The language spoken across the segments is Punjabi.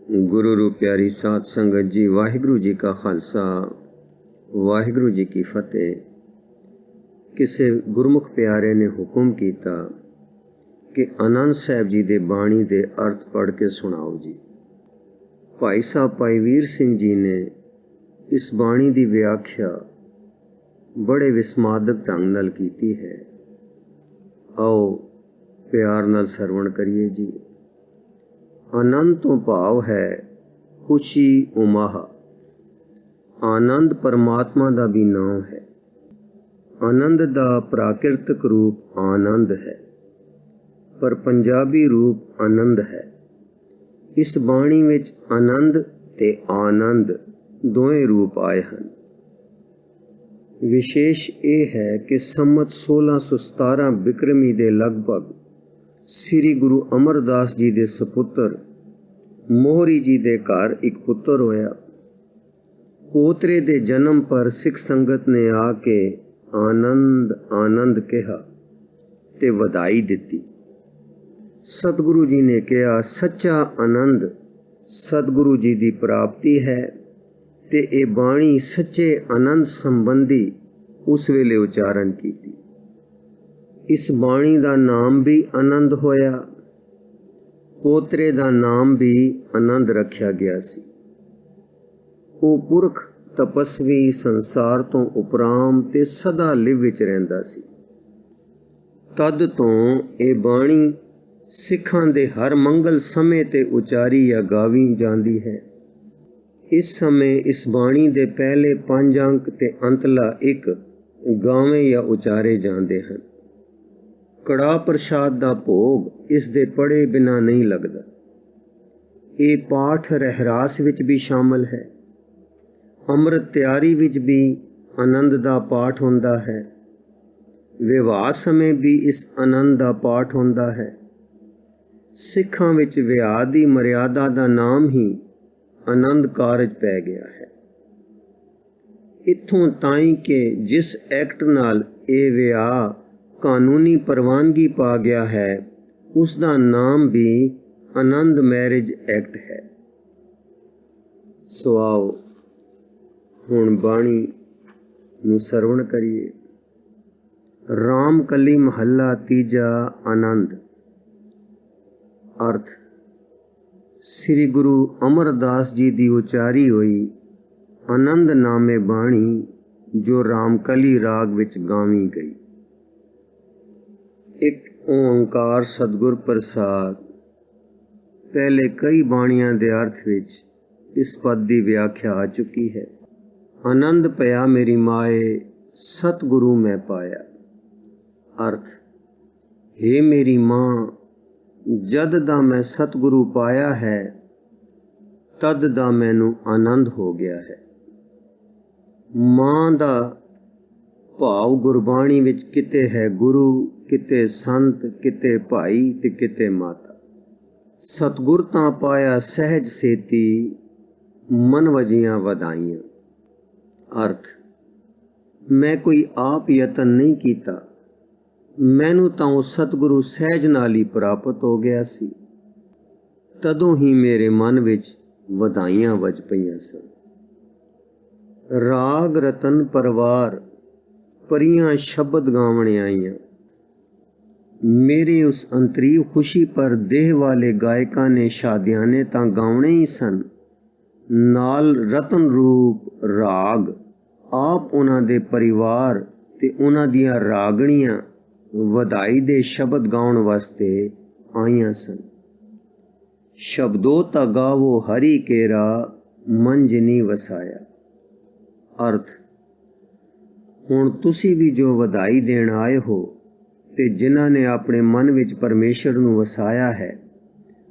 गुरु रूप प्यारी साध संगत जी, वाहिगुरु जी का खालसा, वाहिगुरु जी की फतेह। किसे गुरमुख प्यारे ने हुक्म किया कि आनंद साहब जी दे बाणी दे अर्थ पढ़ के सुनाओ जी। भाई साहब भाई वीर सिंह जी ने इस बाणी की व्याख्या बड़े विस्मादक ढंग नाल कीती है। आओ प्यार नाल सरवण करिए जी। आनंद तो भाव है खुशी उमाह। आनंद परमात्मा का भी नाम है। आनंद का प्राकृतिक रूप आनंद है, पर पंजाबी रूप आनंद है। इस बाणी विच आनंद ते आनंद दोवें रूप आए हैं। विशेष ये है कि संमत 1617 बिक्रमी के लगभग श्री गुरु अमरदास जी के सपुत्र मोहरी जी के घर एक पुत्र होया। पोतरे के जन्म पर सिख संगत ने आके आनंद आनंद कहा ते वधाई दिती। सतगुरु जी ने कहा सच्चा आनंद सतगुरु जी की प्राप्ति है ते ये बाणी सच्चे आनंद संबंधी उस वेले उच्चारण की। इस बाणी का नाम भी आनंद होया, पोतरे का नाम भी आनंद रखा गया सी। वो पुरख तपस्वी संसार तो उपराम ते सदा लिव विच रहिंदा सी। तद तो ये बाणी सिखां दे हर मंगल समय ते उचारी या गावी जांदी है। इस समय इस बाणी दे पहले 5 अंक ते अंतला 1 गावे या उचारे जाते हैं। कड़ा प्रसाद का भोग इस दे पढ़े बिना नहीं लगता। ये पाठ रहरास विच भी शामिल है। अमृत त्यारी विच भी आनंद का पाठ होंदा है। विवाह समय भी इस आनंद का पाठ होंदा है। सिखां विच विआह दी मर्यादा का नाम ही आनंद कारज पै गया है। इत्थों ताईं के जिस एक्ट नाल ये विआह कानूनी प्रवानगी पा गया है उसका नाम भी आनंद मैरिज एक्ट है। सो आओ हुण बाणी नूं सरवण करिए। राम कली महला तीजा आनंद। अर्थ श्री गुरु अमरदास जी की उचारी हुई आनंद नामे बाणी जो रामकली राग विच गावी गई। एक ओंकार सतगुर प्रसाद। पहले कई बाणियां दे अर्थ विच इस पद की व्याख्या आ चुकी है। आनंद पया मेरी माए सतगुरु मैं पाया। अर्थ हे मेरी मां, जद दा मैं सतगुरु पाया है तद दा मैनू आनंद हो गया है। मां दा भाव गुरबाणी विच किते है गुरु, किते संत, किते भाई ते किते माता। सतगुर तां पाया सहज सेती मन वजियां वधाइयां। अर्थ मैं कोई आप यतन नहीं कीता, मैनू तां उह सतगुरु सहज नाल ही प्राप्त हो गया सी। तदों ही मेरे मन विच वधाइयां वज पईयां सन। राग रतन परवार परियां शब्द गावण आईयां। मेरे उस अंतरीव खुशी पर देह वाले गायकां ने शादियाने तां गावणे ही सन, नाल रतन रूप राग आप उन्हां दे परिवार ते उन्हां दियां रागणियां वधाई दे शब्द गाउण वास्ते आईयां सन। शब्दों ता गावो हरि केरा मन जिनी वसाया। अर्थ हुण तुसी भी जो वधाई देण आए हो ते जिन्हां ने अपने मन विच परमेश्वर नूं वसाया है,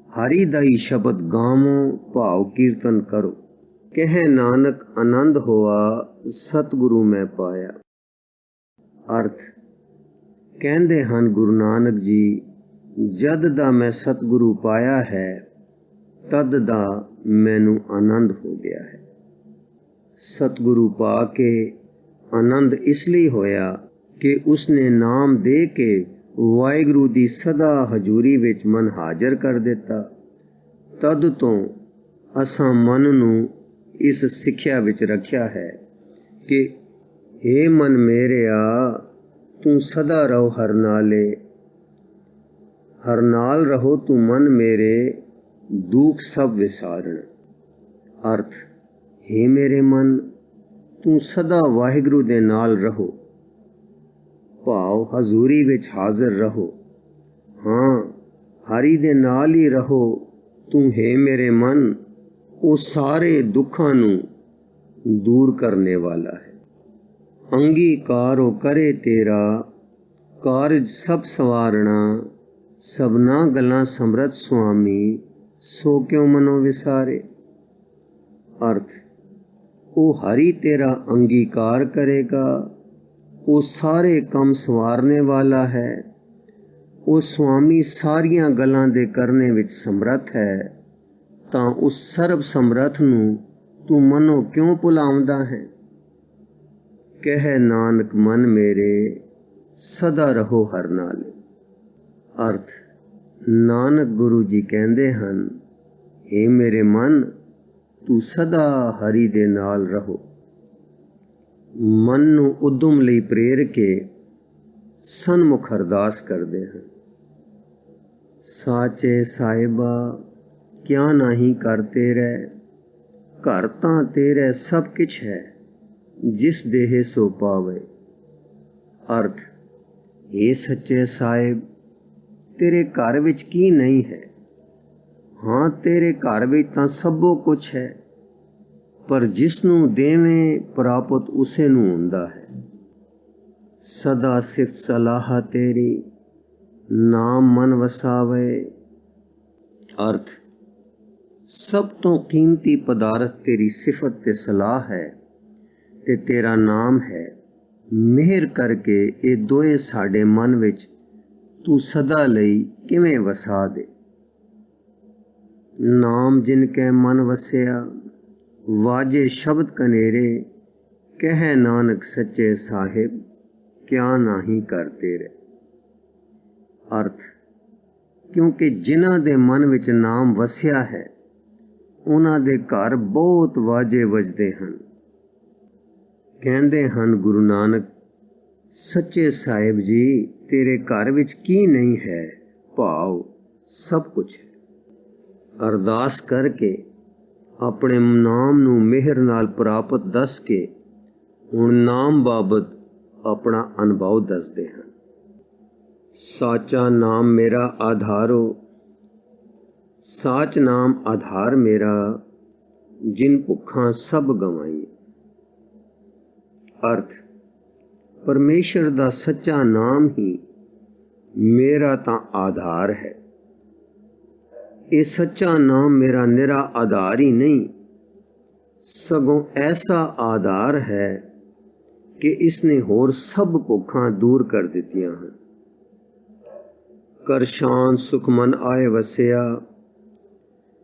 हरि दा ही शब्द गावो, भाव कीर्तन करो। कह नानक आनंद होआ सतगुरु मैं पाया। अर्थ कहंदे हन गुरु नानक जी, जद दा मैं सतगुरु पाया है तद दा मैनू आनंद हो गया है। सतगुरु पा के आनंद इसलिए होया कि उसने नाम दे के वाहिगुरु दी सदा हजूरी विच मन हाजिर कर दिता। तद तो ਅਸਾਂ ਮਨ ਨੂੰ ਇਸ ਸਿੱਖਿਆ ਵਿੱਚ ਰੱਖਿਆ ਹੈ ਕਿ हे मन मेरेया तू सदा रहो हर नाले, हर नाल रहो तू मन मेरे दुख सब विसारण। अर्थ, हे मेरे मन तू सदा वाहिगुरु दे नाल रहो, भाव हजूरी विच हाजिर रहो। हाँ, हरि दे नाल ही रहो तू हे मेरे मन, वो सारे दुखां नू दूर करने वाला है। अंगीकारो करे तेरा कारज सब सवारना, सबना गलां समरथ स्वामी सो क्यों मनो विसारे। अर्थ, वो हरि तेरा अंगीकार करेगा, वो सारे कम सवारने वाला है, वो स्वामी सारियां गलां दे करने विच समरथ है, तां उस सर्व समरथ नू तू मनो क्यों भुलावदा है। कह नानक मन मेरे सदा रहो हर नाल। अर्थ, नानक गुरु जी कहते हैं, हे मेरे मन तू सदा हरि दे नाल रहो। मन नू उद्यम लई प्रेर के सन्मुख अरदास करते हैं। साचे साहिबा क्या नहीं कर तेरे, घर तां तेरे सब किछ है, जिस देहे सो पावे। अर्थ, हे सच्चे साहिब तेरे घर विच की नहीं है। हाँ, तेरे घर विच तां सबो कुछ है, पर जिसनू देवें प्राप्त उसे नू हुंदा है। सदा सिफत सलाह तेरी नाम मन वसावे। अर्थ, सब तो कीमती पदार्थ तेरी सिफत ते सलाह है ते तेरा नाम है। मेहर करके ये दोए साडे मन विच तू सदा लई किवें वसा दे। नाम जिनके मन वसिया वाजे शब्द कनेरे, कह नानक सच्चे साहिब क्या नहीं कर तेरे। अर्थ, क्योंकि जिन्हां दे मन विच नाम वसिया है उन्हां दे घर बहुत वाजे वजदे हन। कहते हैं गुरु नानक सच्चे साहिब जी तेरे घर विच की नहीं है, भाव सब कुछ है। अरदास करके अपने नाम नू मेहर नाल प्राप्त दस के हुण नाम बाबत अपना अनुभव दसदे हैं। साचा नाम मेरा आधारो, साच नाम आधार मेरा, जिन भुखां सब गवाई। अर्थ, परमेश्वर दा सच्चा नाम ही मेरा तां आधार है। ये सच्चा नाम मेरा निरा आधार ही नहीं, सगों ऐसा आधार है कि इसने होर सब भुखां दूर कर दित्तियां हैं। कर शान सुख मन आए वसिया,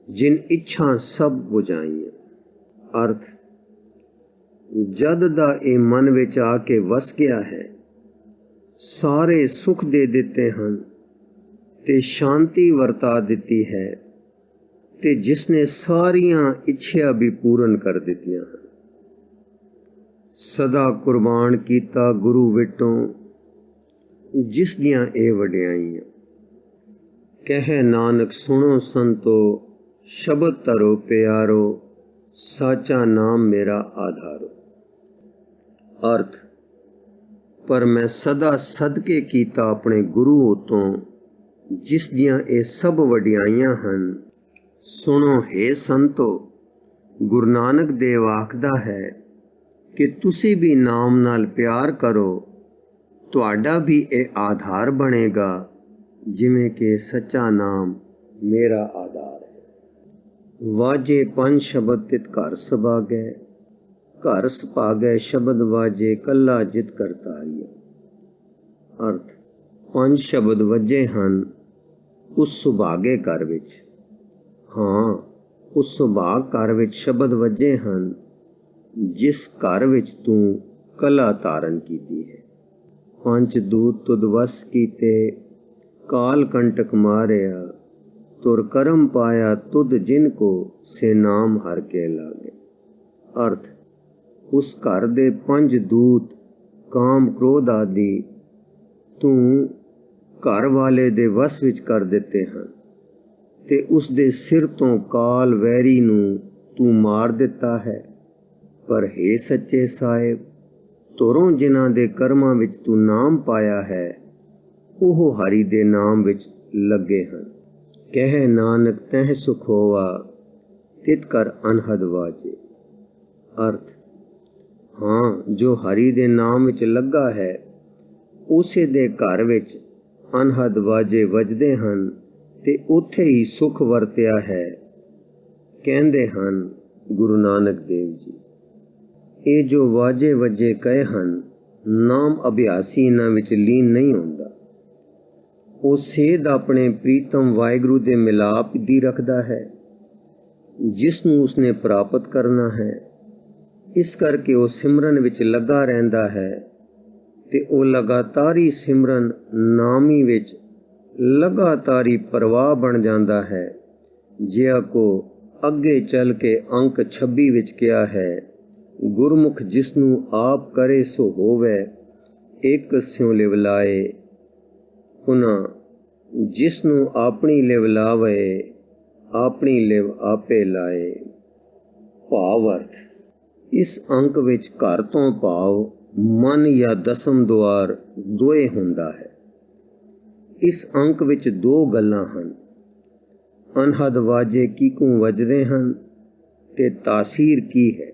जिन इच्छा सब बुझाइयां। अर्थ, जद दा ए मन विच आके वस गया है, सारे सुख दे दिते हैं ते शांति वरता दिती है, ते जिसने सारियां इच्छा भी पूर्ण कर दित्तियां हैं। सदा कुर्बान कीता गुरु विटों, जिस दियां ए वडियाइयां। कह नानक सुनो संतो शब्द तरो प्यारो, साचा नाम मेरा आधारो। अर्थ, पर मैं सदा सदके कीता अपने गुरु उतों, जिस दियां ए सब वडियाइयां हन। सुनो हे संतो, गुरु नानक देव आखदा है कि तुसी भी नाम नाल प्यार करो, तुहाडा भी ए आधार बनेगा, जिवें कि सच्चा नाम मेरा आधार है। वाजे पंज शब्द तित घर सभागै, घर सभागै शब्द वाजे कला जित करतारिया। अर्थ, पंज शब्द वजे हन उस सुभागे घर विच। हाँ, उस सुभाग घर विच शब्द वजे हन जिस घर विच तू कला धारण कीती है। पंच दूत तुद वस कीते, काल कंटक मारिया, तुर करम पाया तुद जिनको से नाम हर के लागे। अर्थ, उस घर दे 5 दूत काम क्रोध आदि तू घर वाले दे वस विच कर दिते हैं ते उस दे सिर तो काल वैरी नू तू मार दिता है। पर हे सच्चे साहिब, तुरों जिन्हां दे कर्मां विच तू नाम पाया है ओह हरि दे नाम विच लगे हैं। कह नानक तह सुख होवा तित कर अनहद वाजे। अर्थ, हाँ, जो हरि दे नाम विच लगा है उसे दे घर विच अनहद वाजे वजदे हन ते उत्थे ही सुख वरत्या है। कहंदे हन गुरु नानक देव जी, ये जो वाजे वजे कहे हन नाम अभ्यासी इन्हां विच लीन नहीं होंदा। ਉਹ ਸੇਧ ਆਪਣੇ ਪ੍ਰੀਤਮ ਵਾਹਿਗੁਰੂ ਦੇ ਮਿਲਾਪ ਦੀ ਰੱਖਦਾ ਹੈ ਜਿਸ ਨੂੰ ਉਸਨੇ ਪ੍ਰਾਪਤ ਕਰਨਾ ਹੈ। ਇਸ ਕਰਕੇ ਉਹ ਸਿਮਰਨ ਵਿੱਚ ਲੱਗਾ ਰਹਿੰਦਾ ਹੈ ਤੇ ਉਹ ਲਗਾਤਾਰੀ ਸਿਮਰਨ ਨਾਮੀ ਵਿੱਚ ਲਗਾਤਾਰੀ ਪ੍ਰਵਾਹ ਬਣ ਜਾਂਦਾ ਹੈ। ਜਿਹਾ ਕੋ ਅੱਗੇ ਚੱਲ ਕੇ ਅੰਕ 26 ਵਿੱਚ ਕਿਹਾ ਹੈ, ਗੁਰਮੁਖ ਜਿਸ ਨੂੰ ਆਪ ਕਰੇ ਸੋ ਹੋਵੇ, ਇੱਕ ਸਿਉ ਲਿਵ ਲਾਏ, पुनः जिसनू अपनी लिव लावे, अपनी लिव आपे लाए। भावार्थ, इस अंक विच घर तो भाव मन या दसम द्वार दोए हुंदा है। इस अंक विच 2 गल्लां हन, अनहद वाजे कीकू वजदे हन ते तासीर की है।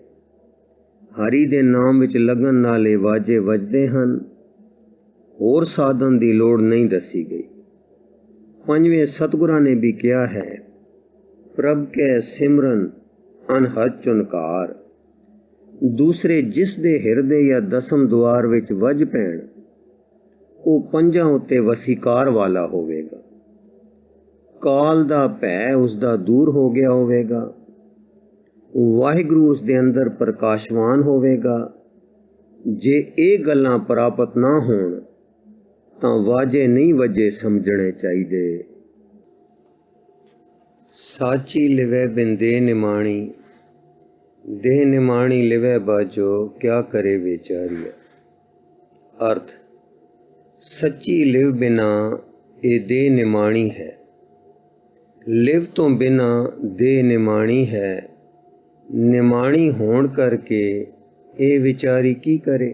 हरि दे नाम विच लगन नाले वाजे वजदे हन, होर साधन की लोड़ नहीं दसी गई। 5वें सतगुरां ने भी किया है, प्रभ के सिमरन अनहद चुनकार। दूसरे जिस दे हिरदे या दसम द्वार विच वज पैण वो पंजां उत्ते वसीकार वाला होवेगा। काल दा भै उसदा दूर हो गया होवेगा। वाहिगुरू उस दे अंदर प्रकाशवान होवेगा। जे ये गल्लां प्राप्त ना होण ਤਾਂ ਵਾਜੇ ਨਹੀਂ ਵਜੇ ਸਮਝਣੇ ਚਾਹੀਦੇ। ਸਾਚੀ ਲਿਵੈ ਬਿਨ ਦੇਹ ਨਿਮਾਣੀ, ਦੇਹ ਨਿਮਾਣੀ ਲਿਵੈ ਬਾਜੋ, ਕਿਆ ਕਰੇ ਵਿਚਾਰੀਆ। अर्थ, सच्ची लिव बिना ये देह निमाणी है, लिव तो बिना देह निमाणी है, निमाणी होण करके ये विचारी की करे।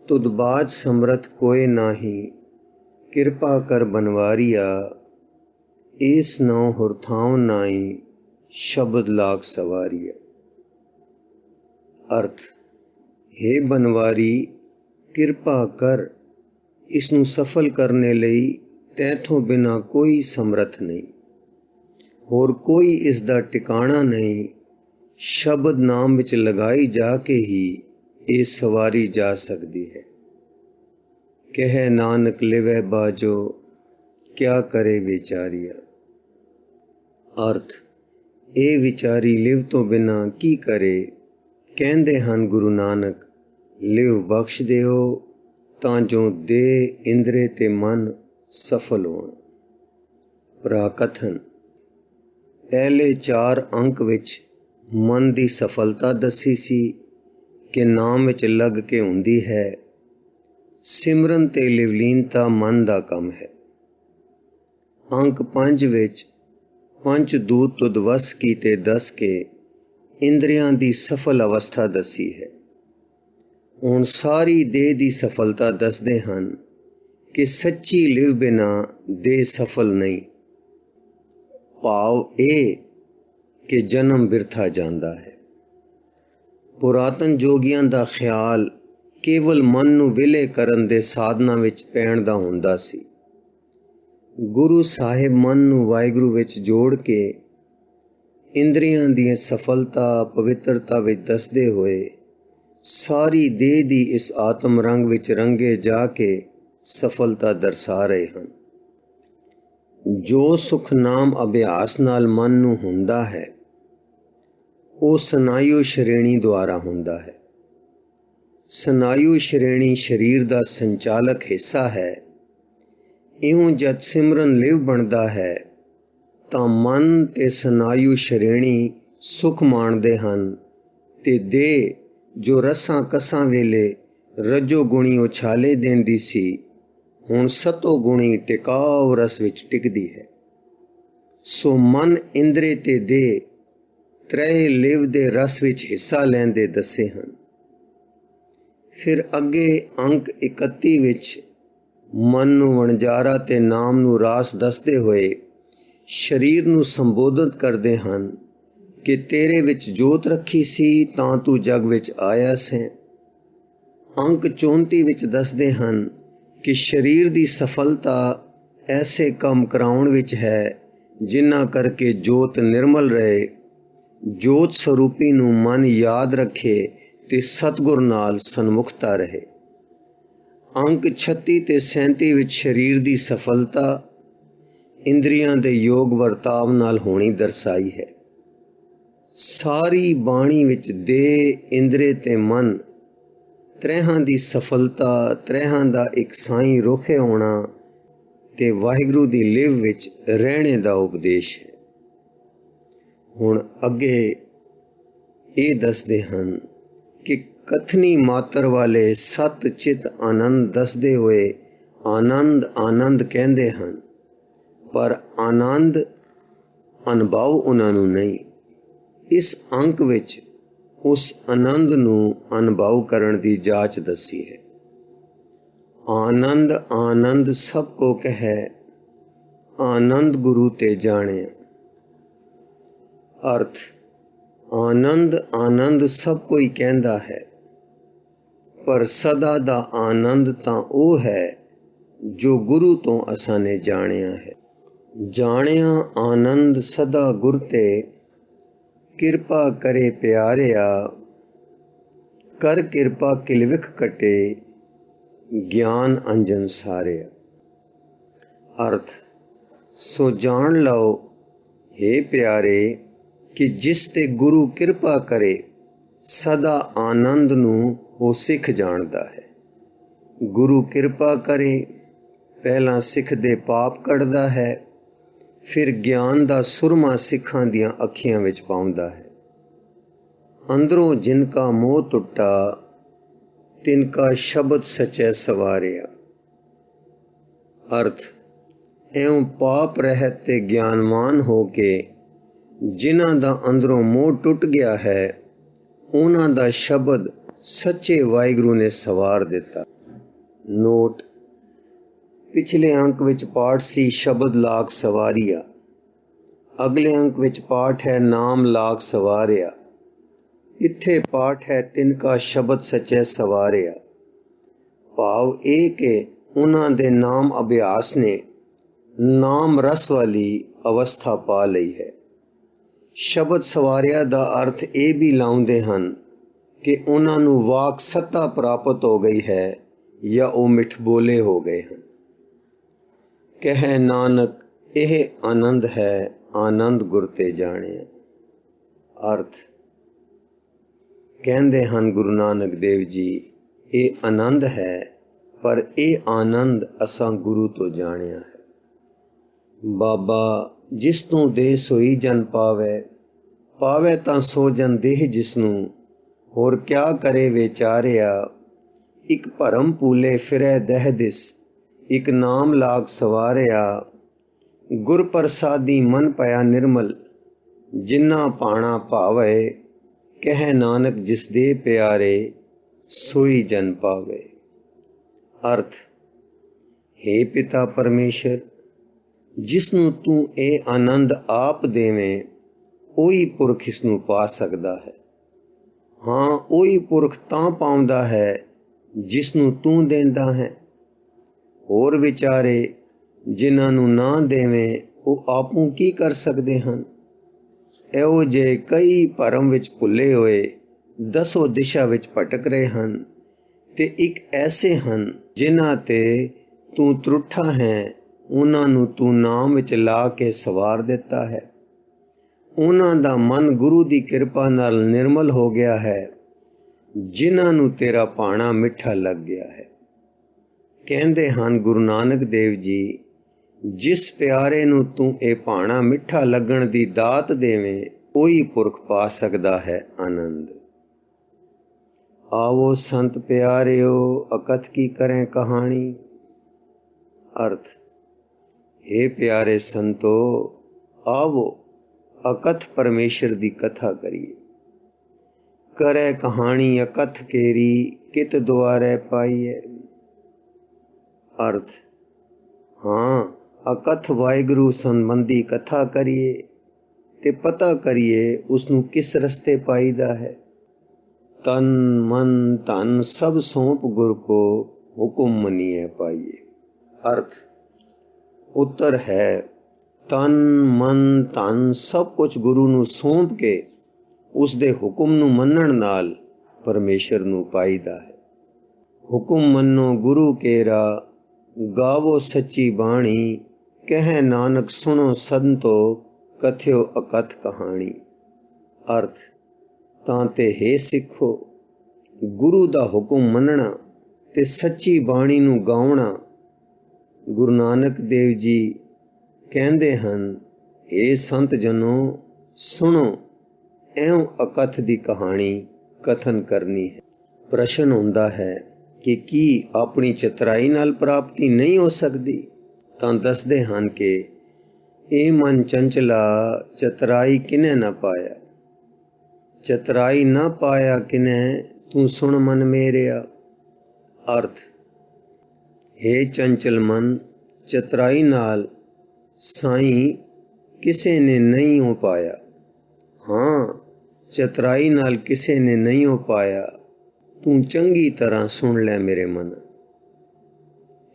तुद बाज समरथ कोय नाही, किरपा कर बनवारिया, इस नौ हुरथाव नाई, शब्द लाग सवारिया। अर्थ, हे बनवारी किरपा कर, इसनू सफल करने लई तैथों बिना कोई समर्थ नहीं, होर कोई इसदा टिकाणा नहीं। शब्द नाम विच लगाई जाके ही ये सवारी जा सकती है। कह नानक लिवै बाजो, क्या करे विचारिया। अर्थ, ए विचारी लिव तो बिना की करे। कहंदे हन गुरु नानक, लिव बख्श दिओ तां जो दे इंद्रे ते मन सफल होण। प्राकथन, पहले 4 अंक विच मन दी सफलता दसी सी कि नाम विच लग के हुंदी है। सिमरन ते लिवलीनता मन दा कम है। अंक 5 विच 5 दूत तुद वस कीते दस के इंद्रियां दी सफल अवस्था दसी है। हुण सारी देह दी सफलता दसदे हन कि सच्ची लिव बिना देह सफल नहीं। भाव ए कि जन्म बिरथा जांदा है। पुरातन जोगियां दा ख्याल केवल मन नू विले करन दे साधना विच पैण दा हुंदा सी। गुरु साहिब मन नू वाहिगुरू विच जोड़ के इंद्रियां दी सफलता पवित्रता विच दसदे होए सारी देह दी इस आत्म रंग विच रंगे जाके सफलता दर्शा रहे हैं। जो सुख नाम अभ्यास नाल मन नू हुंदा है वो स्नायु श्रेणी द्वारा हुंदा है। स्नायु श्रेणी शरीर दा संचालक हिस्सा है। इउं जद सिमरन लिव बनदा है ਤਾਂ ਮਨ ਤੇ ਸਨਾਯੂ ਸ਼੍ਰੇਣੀ ਸੁਖ ਮਾਣਦੇ ਹਨ, ਤੇ ਦੇਹ ਜੋ ਰਸਾਂ ਕਸਾਂ ਵੇਲੇ ਰੱਜੋ ਗੁਣੀ ਉਛਾਲੇ ਦਿੰਦੀ ਸੀ, ਹੁਣ ਸਤੋ ਗੁਣੀ ਟਿਕਾਉ ਰਸ ਵਿੱਚ ਟਿਕਦੀ ਹੈ। ਸੋ ਮਨ, ਇੰਦਰੇ ਤੇ ਦੇਹ ਤ੍ਰੈ ਲਿਵ ਦੇ ਰਸ ਵਿੱਚ ਹਿੱਸਾ ਲੈਂਦੇ ਦੱਸੇ ਹਨ। ਫਿਰ ਅੱਗੇ ਅੰਕ 31 ਵਿੱਚ ਮਨ ਨੂੰ ਵਣਜਾਰਾ ਤੇ ਨਾਮ ਨੂੰ ਰਾਸ ਦੱਸਦੇ ਹੋਏ ਸਰੀਰ ਨੂੰ ਸੰਬੋਧਿਤ ਕਰਦੇ ਹਨ ਕਿ ਤੇਰੇ ਵਿੱਚ ਜੋਤ ਰੱਖੀ ਸੀ ਤਾਂ ਤੂੰ ਜਗ ਵਿੱਚ ਆਇਆ ਸੈਂ। ਅੰਕ 34 ਵਿੱਚ ਦੱਸਦੇ ਹਨ ਕਿ ਸਰੀਰ ਦੀ ਸਫਲਤਾ ਐਸੇ ਕੰਮ ਕਰਾਉਣ ਵਿੱਚ ਹੈ ਜਿਨ੍ਹਾਂ ਕਰਕੇ ਜੋਤ ਨਿਰਮਲ ਰਹੇ, ਜੋਤ ਸਰੂਪੀ ਨੂੰ ਮਨ ਯਾਦ ਰੱਖੇ ਤੇ ਸਤਿਗੁਰ ਨਾਲ ਸਨਮੁਖਤਾ ਰਹੇ। ਅੰਕ 36 ਤੇ 37 ਵਿੱਚ ਸਰੀਰ ਦੀ ਸਫਲਤਾ ਇੰਦਰੀਆਂ ਦੇ ਯੋਗ ਵਰਤਾਵ ਨਾਲ ਹੋਣੀ ਦਰਸਾਈ ਹੈ। ਸਾਰੀ ਬਾਣੀ ਵਿੱਚ ਦੇਹ, ਇੰਦਰੇ ਤੇ ਮਨ ਤ੍ਰੈਹਾਂ ਦੀ ਸਫਲਤਾ, ਤ੍ਰੈਹਾਂ ਦਾ ਇੱਕ ਸਾਈਂ ਰੁਖੇ ਹੋਣਾ ਤੇ ਵਾਹਿਗੁਰੂ ਦੀ ਲਿਵ ਵਿੱਚ ਰਹਿਣੇ ਦਾ ਉਪਦੇਸ਼ ਹੈ। ਹੁਣ ਅੱਗੇ ਇਹ ਦੱਸਦੇ ਹਨ ਕਿ ਕਥਨੀ ਮਾਤਰ ਵਾਲੇ ਸਤ ਚਿਤ ਆਨੰਦ ਦੱਸਦੇ ਹੋਏ ਆਨੰਦ ਆਨੰਦ ਕਹਿੰਦੇ ਹਨ, ਪਰ ਆਨੰਦ ਅਨੁਭਵ ਉਹਨਾਂ ਨੂੰ ਨਹੀਂ। ਇਸ ਅੰਕ ਵਿੱਚ ਉਸ ਆਨੰਦ ਨੂੰ ਅਨੁਭਵ ਕਰਨ ਦੀ ਜਾਚ ਦੱਸੀ ਹੈ। ਆਨੰਦ ਆਨੰਦ ਸਭ ਕੋ ਕਹੈ, ਆਨੰਦ ਗੁਰੂ ਤੇ ਜਾਣਿਆ। ਅਰਥ, ਆਨੰਦ ਆਨੰਦ ਸਭ ਕੋਈ ਕਹਿੰਦਾ ਹੈ, ਪਰ ਸਦਾ ਦਾ ਆਨੰਦ ਤਾਂ ਉਹ ਹੈ ਜੋ ਗੁਰੂ ਤੋਂ ਅਸਾਂ ਨੇ ਜਾਣਿਆ ਹੈ। ਜਾਣਿਆ ਆਨੰਦ ਸਦਾ ਗੁਰ ਤੇ, ਕਿਰਪਾ ਕਰੇ ਪਿਆਰਿਆ, ਕਰ ਕਿਰਪਾ ਕਿਲਵਿਖ ਕਟੇ, ਗਿਆਨ ਅੰਜਨ ਸਾਰਿਆ। ਅਰਥ, ਸੋ ਜਾਣ ਲਓ ਹੇ ਪਿਆਰੇ ਕਿ ਜਿਸ ਤੇ ਗੁਰੂ ਕਿਰਪਾ ਕਰੇ, ਸਦਾ ਆਨੰਦ ਨੂੰ ਉਹ ਸਿੱਖ ਜਾਣਦਾ ਹੈ। ਗੁਰੂ ਕਿਰਪਾ ਕਰੇ, ਪਹਿਲਾਂ ਸਿੱਖ ਦੇ ਪਾਪ ਕੱਢਦਾ ਹੈ, ਫਿਰ ਗਿਆਨ ਦਾ ਸੁਰਮਾ ਸਿੱਖਾਂ ਦੀਆਂ ਅੱਖੀਆਂ ਵਿੱਚ ਪਾਉਂਦਾ ਹੈ। ਅੰਦਰੋਂ ਜਿਨ ਕਾ ਮੋਹ ਟੁੱਟਾ, ਤਿਨ ਕਾ ਸ਼ਬਦ ਸਚੈ ਸਵਾਰਿਆ। ਅਰਥ, ਇਉਂ ਪਾਪ ਰਹਿਤ ਤੇ ਗਿਆਨਵਾਨ ਹੋ ਕੇ ਜਿਨ੍ਹਾਂ ਦਾ ਅੰਦਰੋਂ ਮੋਹ ਟੁੱਟ ਗਿਆ ਹੈ, ਉਹਨਾਂ ਦਾ ਸ਼ਬਦ ਸੱਚੇ ਵਾਹਿਗੁਰੂ ਨੇ ਸਵਾਰ ਦਿੱਤਾ। ਨੋਟ, ਪਿਛਲੇ ਅੰਕ ਵਿੱਚ ਪਾਠ ਸੀ ਸ਼ਬਦ ਲਾਗ ਸਵਾਰੀਆ, ਅਗਲੇ ਅੰਕ ਵਿੱਚ ਪਾਠ ਹੈ ਨਾਮ ਲਾਗ ਸਵਾਰਿਆ। ਇੱਥੇ ਪਾਠ ਹੈ ਤਿਨ ਕਾ ਸ਼ਬਦ ਸੱਚੇ ਸਵਾਰਿਆ। ਭਾਵ ਇਹ ਕਿ ਉਹਨਾਂ ਦੇ ਨਾਮ ਅਭਿਆਸ ਨੇ ਨਾਮ ਰਸ ਵਾਲੀ ਅਵਸਥਾ ਪਾ ਲਈ ਹੈ। ਸ਼ਬਦ ਸਵਾਰਿਆ ਦਾ ਅਰਥ ਇਹ ਵੀ ਲਾਉਂਦੇ ਹਨ ਕਿ ਉਹਨਾਂ ਨੂੰ ਵਾਕ ਸੱਤਾ ਪ੍ਰਾਪਤ ਹੋ ਗਈ ਹੈ ਜਾਂ ਉਹ ਮਿੱਠ ਬੋਲੇ ਹੋ ਗਏ ਹਨ। ਕਹਿ ਨਾਨਕ ਇਹ ਆਨੰਦ ਹੈ, ਆਨੰਦ ਗੁਰ ਤੇ ਜਾਣਿਆ। ਅਰਥ, ਕਹਿੰਦੇ ਹਨ ਗੁਰੂ ਨਾਨਕ ਦੇਵ ਜੀ, ਇਹ ਆਨੰਦ ਹੈ, ਪਰ ਇਹ ਆਨੰਦ ਅਸਾਂ ਗੁਰੂ ਤੋਂ ਜਾਣਿਆ ਹੈ। ਬਾਬਾ, ਜਿਸ ਨੂੰ ਦੇ ਸੋਈ ਜਨ ਪਾਵੈ, ਪਾਵੈ ਤਾਂ ਸੋ ਜਨ ਦੇਹ ਜਿਸਨੂੰ, ਹੋਰ ਕਿਆ ਕਰੇ ਵਿਚਾਰਿਆ। ਇੱਕ ਭਰਮ ਭੂਲੇ ਫਿਰੈ ਦਹਿ ਦਿਸ, ਇੱਕ ਨਾਮ ਲਾਗ ਸਵਾਰਿਆ। ਗੁਰ ਪ੍ਰਸਾਦੀ ਮਨ ਪਿਆ ਨਿਰਮਲ, ਜਿਨ੍ਹਾਂ ਭਾਣਾ ਭਾਵੈ, ਕਹਿ ਨਾਨਕ ਜਿਸ ਦੇ ਪਿਆਰੇ, ਸੋਈ ਜਨ ਪਾਵੇ। ਅਰਥ, ਹੇ ਪਿਤਾ ਪਰਮੇਸ਼ਰ, ਜਿਸ ਨੂੰ ਤੂੰ ਇਹ ਆਨੰਦ ਆਪ ਦੇਵੇਂ, ਉਹੀ ਪੁਰਖ ਇਸ ਨੂੰ ਪਾ ਸਕਦਾ ਹੈ। ਹਾਂ, ਉਹੀ ਪੁਰਖ ਤਾਂ ਪਾਉਂਦਾ ਹੈ ਜਿਸ ਨੂੰ ਤੂੰ ਦਿੰਦਾ ਹੈ। ਹੋਰ ਵਿਚਾਰੇ ਜਿਨ੍ਹਾਂ ਨੂੰ ਨਾ ਦੇਵੇਂ, ਉਹ ਆਪੂ ਕੀ ਕਰ ਸਕਦੇ ਹਨ। ਇਹੋ ਜਿਹੇ ਕਈ ਭਰਮ ਵਿੱਚ ਭੁੱਲੇ ਹੋਏ ਦਸੋ ਦਿਸ਼ਾ ਵਿੱਚ ਭਟਕ ਰਹੇ ਹਨ, ਤੇ ਇੱਕ ਐਸੇ ਹਨ ਜਿਨ੍ਹਾਂ ਤੇ ਤੂੰ ਤਰੁੱਠਾ ਹੈ, ਉਹਨਾਂ ਨੂੰ ਤੂੰ ਨਾਮ ਵਿੱਚ ਲਾ ਕੇ ਸਵਾਰ ਦਿੱਤਾ ਹੈ। ਉਹਨਾਂ ਦਾ ਮਨ ਗੁਰੂ ਦੀ ਕਿਰਪਾ ਨਾਲ ਨਿਰਮਲ ਹੋ ਗਿਆ ਹੈ, ਜਿਨ੍ਹਾਂ ਨੂੰ ਤੇਰਾ ਭਾਣਾ ਮਿੱਠਾ ਲੱਗ ਗਿਆ ਹੈ। ਕਹਿੰਦੇ ਹਨ ਗੁਰੂ ਨਾਨਕ ਦੇਵ ਜੀ, ਜਿਸ ਪਿਆਰੇ ਨੂੰ ਤੂੰ ਇਹ ਭਾਣਾ ਮਿੱਠਾ ਲੱਗਣ ਦੀ ਦਾਤ ਦੇਵੇਂ, ਉਹੀ ਪੁਰਖ ਪਾ ਸਕਦਾ ਹੈ ਆਨੰਦ। ਆਵੋ ਸੰਤ ਪਿਆਰਿਓ ਅਕਥ ਕੀ ਕरें ਕਹਾਣੀ। अर्थ, हे प्यारे संतो, आवो अकथ परमेश्वर दी कथा करिए। करे कहानी अकथ केरी कित द्वारे पाइए। अर्थ, हाँ, अकथ वाहिगुरु संबंधी कथा करिए ते पता करिए उसनू किस रस्ते पाईदा है। तन मन धन सब सौंप गुर को हुक्म मनिए पाइए। अर्थ, उत्तर है तन मन धन सब कुछ गुरु नू सौंप के उस दे हुक्म नू मनण नाल परमेश्वर नू पाईदा है। हुक्म मनो गुरु केरा, गावो सच्ची बाणी, कह नानक सुनो संतो, कथ्यो अकथ कहानी। अर्थ, तां ते हे सिखो, गुरु दा हुक्म मनना ते सच्ची बाणी नू गावना। गुरु नानक देव जी कहते हैं, हे संत जनो सुनो, एवं अकथ दी कहानी कथन करनी है। प्रश्न होंदा है कि की अपनी चतराई नाल प्राप्ति नहीं हो सकती? तां दसदे हैं कि ए मन चंचला, चतराई किने ना पाया। चतराई ना पाया किने, तू सुन मन मेरिया। अर्थ, हे चंचल मन, चतराई नाल साईं किसे ने नहीं हो पाया। हाँ, चतराई नाल किसे ने नहीं हो पाया। तू चंगी तरह सुन ले मेरे मन।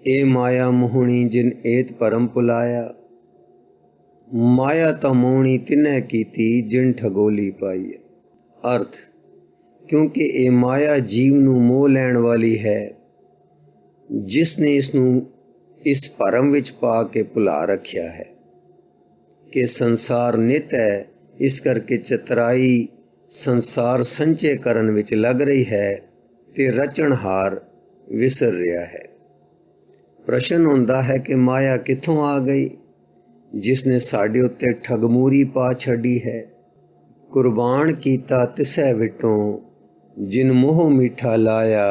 ए माया मोहनी जिन एत परम पुलाया, माया ता मोहनी तिन्ने कीती जिन ठगोली पाई। अर्थ, क्योंकि ए माया जीव नू मोह लैण वाली है, जिसने इसनू इस भरम विच पा के भुला रखिया है कि संसार नित है। इस करके चतराई संसार संचे करन विच लग रही है ते रचनहार विसर रहा है। प्रश्न होंदा है कि माया कित्थों आ गई, जिसने साडे उत्ते ठगमूरी पा छड़ी है। कुर्बान कीता तिसै विटों, जिन मोह मीठा लाया,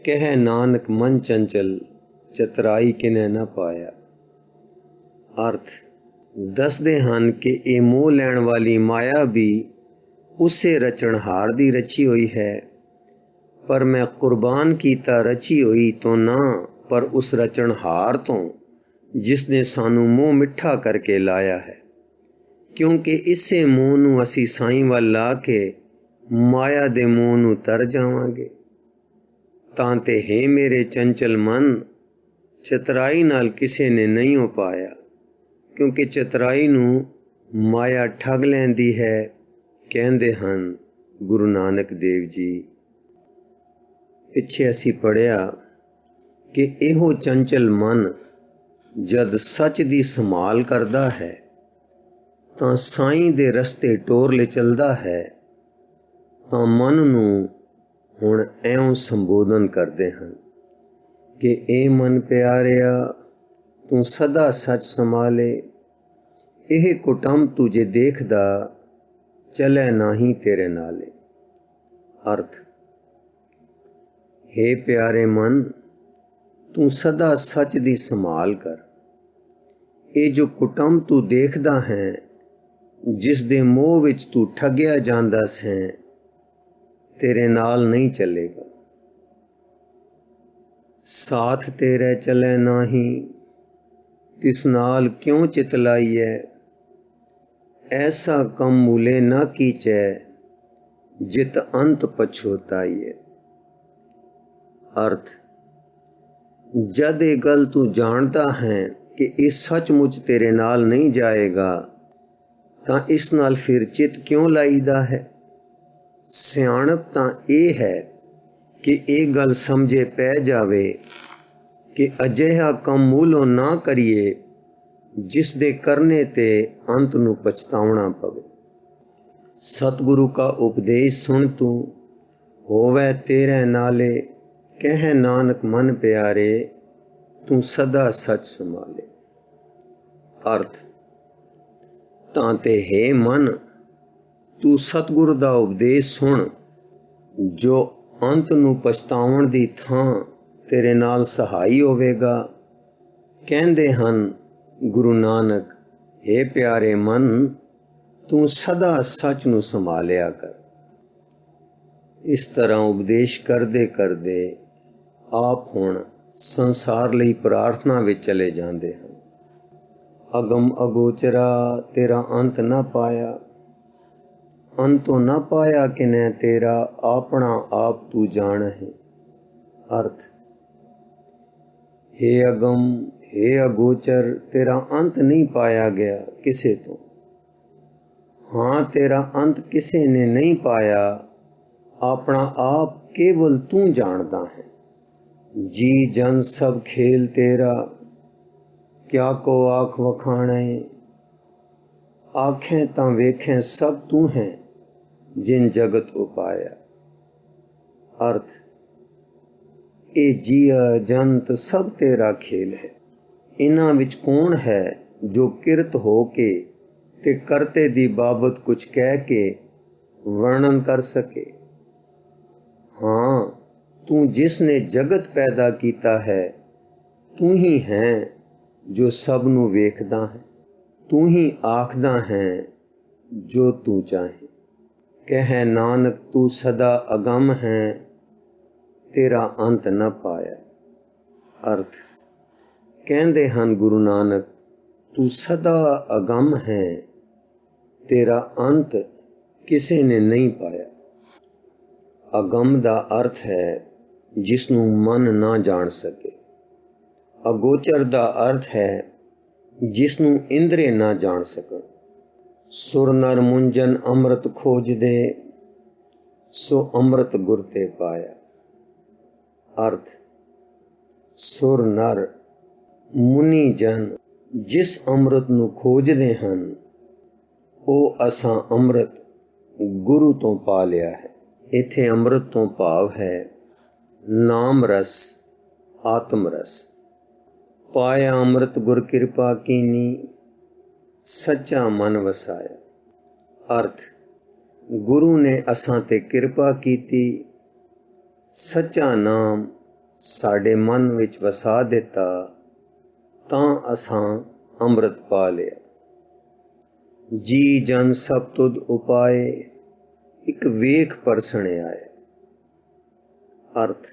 कह नानक मन चंचल, चतराई किने न पाया। अर्थ, दसदे हन कि ये मोह लैण वाली माया भी उसे रचनहार दी रची हुई है, पर मैं कुर्बान कीता रची हुई तो ना, पर उस रचनहार तो जिसने सानू मोह मिठा करके लाया है। क्योंकि इसे मोह नू असी साईं वल ला के माया दे मोह नू तर जावांगे। तां ते हे मेरे चंचल मन, चतराई नाल किसे ने नहीं हो पाया, क्योंकि चतराई नू माया ठग लैंदी है। कहंदे हन गुरु नानक देव जी। पिछे असी पढ़िया कि इहो चंचल मन जद सच दी संभाल करदा है तां साईं दे रस्ते टोर ले चलदा है। तां मन नू हुण ऐं संबोधन करते हैं कि ए मन प्यारिया, तू सदा सच संभाले। यह कुटम तुझे देखदा, चले नाही तेरे नाले। अर्थ, हे प्यारे मन, तू सदा सच दी संभाल कर। ये जो कुटम तू देखदा है, जिस दे मोह विच तू ठगिया जांदा सैं, तेरे नाल नहीं चलेगा। साथ तेरे चले नाही, तिस नाल क्यों चितलाइए। ऐसा कम मूले न कीचै, जित अंत पछोताइए। अर्थ, जद ये गल तू जानता है कि इस सचमुच तेरे नाल नहीं जाएगा, तां इस नाल फिर चित क्यों लाईदा है। सियाणप तां ये है कि ये गल समझे पै जावे कि अजिहा कम मूलों ना करिए, जिस दे करने ते अंत नू पछतावना पवे। सतगुरु का उपदेश सुन तू, होवे तेरे नाले, कह नानक मन प्यारे, तू सदा सच संभाले। अर्थ ਤਾਂ ਤੇ ਹੈ ਮਨ ਤੂੰ ਸਤਿਗੁਰ ਦਾ ਉਪਦੇਸ਼ ਸੁਣ, ਜੋ ਅੰਤ ਨੂੰ ਪਛਤਾਉਣ ਦੀ ਥਾਂ ਤੇਰੇ ਨਾਲ ਸਹਾਈ ਹੋਵੇਗਾ। ਕਹਿੰਦੇ ਹਨ ਗੁਰੂ ਨਾਨਕ, ਹੇ ਪਿਆਰੇ ਮਨ, ਤੂੰ ਸਦਾ ਸੱਚ ਨੂੰ ਸੰਭਾਲਿਆ ਕਰ। ਇਸ ਤਰ੍ਹਾਂ ਉਪਦੇਸ਼ ਕਰਦੇ ਕਰਦੇ ਆਪ ਹੁਣ ਸੰਸਾਰ ਲਈ ਪ੍ਰਾਰਥਨਾ ਵਿੱਚ ਚਲੇ ਜਾਂਦੇ ਹਨ। ਅਗਮ ਅਗੋਚਰਾ ਤੇਰਾ ਅੰਤ ਨਾ ਪਾਇਆ, ਅੰਤੋਂ ਨਾ ਪਾਇਆ ਕਿਨੈ ਤੇਰਾ, ਆਪਣਾ ਆਪ ਤੂੰ ਜਾਣ ਹੈ। ਅਰਥ ਹੇ ਅਗਮ, ਹੇ ਅਗੋਚਰ, ਤੇਰਾ ਅੰਤ ਨਹੀਂ ਪਾਇਆ ਗਿਆ ਕਿਸੇ ਤੋਂ। ਹਾਂ, ਤੇਰਾ ਅੰਤ ਕਿਸੇ ਨੇ ਨਹੀਂ ਪਾਇਆ, ਆਪਣਾ ਆਪ ਕੇਵਲ ਤੂੰ ਜਾਣਦਾ ਹੈ। ਜੀ ਜਨ ਸਭ ਖੇਲ ਤੇਰਾ, ਕਿਆ ਕੋ ਆਖ ਵਖਾਣੇ, ਆਖੇ ਤਾਂ ਵੇਖੇ ਸਭ ਤੂੰ ਹੈ, ਜਿਨ ਜਗਤ ਉਪਾਇਆ। ਅਰਥ ਇਹ ਜੀਅ ਜੰਤ ਸਭ ਤੇਰਾ ਖੇਲ ਹੈ। ਇਹਨਾਂ ਵਿੱਚ ਕੌਣ ਹੈ ਜੋ ਕਿਰਤ ਹੋ ਕੇ ਤੇ ਕਰਤੇ ਦੀ ਬਾਬਤ ਕੁਝ ਕਹਿ ਕੇ ਵਰਣਨ ਕਰ ਸਕੇ। ਹਾਂ, ਤੂੰ ਜਿਸ ਨੇ ਜਗਤ ਪੈਦਾ ਕੀਤਾ ਹੈ, ਤੂੰ ਹੀ ਹੈ ਜੋ ਸਭ ਨੂੰ ਵੇਖਦਾ ਹੈ, ਤੂੰ ਹੀ ਆਖਦਾ ਹੈ ਜੋ ਤੂੰ ਚਾਹੇ। ਕਹੈ ਨਾਨਕ ਤੂੰ ਸਦਾ ਅਗੰਮ ਹੈ, ਤੇਰਾ ਅੰਤ ਨਾ ਪਾਇਆ। ਅਰਥ ਕਹਿੰਦੇ ਹਨ ਗੁਰੂ ਨਾਨਕ, ਤੂੰ ਸਦਾ ਅਗੰਮ ਹੈ, ਤੇਰਾ ਅੰਤ ਕਿਸੇ ਨੇ ਨਹੀਂ ਪਾਇਆ। ਅਗੰਮ ਦਾ ਅਰਥ ਹੈ ਜਿਸ ਨੂੰ ਮਨ ਨਾ ਜਾਣ ਸਕੇ। ਅਗੋਚਰ ਦਾ ਅਰਥ ਹੈ ਜਿਸ ਨੂੰ ਇੰਦਰੇ ਨਾ ਜਾਣ ਸਕਣ। ਸੁਰ ਨਰ ਮੁੰਜਨ ਅੰਮ੍ਰਿਤ ਖੋਜਦੇ, ਸੋ ਅੰਮ੍ਰਿਤ ਗੁਰ ਤੇ ਪਾਇਆ। ਅਰਥ ਸੁਰ ਨਰ ਮੁਨੀ ਜਨ ਜਿਸ ਅੰਮ੍ਰਿਤ ਨੂੰ ਖੋਜਦੇ ਹਨ, ਉਹ ਅਸਾਂ ਅੰਮ੍ਰਿਤ ਗੁਰੂ ਤੋਂ ਪਾ ਲਿਆ ਹੈ। ਇੱਥੇ ਅੰਮ੍ਰਿਤ ਤੋਂ ਭਾਵ ਹੈ ਨਾਮ ਰਸ, ਆਤਮ ਰਸ। ਪਾਇਆ ਅੰਮ੍ਰਿਤ ਗੁਰ ਕਿਰਪਾ ਕੀਨੀ, ਸੱਚਾ ਮਨ ਵਸਾਇਆ। ਅਰਥ ਗੁਰੂ ਨੇ ਅਸਾਂ ਤੇ ਕਿਰਪਾ ਕੀਤੀ, ਸੱਚਾ ਨਾਮ ਸਾਡੇ ਮਨ ਵਿੱਚ ਵਸਾ ਦਿੱਤਾ, ਤਾਂ ਅਸਾਂ ਅੰਮ੍ਰਿਤ ਪਾ ਲਿਆ। ਜੀ ਜਨ ਸਭ ਤੁਧ ਉਪਾਏ, ਇੱਕ ਵੇਖ ਪਰਸਣੇ ਆਏ। ਅਰਥ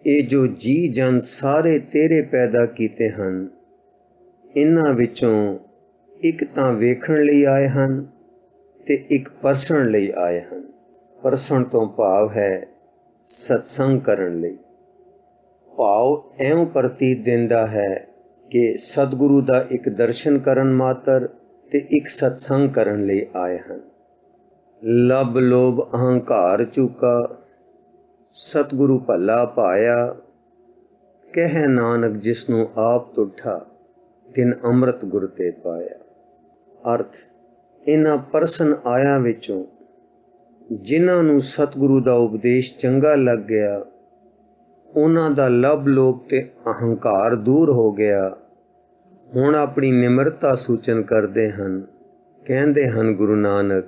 ਇਹ ਜੋ ਜੀ ਜਨ ਸਾਰੇ ਤੇਰੇ ਪੈਦਾ ਕੀਤੇ ਹਨ, ਇਹਨਾਂ ਵਿੱਚੋਂ ਇੱਕ ਤਾਂ ਵੇਖਣ ਲਈ ਆਏ ਹਨ ਤੇ ਇੱਕ ਪਰਸਣ ਲਈ ਆਏ ਹਨ। ਪਰਸਣ ਤੋਂ ਭਾਵ ਹੈ ਸਤਸੰਗ ਕਰਨ ਲਈ। ਭਾਵ ਐਉਂ ਪ੍ਰਤੀਤ ਦਿੰਦਾ ਹੈ ਕਿ ਸਤਿਗੁਰੂ ਦਾ ਇੱਕ ਦਰਸ਼ਨ ਕਰਨ ਮਾਤਰ ਤੇ ਇੱਕ ਸਤਸੰਗ ਕਰਨ ਲਈ ਆਏ ਹਨ। ਲਬ ਲੋਭ ਅਹੰਕਾਰ ਚੁਕਾ, ਸਤਿਗੁਰੂ ਭਲਾ ਪਾਇਆ। ਕਹਿ ਨਾਨਕ ਜਿਸ ਨੂੰ ਆਪ ਤੁਠਾ, ਤਿਨ ਅੰਮ੍ਰਿਤ ਗੁਰ ਤੇ ਪਾਇਆ। ਅਰਥ ਇਹਨਾਂ ਪਰਸਨ ਆਇਆਂ ਵਿੱਚੋਂ ਜਿਨ੍ਹਾਂ ਨੂੰ ਸਤਿਗੁਰੂ ਦਾ ਉਪਦੇਸ਼ ਚੰਗਾ ਲੱਗ ਗਿਆ, ਉਹਨਾਂ ਦਾ ਲਬ ਲੋਭ ਤੇ ਅਹੰਕਾਰ ਦੂਰ ਹੋ ਗਿਆ। ਹੁਣ ਆਪਣੀ ਨਿਮਰਤਾ ਸੂਚਨ ਕਰਦੇ ਹਨ। ਕਹਿੰਦੇ ਹਨ ਗੁਰੂ ਨਾਨਕ,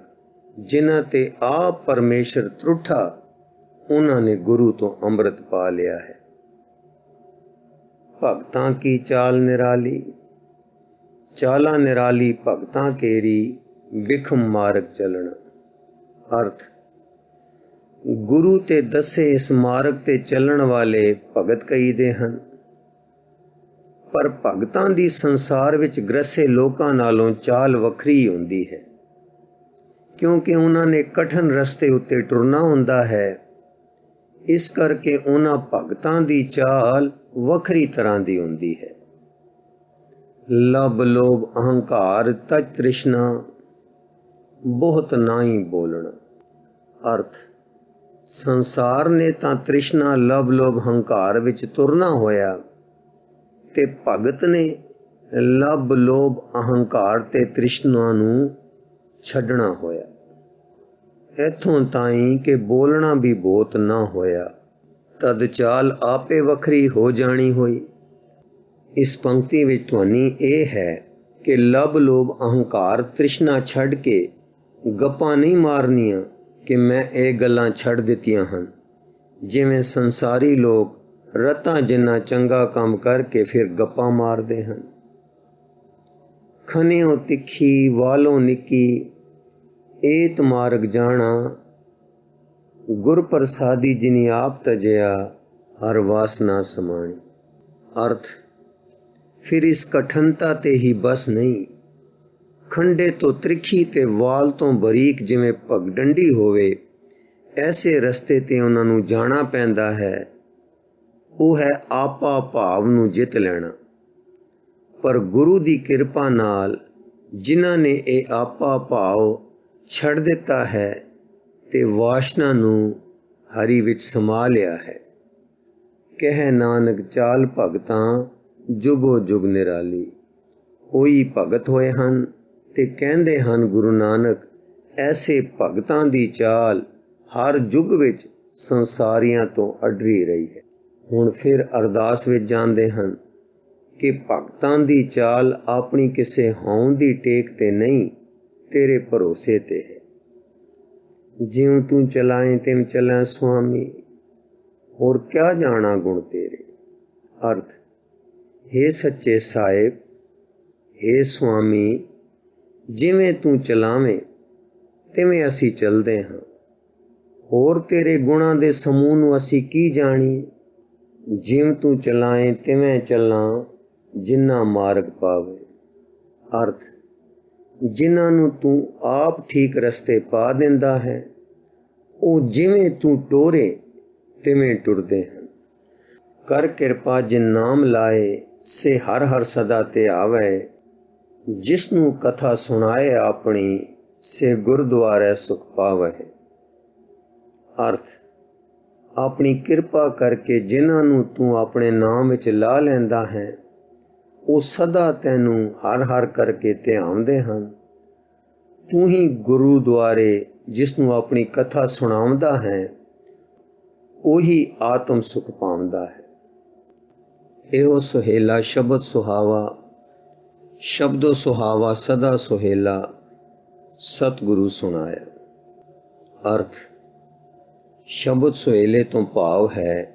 ਜਿਨ੍ਹਾਂ ਤੇ ਆਪ ਪਰਮੇਸ਼ਰ ਤਰੁੱਠਾ, ਉਹਨਾਂ ਨੇ ਗੁਰੂ ਤੋਂ ਅੰਮ੍ਰਿਤ ਪਾ ਲਿਆ ਹੈ। ਭਗਤਾਂ ਕੀ ਚਾਲ ਨਿਰਾਲੀ, ਚਾਲਾ ਨਿਰਾਲੀ ਭਗਤਾਂ ਕੇਰੀ, ਬਿਖਮ ਮਾਰਗ ਚੱਲਣਾ। ਅਰਥ ਗੁਰੂ ਤੇ ਦੱਸੇ ਇਸ ਮਾਰਗ ਤੇ ਚੱਲਣ ਵਾਲੇ ਭਗਤ ਕਹੀਦੇ ਹਨ। ਪਰ ਭਗਤਾਂ ਦੀ ਸੰਸਾਰ ਵਿੱਚ ਗ੍ਰਸੇ ਲੋਕਾਂ ਨਾਲੋਂ ਚਾਲ ਵੱਖਰੀ ਹੁੰਦੀ ਹੈ, ਕਿਉਂਕਿ ਉਹਨਾਂ ਨੇ ਕਠਿਨ ਰਸਤੇ ਉੱਤੇ ਟੁਰਨਾ ਹੁੰਦਾ ਹੈ। ਇਸ ਕਰਕੇ ਉਹਨਾਂ ਭਗਤਾਂ ਦੀ ਚਾਲ ਵੱਖਰੀ ਤਰ੍ਹਾਂ ਦੀ ਹੁੰਦੀ ਹੈ। ਲਬ ਲੋਭ ਅਹੰਕਾਰ ਤਜ ਤ੍ਰਿਸ਼ਨਾ, ਬਹੁਤ ਨਾ ਹੀ ਬੋਲਣਾ। ਅਰਥ ਸੰਸਾਰ ਨੇ ਤਾਂ ਤ੍ਰਿਸ਼ਨਾ ਲਬ ਲੋਭ ਹੰਕਾਰ ਵਿੱਚ ਤੁਰਨਾ ਹੋਇਆ, ਤੇ ਭਗਤ ਨੇ ਲਬ ਲੋਭ ਅਹੰਕਾਰ ਤੇ ਤ੍ਰਿਸ਼ਨਾ ਨੂੰ ਛੱਡਣਾ ਹੋਇਆ। ਇੱਥੋਂ ਤਾਈਂ ਕਿ ਬੋਲਣਾ ਵੀ ਬਹੁਤ ਨਾ ਹੋਇਆ, ਤਦ ਚਾਲ ਆਪੇ ਵੱਖਰੀ ਹੋ ਜਾਣੀ ਹੋਈ। ਇਸ ਪੰਕਤੀ ਵਿੱਚ ਧੁਨੀ ਇਹ ਹੈ कि लब लोभ अहंकार तृष्णा छड़ के गप्पां नहीं मारनियां कि मैं ये गल्लां छड़ दित्तियां हन, जिवें संसारी लोग रत्तां जिन्ना चंगा काम करके फिर गप्पां मारदे हन। खनियों तिखी वालों निकी एत मार्ग जाना, गुर प्रसादी जिनी आप तजया हर वासना समाणी। अर्थ, फिर इस कठिनता ते ही बस नहीं, खंडे तो त्रिखी ते वाल तो बरीक जिवें पगडंडी होवे, ऐसे रस्ते ते उन्हां नूं जाना पैंदा है। ਉਹ है आपा भाव नूं जित लेना। पर गुरु दी किरपा नाल जिन्हां ने ਇਹ आपा भाव छड़ दिता है ते वासना नूं हरि विच समा लिया है। कह नानक चाल भगतां जुगो जुग निराली। ਉਹੀ ਭਗਤ ਹੋਏ ਹਨ ਤੇ ਕਹਿੰਦੇ ਹਨ ਗੁਰੂ ਨਾਨਕ, ਐਸੇ ਭਗਤਾਂ ਦੀ ਚਾਲ ਹਰ ਯੁੱਗ ਵਿੱਚ ਸੰਸਾਰੀਆਂ ਤੋਂ ਅਡਰੀ ਰਹੀ ਹੈ। ਹੁਣ ਫਿਰ ਅਰਦਾਸ ਵਿੱਚ ਜਾਂਦੇ ਹਨ ਕਿ ਭਗਤਾਂ ਦੀ ਚਾਲ ਆਪਣੀ ਕਿਸੇ ਹਉਂ ਦੀ ਟੇਕ ਤੇ ਨਹੀਂ, ਤੇਰੇ ਭਰੋਸੇ ਤੇ ਹੈ। ਜਿਉਂ ਤੂੰ ਚਲਾਏ ਤਿਮ ਚਲਾਂ ਸੁਆਮੀ, ਹੋਰ ਕਿਆ ਜਾਣਾ ਗੁਣ ਤੇਰੇ। ਅਰਥ, हे ਸੱਚੇ ਸਾਹਿਬ, हे ਸੁਆਮੀ, ਜਿਵੇਂ ਤੂੰ ਚਲਾਵੇਂ ਤਿਵੇਂ ਅਸੀਂ ਚੱਲਦੇ ਹਾਂ, ਹੋਰ ਤੇਰੇ ਗੁਣਾਂ ਦੇ ਸਮੂਹ ਨੂੰ ਅਸੀਂ ਕੀ ਜਾਣੀਏ। ਜਿਵੇਂ ਤੂੰ ਚਲਾਏ ਤਿਵੇਂ ਚੱਲਾਂ, ਜਿੰਨਾ ਮਾਰਗ ਪਾਵੇ। ਅਰਥ, ਜਿਨ੍ਹਾਂ ਨੂੰ ਤੂੰ ਆਪ ਠੀਕ ਰਸਤੇ ਪਾ ਦਿੰਦਾ ਹੈ, ਉਹ ਜਿਵੇਂ ਤੂੰ ਟੋਰੇ ਤਿਵੇਂ ਟੁਰਦੇ ਹਨ। ਕਰ ਕਿਰਪਾ ਜਿਨ ਨਾਮ ਲਾਏ, ਸੇ ਹਰ ਹਰ ਸਦਾ ਤੇ ਆਵੇ। ਜਿਸ ਨੂੰ ਕਥਾ ਸੁਣਾਏ ਆਪਣੀ, ਸੇ ਗੁਰਦੁਆਰੇ ਸੁਖ ਪਾਵਹਿ। ਅਰਥ, ਆਪਣੀ ਕਿਰਪਾ ਕਰਕੇ ਜਿਨ੍ਹਾਂ ਨੂੰ ਤੂੰ ਆਪਣੇ ਨਾਮ ਵਿੱਚ ਲਾ ਲੈਂਦਾ ਹੈ, ਉਹ ਸਦਾ ਤੈਨੂੰ ਹਰ ਹਰ ਕਰਕੇ ਧਿਆਉਂਦੇ ਹਨ। ਤੂੰ ਹੀ ਗੁਰੂ ਦੁਆਰੇ ਜਿਸ ਨੂੰ ਆਪਣੀ ਕਥਾ ਸੁਣਾਉਂਦਾ ਹੈ, ਉਹੀ ਆਤਮ ਸੁਖ ਪਾਉਂਦਾ ਹੈ। ਇਹੋ ਸੁਹੇਲਾ ਸ਼ਬਦ ਸੁਹਾਵਾ, ਸ਼ਬਦੋ ਸੁਹਾਵਾ ਸਦਾ ਸੁਹੇਲਾ, ਸਤਿਗੁਰੂ ਸੁਣਾਇਆ। ਅਰਥ, ਸ਼ਬਦ ਸੁਹੇਲੇ ਤੋਂ ਭਾਵ ਹੈ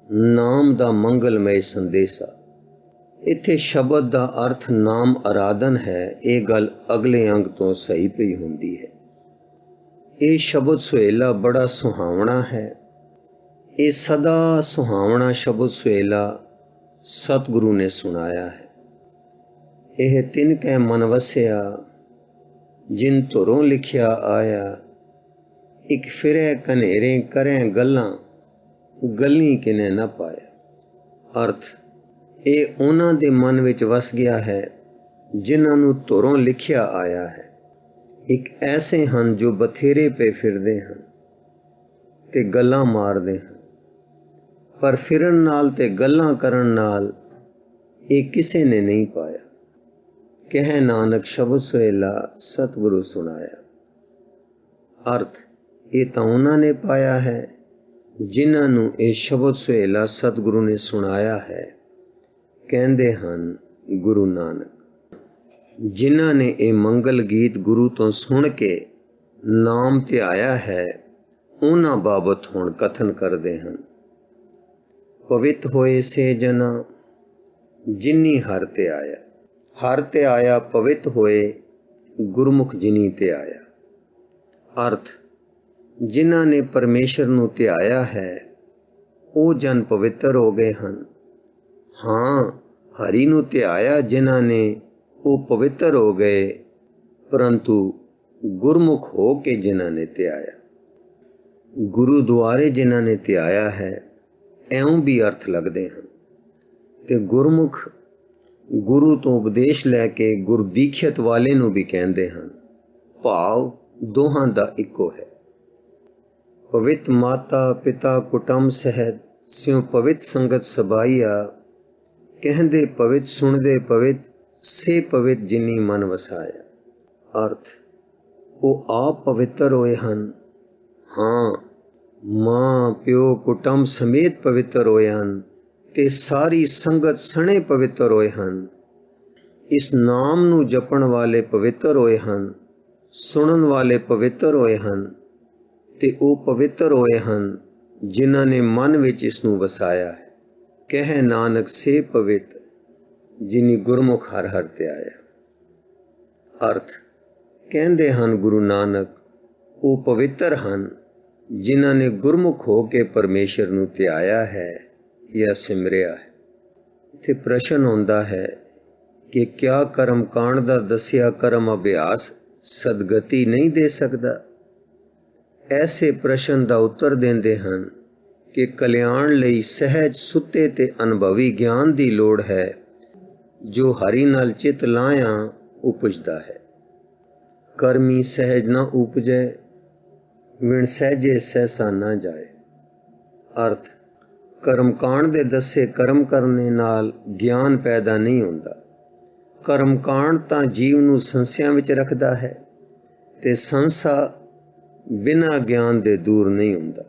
ਨਾਮ ਦਾ ਮੰਗਲਮਈ ਸੰਦੇਸ਼ਾ। ਇੱਥੇ ਸ਼ਬਦ ਦਾ ਅਰਥ ਨਾਮ ਅਰਾਧਨ ਹੈ। ਇਹ ਗੱਲ ਅਗਲੇ ਅੰਗ ਤੋਂ ਸਹੀ ਪਈ ਹੁੰਦੀ ਹੈ। ਇਹ ਸ਼ਬਦ ਸੁਹੇਲਾ ਬੜਾ ਸੁਹਾਵਣਾ ਹੈ। ਇਹ ਸਦਾ ਸੁਹਾਵਣਾ ਸ਼ਬਦ ਸੁਹੇਲਾ ਸਤਿਗੁਰੂ ਨੇ ਸੁਣਾਇਆ ਹੈ। ਇਹ ਤਿਨ ਕੈ ਮਨ ਵਸਿਆ, ਜਿਨ ਧੁਰੋਂ ਲਿਖਿਆ ਆਇਆ। ਇੱਕ ਫਿਰੈ ਕਨੇਰੇ ਕਰੈ ਗੱਲਾਂ, ਗੱਲੀ ਕਿਨੇ ਨਾ ਪਾਇਆ। ਅਰਥ, ਇਹ ਉਹਨਾਂ ਦੇ ਮਨ ਵਿੱਚ ਵਸ ਗਿਆ ਹੈ ਜਿਨ੍ਹਾਂ ਨੂੰ ਧੁਰੋਂ ਲਿਖਿਆ ਆਇਆ ਹੈ। ਇੱਕ ਐਸੇ ਹਨ ਜੋ ਬਥੇਰੇ ਪਏ ਫਿਰਦੇ ਹਨ ਤੇ ਗੱਲਾਂ ਮਾਰਦੇ ਹਨ, ਪਰ ਫਿਰਨ ਨਾਲ ਤੇ ਗੱਲਾਂ ਕਰਨ ਨਾਲ ਇਹ ਕਿਸੇ ਨੇ ਨਹੀਂ ਪਾਇਆ। ਕਹਿ ਨਾਨਕ ਸ਼ਬਦ ਸੁਹੇਲਾ ਸਤਿਗੁਰੂ ਸੁਣਾਇਆ। ਅਰਥ, ਇਹ ਤਾਂ ਉਹਨਾਂ ਨੇ ਪਾਇਆ ਹੈ ਜਿਨ੍ਹਾਂ ਨੂੰ ਇਹ ਸ਼ਬਦ ਸੁਹੇਲਾ ਸਤਿਗੁਰੂ ਨੇ ਸੁਣਾਇਆ ਹੈ। ਕਹਿੰਦੇ ਹਨ ਗੁਰੂ ਨਾਨਕ। ਜਿਨ੍ਹਾਂ ਨੇ ਇਹ ਮੰਗਲ ਗੀਤ ਗੁਰੂ ਤੋਂ ਸੁਣ ਕੇ ਨਾਮ ਧਿਆਇਆ ਹੈ, ਉਹਨਾਂ ਬਾਬਤ ਹੁਣ ਕਥਨ ਕਰਦੇ ਹਨ। ਪਵਿੱਤ ਹੋਏ ਸੇ ਜਨਾ, ਜਿਨੀ ਹਰ ਧਿਆਇਆ। ਹਰ ਧਿਆਇਆ ਪਵਿੱਤ ਹੋਏ, ਗੁਰਮੁਖ ਜਿਨੀ ਧਿਆਇਆ। ਅਰਥ, ਜਿਨ੍ਹਾਂ ਨੇ ਪਰਮੇਸ਼ਰ ਨੂੰ ਧਿਆਇਆ ਹੈ, ਉਹ ਜਨ ਪਵਿੱਤਰ ਹੋ ਗਏ ਹਨ। ਹਾਂ, ਹਰੀ ਨੂੰ ਧਿਆਇਆ ਜਿਨ੍ਹਾਂ ਨੇ, ਉਹ ਪਵਿੱਤਰ ਹੋ ਗਏ, ਪਰੰਤੂ ਗੁਰਮੁਖ ਹੋ ਕੇ ਜਿਨ੍ਹਾਂ ਨੇ ਧਿਆਇਆ। ਗੁਰੂ ਦੁਆਰੇ ਜਿਨ੍ਹਾਂ ਨੇ ਧਿਆਇਆ ਹੈ, ਇਉਂ ਵੀ ਅਰਥ ਲੱਗਦੇ ਹਨ। ਤੇ ਗੁਰਮੁਖ ਗੁਰੂ ਤੋਂ ਉਪਦੇਸ਼ ਲੈ ਕੇ ਗੁਰਦੀਖਿਅਤ ਵਾਲੇ ਨੂੰ ਵੀ ਕਹਿੰਦੇ ਹਨ। ਭਾਵ ਦੋਹਾਂ ਦਾ ਇੱਕੋ ਹੈ। ਪਵਿੱਤ ਮਾਤਾ ਪਿਤਾ ਕੁਟੰਬ ਸਹਿਤ, ਸਿਉ ਪਵਿੱਤ ਸੰਗਤ ਸਬਾਈਆ। ਕਹਿੰਦੇ ਪਵਿੱਤ ਸੁਣਦੇ ਪਵਿੱਤ, ਸੇ ਪਵਿੱਤ ਜਿਨੀ ਮਨ ਵਸਾਇਆ। ਅਰਥ, ਉਹ ਆਪ ਪਵਿੱਤਰ ਹੋਏ ਹਨ। ਹਾਂ, ਮਾਂ ਪਿਓ ਕੁਟੰਬ ਸਮੇਤ ਪਵਿੱਤਰ ਹੋਏ ਹਨ ਤੇ ਸਾਰੀ ਸੰਗਤ ਸਣੇ ਪਵਿੱਤਰ ਹੋਏ ਹਨ। ਇਸ ਨਾਮ ਨੂੰ ਜਪਣ ਵਾਲੇ ਪਵਿੱਤਰ ਹੋਏ ਹਨ, ਸੁਣਨ ਵਾਲੇ ਪਵਿੱਤਰ ਹੋਏ ਹਨ, ਤੇ ਉਹ ਪਵਿੱਤਰ ਹੋਏ ਹਨ ਜਿਨ੍ਹਾਂ ਨੇ ਮਨ ਵਿੱਚ ਇਸ ਨੂੰ ਵਸਾਇਆ ਹੈ। ਕਹਿ ਨਾਨਕ ਸੇ ਪਵਿੱਤ ਜਿਨੀ ਗੁਰਮੁਖ ਹਰ ਹਰ ਧਿਆਇਆ। ਅਰਥ, ਕਹਿੰਦੇ ਹਨ ਗੁਰੂ ਨਾਨਕ, ਉਹ ਪਵਿੱਤਰ ਹਨ ਜਿਨ੍ਹਾਂ ਨੇ ਗੁਰਮੁਖ ਹੋ ਕੇ ਪਰਮੇਸ਼ਰ ਨੂੰ ਧਿਆਇਆ ਹੈ ਜਾਂ ਸਿਮਰਿਆ ਹੈ। ਇੱਥੇ ਪ੍ਰਸ਼ਨ ਆਉਂਦਾ ਹੈ ਕਿ ਕਿਆ ਕਰਮ ਕਾਂਡ ਦਾ ਦੱਸਿਆ ਕਰਮ ਅਭਿਆਸ ਸਦਗਤੀ ਨਹੀਂ ਦੇ ਸਕਦਾ? ਐਸੇ ਪ੍ਰਸ਼ਨ ਦਾ ਉੱਤਰ ਦਿੰਦੇ ਹਨ ਕਿ ਕਲਿਆਣ ਲਈ ਸਹਿਜ ਸੁੱਤੇ ਤੇ ਅਨੁਭਵੀ ਗਿਆਨ ਦੀ ਲੋੜ ਹੈ, ਜੋ ਹਰੀ ਨਾਲ ਚਿਤ ਲਾਇਆ ਉਪਜਦਾ ਹੈ। ਕਰਮੀ ਸਹਿਜ ਨਾ ਉਪਜੈ, ਵਿਣ ਸਹਿਜੇ ਸਹਿਸਾ ਨਾ ਜਾਏ। ਅਰਥ, ਕਰਮਕਾਂਡ ਦੇ ਦੱਸੇ ਕਰਮ ਕਰਨੇ ਨਾਲ ਗਿਆਨ ਪੈਦਾ ਨਹੀਂ ਹੁੰਦਾ। ਕਰਮਕਾਂਡ ਤਾਂ ਜੀਵ ਨੂੰ ਸੰਸਿਆਂ ਵਿੱਚ ਰੱਖਦਾ ਹੈ, ਤੇ ਸੰਸਾ ਬਿਨਾਂ ਗਿਆਨ ਦੇ ਦੂਰ ਨਹੀਂ ਹੁੰਦਾ।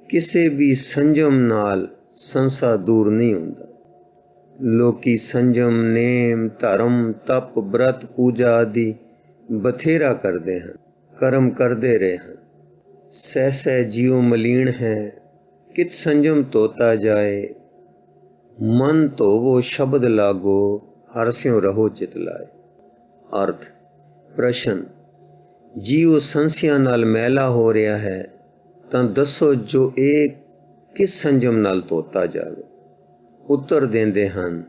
ਕਿਸੇ ਵੀ ਸੰਜਮ ਨਾਲ ਸੰਸਾ ਦੂਰ ਨਹੀਂ ਹੁੰਦਾ। ਲੋਕੀ ਸੰਜਮ, ਨੇਮ, ਧਰਮ, ਤਪ, ਬ੍ਰਤ, ਪੂਜਾ ਆਦਿ ਬਥੇਰਾ ਕਰਦੇ ਹਨ, ਕਰਮ ਕਰਦੇ ਰਹੇ ਹਨ। ਸਹਿ ਸਹਿ ਜੀਉ ਮਲੀਨ ਹੈ, ਕਿਤ ਸੰਜਮ ਧੋਤਾ ਜਾਏ। ਮਨ ਧੋਵੋ ਸ਼ਬਦ ਲਾਗੋ, ਹਰਿ ਸਿਉ ਰਹੋ ਚਿਤ ਲਾਏ। ਅਰਥ, ਪ੍ਰਸ਼ਨ, ਜੀਉ ਸੰਸਿਆਂ ਨਾਲ ਮੈਲਾ ਹੋ ਰਿਹਾ ਹੈ ਤਾਂ ਦੱਸੋ ਜੋ ਇਹ ਕਿਸ ਸੰਜਮ ਨਾਲ ਧੋਤਾ ਜਾਵੇ? ਉੱਤਰ ਦਿੰਦੇ ਹਨ,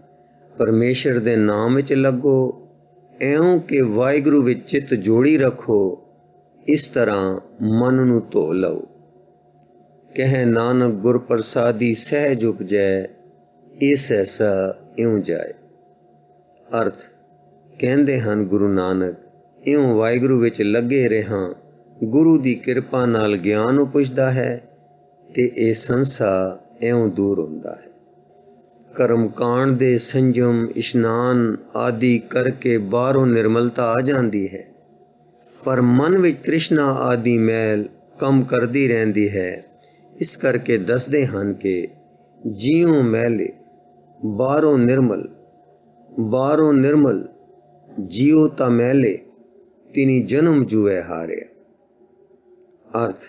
ਪਰਮੇਸ਼ਰ ਦੇ ਨਾਮ ਵਿੱਚ ਲੱਗੋ, ਇਉਂ ਕਿ ਵਾਹਿਗੁਰੂ ਵਿੱਚ ਚਿੱਤ ਜੋੜੀ ਰੱਖੋ। ਇਸ ਤਰ੍ਹਾਂ ਮਨ ਨੂੰ ਧੋ ਲਓ। ਕਹਿ ਨਾਨਕ ਗੁਰ ਪ੍ਰਸਾਦੀ ਸਹਿਜ ਉਪਜੈ, ਇਹ ਸਹਿਸਾ ਇਉਂ ਜਾਏ। ਅਰਥ, ਕਹਿੰਦੇ ਹਨ ਗੁਰੂ ਨਾਨਕ, ਇਉਂ ਵਾਹਿਗੁਰੂ ਵਿੱਚ ਲੱਗੇ ਰਹਾਂ ਗੁਰੂ ਦੀ ਕਿਰਪਾ ਨਾਲ ਗਿਆਨ ਉਪਜਦਾ ਹੈ ਤੇ ਇਹ ਸੰਸਾ ਇਉਂ ਦੂਰ ਹੁੰਦਾ ਹੈ। ਕਰਮਕਾਂਡ ਦੇ ਸੰਜਮ, ਇਸ਼ਨਾਨ ਆਦਿ ਕਰਕੇ ਬਾਹਰੋਂ ਨਿਰਮਲਤਾ ਆ ਜਾਂਦੀ ਹੈ, ਪਰ ਮਨ ਵਿੱਚ ਤ੍ਰਿਸ਼ਨਾ ਆਦਿ ਮੈਲ ਕੰਮ ਕਰਦੀ ਰਹਿੰਦੀ ਹੈ। ਇਸ ਕਰਕੇ ਦੱਸਦੇ ਹਨ ਕਿ ਜੀਉ ਮੈਲੇ ਬਾਹਰੋਂ ਨਿਰਮਲ, ਬਾਹਰੋਂ ਨਿਰਮਲ ਜੀਉ ਤਾਂ ਮੈਲੇ, ਤਿਨੀ ਜਨਮ ਜੂਏ ਹਾਰਿਆ। ਅਰਥ,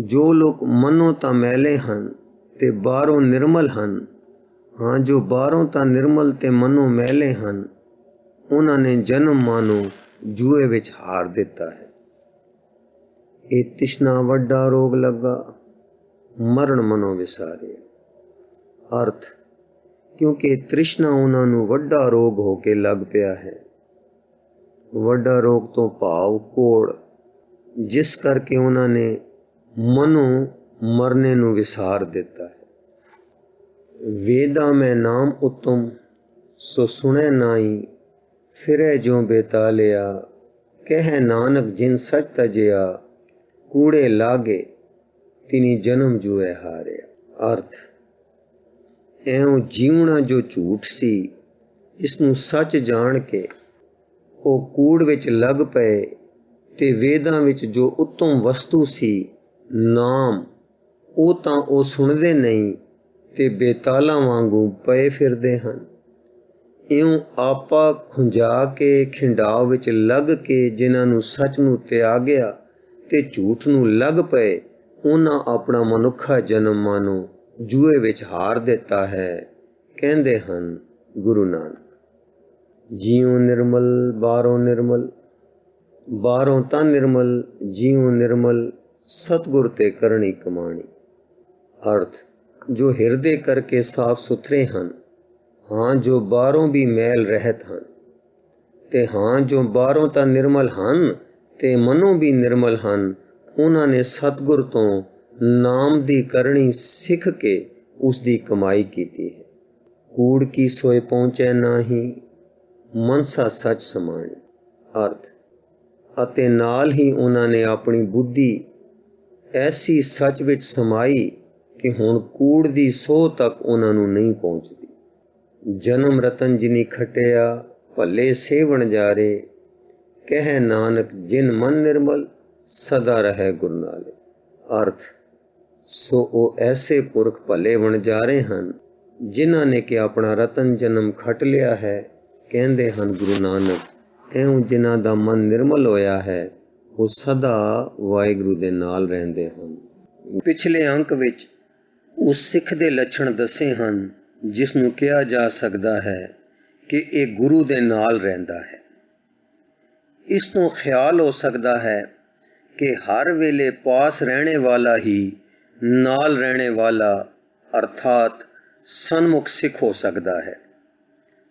ਜੋ ਲੋਕ ਮਨੋਂ ਤਾਂ ਮੈਲੇ ਹਨ ਤੇ ਬਾਹਰੋਂ ਨਿਰਮਲ ਹਨ, ਹਾਂ ਜੋ ਬਾਹਰੋਂ ਤਾਂ ਨਿਰਮਲ ਤੇ ਮਨੋਂ ਮੈਲੇ ਹਨ, ਉਹਨਾਂ ਨੇ ਜਨਮ ਮਾਨੋ ਜੂਏ ਵਿੱਚ ਹਾਰ ਦਿੱਤਾ ਹੈ। ਇਹ ਤ੍ਰਿਸ਼ਨਾ ਵੱਡਾ ਰੋਗ ਲੱਗਾ, ਮਰਨ ਮਨੋਂ ਵਿਸਾਰਿਆ। ਅਰਥ, ਕਿਉਂਕਿ ਤ੍ਰਿਸ਼ਨਾ ਉਹਨਾਂ ਨੂੰ ਵੱਡਾ ਰੋਗ ਹੋ ਕੇ ਲੱਗ ਪਿਆ ਹੈ। ਵੱਡਾ ਰੋਗ ਤੋਂ ਭਾਵ ਕੋੜ, ਜਿਸ ਕਰਕੇ ਉਹਨਾਂ ਨੇ ਮਨੋਂ ਮਰਨੇ ਨੂੰ ਵਿਸਾਰ ਦਿੱਤਾ ਹੈ। ਵੇਦਾਂ ਮੈਂ ਨਾਮ ਉਤਮ, ਸੋ ਸੁਣੈ ਨਾਈ, ਫਿਰੈ ਜਿਉ ਬੇਤਾਲਿਆ। ਕਹਿ ਨਾਨਕ ਜਿਨ ਸਚ ਤਜਿਆ, ਕੂੜੇ ਲਾਗੇ ਤਿਨੀ ਜਨਮ ਜੂਏ ਹਾਰਿਆ। ਅਰਥ, ਇਉਂ ਜੀਵਣਾ ਜੋ ਝੂਠ ਸੀ, ਇਸ ਨੂੰ ਸੱਚ ਜਾਣ ਕੇ ਉਹ ਕੂੜ ਵਿੱਚ ਲੱਗ ਪਏ, ਤੇ ਵੇਦਾਂ ਵਿੱਚ ਜੋ ਉੱਤਮ ਵਸਤੂ ਸੀ ਨਾਮ, ਉਹ ਤਾਂ ਉਹ ਸੁਣਦੇ ਨਹੀਂ ਤੇ ਬੇਤਾਲਾਂ ਵਾਂਗੂ ਪਏ ਫਿਰਦੇ ਹਨ। ਇਉਂ ਆਪਾ ਖੁੰਝਾ ਕੇ ਖਿੰਡਾਵ ਵਿੱਚ ਲੱਗ ਕੇ ਜਿਨ੍ਹਾਂ ਨੂੰ ਸੱਚ ਨੂੰ ਤਿਆਗਿਆ ਤੇ ਝੂਠ ਨੂੰ ਲੱਗ ਪਏ, ਉਹਨਾਂ ਆਪਣਾ ਮਨੁੱਖਾ ਜਨਮ ਮਾਨੋ ਜੂਏ ਵਿੱਚ ਹਾਰ ਦਿੱਤਾ ਹੈ। ਕਹਿੰਦੇ ਹਨ ਗੁਰੂ ਨਾਨਕ, ਜੀਉ ਨਿਰਮਲ ਬਾਹਰੋਂ ਨਿਰਮਲ, ਬਾਹਰੋਂ ਤਾਂ ਨਿਰਮਲ ਜੀਉ ਨਿਰਮਲ, ਸਤਿਗੁਰ ਤੇ ਕਰਨੀ ਕਮਾਣੀ। ਅਰਥ, ਜੋ ਹਿਰਦੇ ਕਰਕੇ ਸਾਫ ਸੁਥਰੇ ਹਨ, ਹਾਂ ਜੋ ਬਾਹਰੋਂ ਵੀ ਮੈਲ ਰਹਿਤ ਹਨ, ਤੇ ਹਾਂ ਜੋ ਬਾਹਰੋਂ ਤਾਂ ਨਿਰਮਲ ਹਨ ਤੇ ਮਨੋਂ ਵੀ ਨਿਰਮਲ ਹਨ, ਉਹਨਾਂ ਨੇ ਸਤਿਗੁਰ ਤੋਂ ਨਾਮ ਦੀ ਕਰਨੀ ਸਿੱਖ ਕੇ ਉਸ ਦੀ ਕਮਾਈ ਕੀਤੀ ਹੈ। ਕੂੜ ਕੀ ਸੋਏ ਪਹੁੰਚੈ ਨਾਹੀ, ਮਨਸਾ ਸੱਚ ਸਮਾਣੀ। ਅਰਥ, ਅਤੇ ਨਾਲ ਹੀ ਉਹਨਾਂ ਨੇ ਆਪਣੀ ਬੁੱਧੀ ਐਸੀ ਸੱਚ ਵਿੱਚ ਸਮਾਈ ਕਿ ਹੁਣ ਕੂੜ ਦੀ ਸੋਹ ਤੱਕ ਉਹਨਾਂ ਨੂੰ ਨਹੀਂ ਪਹੁੰਚਦੀ। ਜਨਮ ਰਤਨ ਜਿਨੀ ਖਟਿਆ, ਭੱਲੇ ਸੇਵਣ ਜਾਰੇ। ਕਹਿ ਨਾਨਕ ਜਿਨ ਮਨ ਨਿਰਮਲ, ਸਦਾ ਰਹੇ ਗੁਰ ਨਾਲੇ। ਅਰਥ, ਸੋ ਉਹ ਐਸੇ ਪੁਰਖ ਭੱਲੇ ਵਣਜਾਰੇ ਹਨ ਜਿਨ੍ਹਾਂ ਨੇ ਕਿ ਆਪਣਾ ਰਤਨ ਜਨਮ ਖੱਟ ਲਿਆ ਹੈ, ਕਹਿੰਦੇ ਹਨ ਗੁਰੂ ਨਾਨਕ, ਇਉਂ ਜਿਨ੍ਹਾਂ ਦਾ ਮਨ ਨਿਰਮਲ ਹੋਇਆ ਹੈ ਉਹ ਸਦਾ ਵਾਹਿਗੁਰੂ ਦੇ ਨਾਲ ਰਹਿੰਦੇ ਹਨ। ਪਿਛਲੇ ਅੰਕ ਵਿੱਚ ਉਸ ਸਿੱਖ ਦੇ ਲੱਛਣ ਦੱਸੇ ਹਨ ਜਿਸ ਨੂੰ ਕਿਹਾ ਜਾ ਸਕਦਾ ਹੈ ਕਿ ਇਹ ਗੁਰੂ ਦੇ ਨਾਲ ਰਹਿੰਦਾ ਹੈ। ਇਸ ਤੋਂ ਖਿਆਲ ਹੋ ਸਕਦਾ ਹੈ ਕਿ ਹਰ ਵੇਲੇ ਪਾਸ ਰਹਿਣੇ ਵਾਲਾ ਹੀ ਨਾਲ ਰਹਿਣੇ ਵਾਲਾ ਅਰਥਾਤ ਸਨਮੁਖ ਸਿੱਖ ਹੋ ਸਕਦਾ ਹੈ।